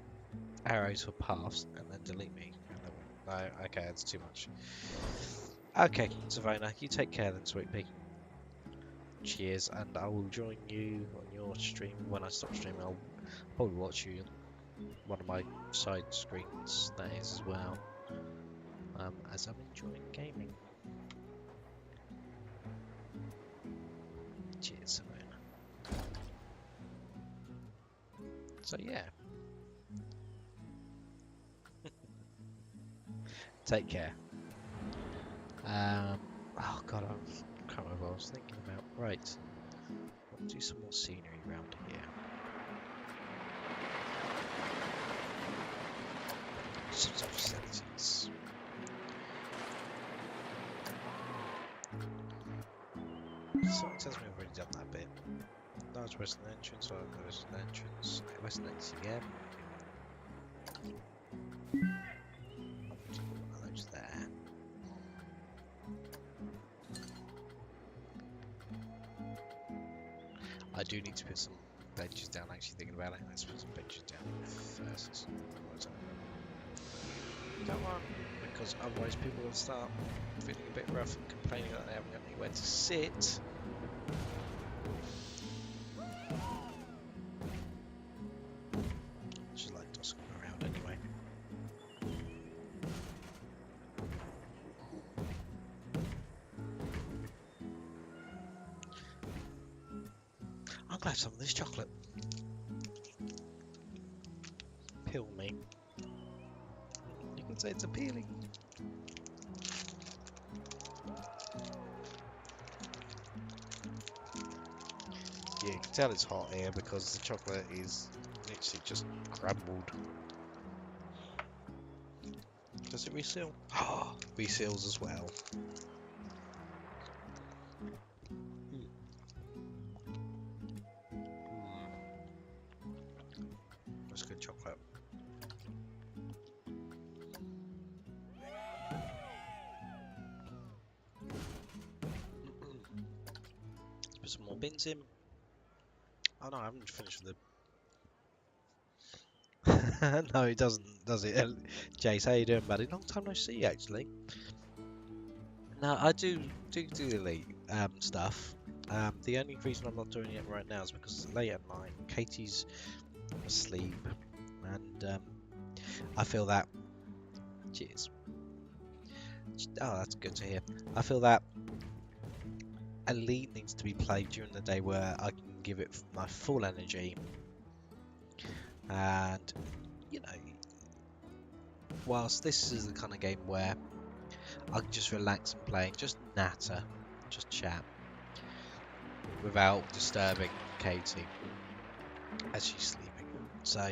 A: arrows for paths and then delete me. No, okay, that's too much. Okay, Savannah, you take care then, sweet pea. Cheers, and I will join you on your stream. When I stop streaming, I'll probably watch you on one of my side screens, that is, as well. As I'm enjoying gaming. Cheers, Savannah. So yeah. Take care. Oh god, I can't remember what I was thinking about. Right. I'll do some more scenery around here. Some sort of facilities. Something tells me I've already done that bit. Large western entrance, or western entrance, western ATM. Those there. I do need to put some benches down, actually thinking about it. Let's put some benches down first. Don't want, because otherwise people will start feeling a bit rough and complaining that they haven't got anywhere to sit. Just like tossing around anyway. I'm glad some of this chocolate. Peel me. You can say it's appealing. Yeah, you can tell it's hot here because the chocolate is literally just crumbled. Does it reseal? Ah, reseals as well. That's good chocolate. Let's put some more bins in. Oh no, I haven't finished with the... No, it doesn't, does it? Jace, how you doing, buddy? Long time no see, actually. No, I do delete stuff. The only reason I'm not doing it right now is because it's late at night. Katie's asleep, and I feel that. Cheers. Oh, that's good to hear. I feel that Elite needs to be played during the day where I can give it my full energy, and you know, whilst this is the kind of game where I can just relax and play, just natter, just chat, without disturbing Katie as she's sleeping. So,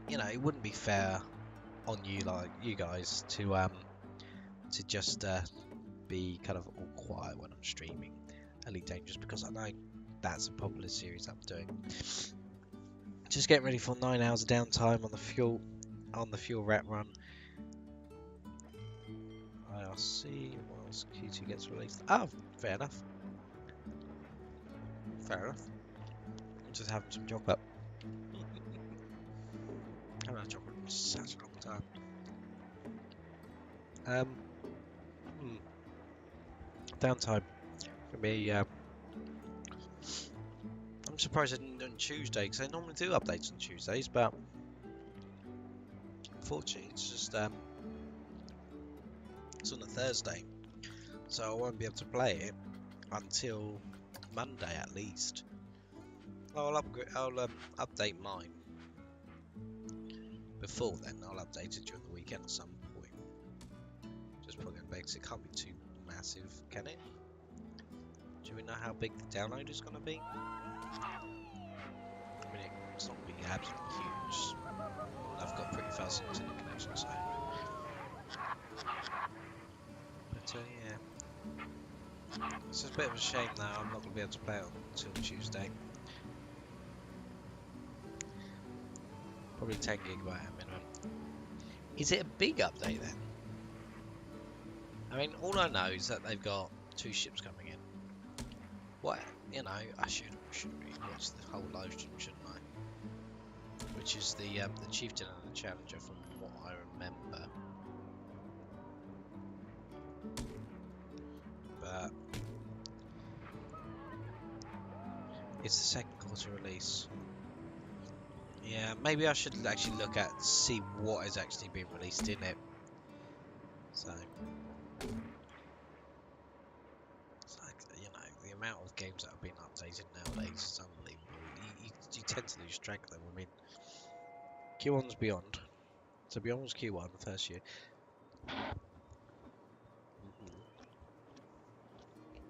A: you know, it wouldn't be fair on you, like you guys, to just be kind of all quiet when I'm streaming Elite Dangerous, because I know that's a popular series I'm doing. Just getting ready for 9 hours of downtime on the fuel wrap run. must see whilst Q2 gets released. Oh, fair enough. Fair enough. I'm just having some chocolate. I haven't had chocolate in such a long time. Downtime for me. I'm surprised I didn't do it on Tuesday because I normally do updates on Tuesdays, but unfortunately it's just it's on a Thursday, so I won't be able to play it until Monday at least. I'll update mine before then. I'll update it during the weekend at some point. Just plug it back because it can't be too massive, can it? Do we know how big the download is going to be? I mean, it's not being absolutely huge. I've got pretty fast internet connection, so. But yeah, it's just a bit of a shame now. I'm not going to be able to play it until Tuesday. Probably 10 gigabyte at minimum. Is it a big update then? I mean, all I know is that they've got 2 ships coming in. What, you know, I should really watch the whole live stream, shouldn't I? Which is the Chieftain and the Challenger from what I remember. But it's the second quarter release. Yeah, maybe I should actually look at see what is actually being released in it. So it's like, you know, the amount of games that have been updated nowadays is unbelievable. You tend to lose track of them. I mean, Q1's Beyond. So Beyond was Q1 the first year.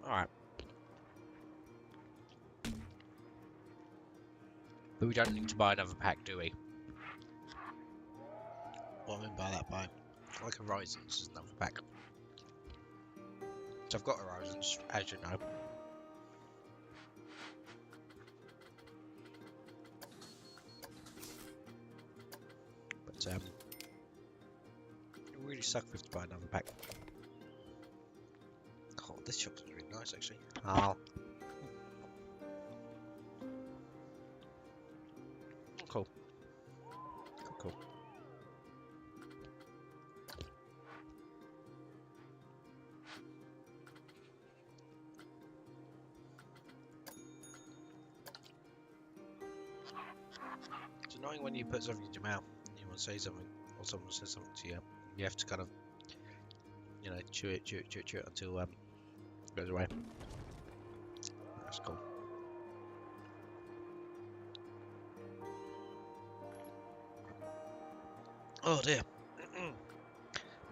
A: Alright. But we don't need to buy another pack, do we? What I mean by that, by like Horizons is another pack. So I've got Horizons, as you know. But it really sucks if we have to buy another pack. Oh, this shop's really nice actually. Oh. Cool. Cool. It's annoying when you put something in your mouth and you want to say something, or someone says something to you. You have to kind of, you know, chew it until it goes away. That's cool. Oh dear.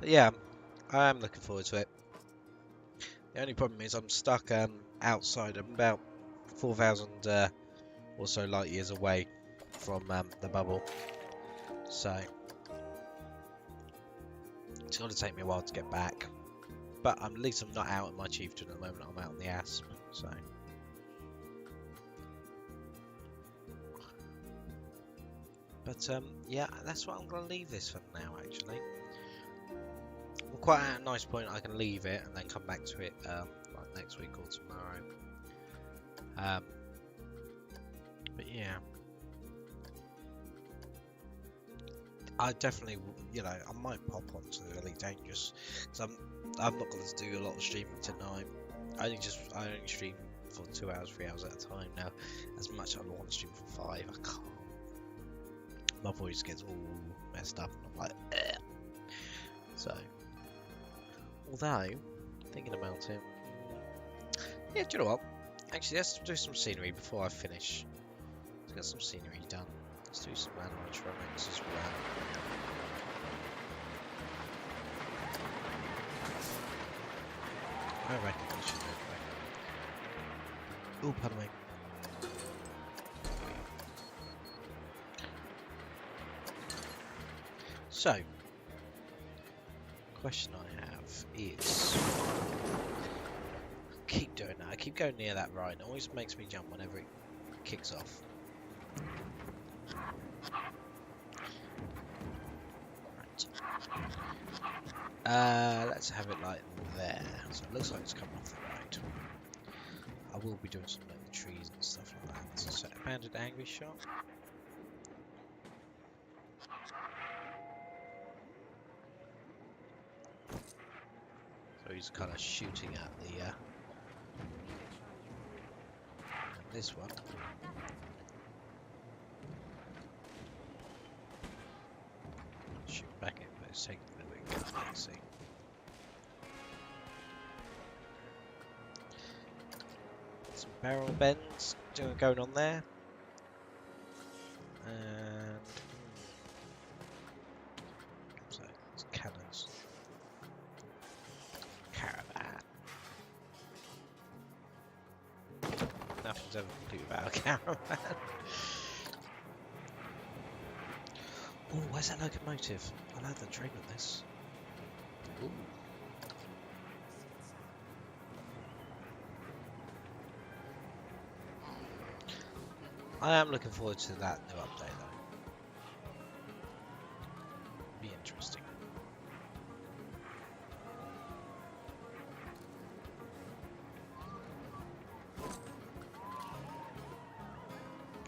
A: But yeah, I am looking forward to it. The only problem is I'm stuck outside. I'm about 4,000 or so light years away from the bubble, so it's going to take me a while to get back. But at least I'm not out in my Chieftain at the moment. I'm out in the Asp, so. But yeah, that's what I'm going to leave this for now. Actually, I'm quite at a nice point. I can leave it and then come back to it like next week or tomorrow. But yeah, I definitely, you know, I might pop onto Elite Dangerous because I'm not going to do a lot of streaming tonight. I only stream for 2 hours, 3 hours at a time now. As much as I want to stream for 5, I can't. My voice gets all messed up, and I'm like, eh. So, although thinking about it, yeah, do you know what? Actually, let's do some scenery before I finish. Let's get some scenery done. Let's do some animatronics as well. I reckon we should do it. Oh, pardon me. So, question I have is, keep doing that. I keep going near that ride. It always makes me jump whenever it kicks off. Right. Let's have it like there. So it looks like it's coming off the right. I will be doing some like trees and stuff like that. So abandoned angry shot. So he's kind of shooting at the this one. Shoot back in, but it's taking a little bit of cover, see. Some barrel bends going on there. And so it's cannons. Caravan. Nothing's ever complete without a caravan. Oh, where's that locomotive? I'll have the train on this. Ooh. I am looking forward to that new update though. Be interesting.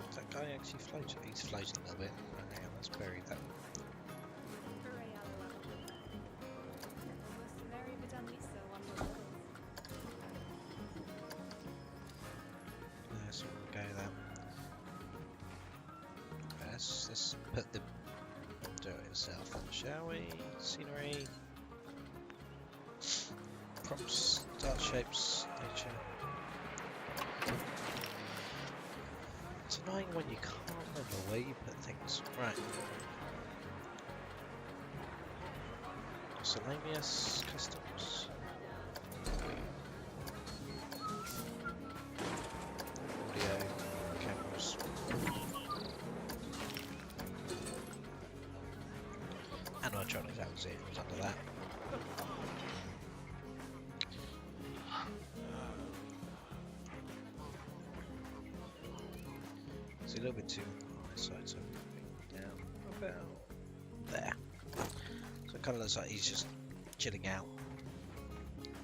A: Is that guy actually floating? He's floating a little bit. Oh, hang on, let's bury that. Yes, we'll go there. Let's put the do it itself then, shall we? Scenery. Props, start shapes, nature. It's annoying when you can't remember where you put things. Right. Miscellaneous customs. Audio, cameras. Animatronics, that was it. It was under that. It's a little bit too high side, so down about there. So it kind of looks like he's just chilling out,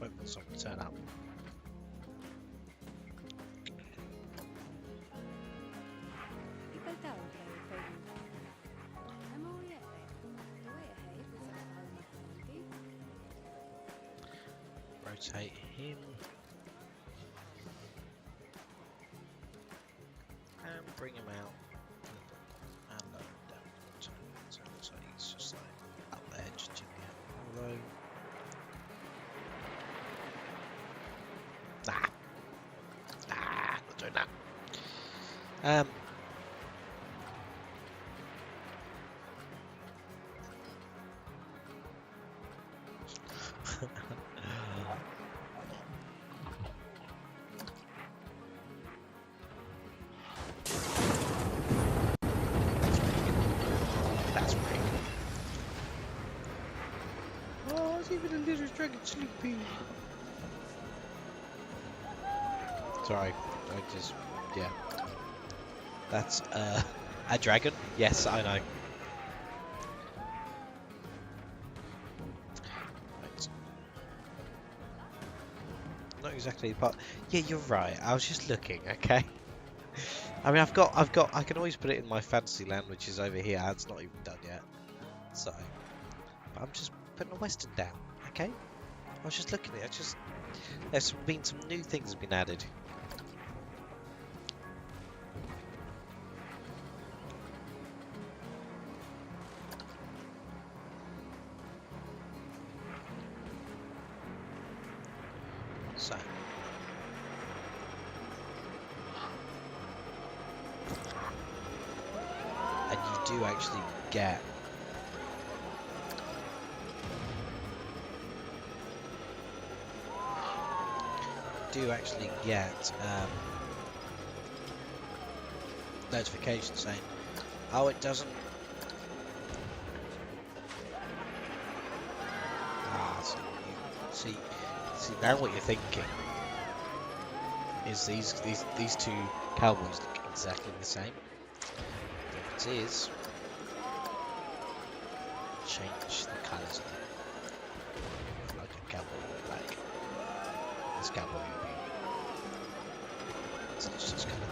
A: waiting for someone to turn up. Rotate him and bring him out and lower him down. So it looks like he's just like up there, just chilling out. Although, not doing that. That's great. Oh, it's even a little dragon sleeping. Sorry, I just, yeah. That's a dragon? Yes, I know. Right. Not exactly, but yeah, you're right. I was just looking, okay? I mean, I can always put it in my fantasy land, which is over here. It's not even done yet. So, but I'm just putting a western down, okay? I was just looking at it. There's been some new things have been added. So. And you do actually get notification saying, oh, it doesn't. See now what you're thinking is these two cowboys look exactly the same. The difference is change the colours of them. Like a cowboy or black. This cowboy will be such this colour.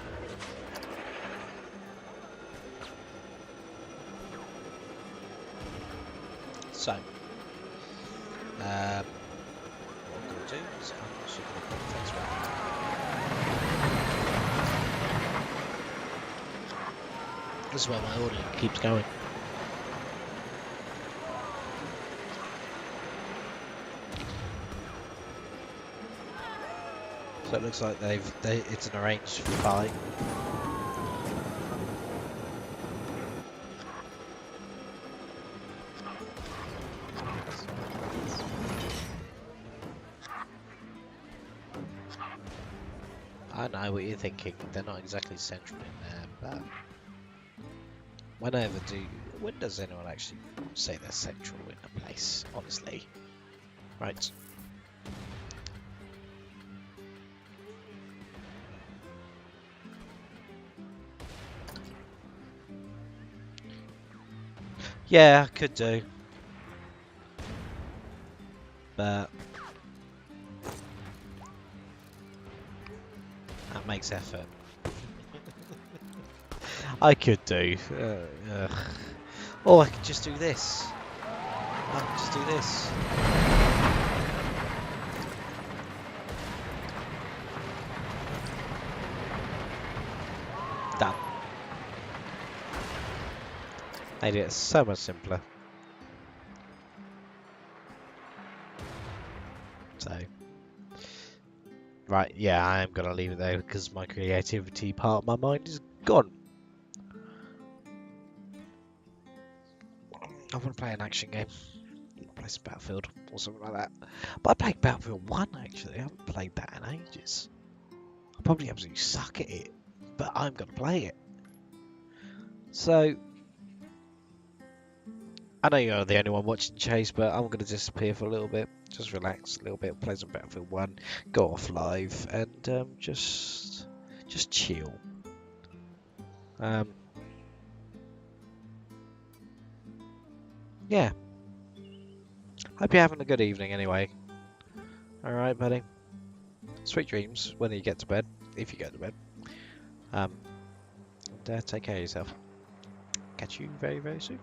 A: So, what I'm going to do is I'm also going to put the fence around. This is where my audio keeps going. So it looks like it's an arranged fight. I know what you're thinking. They're not exactly central in there, but when does anyone actually say they're central in a place? Honestly, right? Yeah, I could do, but that makes effort. I could do. Or I could just do this. I could just do this. Done. Made it so much simpler. So, right, yeah, I am gonna leave it there because my creativity part of my mind is gone. I want to play an action game. Play some Battlefield or something like that. But I played Battlefield 1 actually. I haven't played that in ages. I probably absolutely suck at it, but I'm gonna play it. So, I know you're the only one watching Chase, but I'm gonna disappear for a little bit. Just relax a little bit, play some Battlefield 1, go off live, and just chill. Yeah. Hope you're having a good evening anyway. Alright, buddy. Sweet dreams when you get to bed, if you go to bed. And take care of yourself. Catch you very, very soon.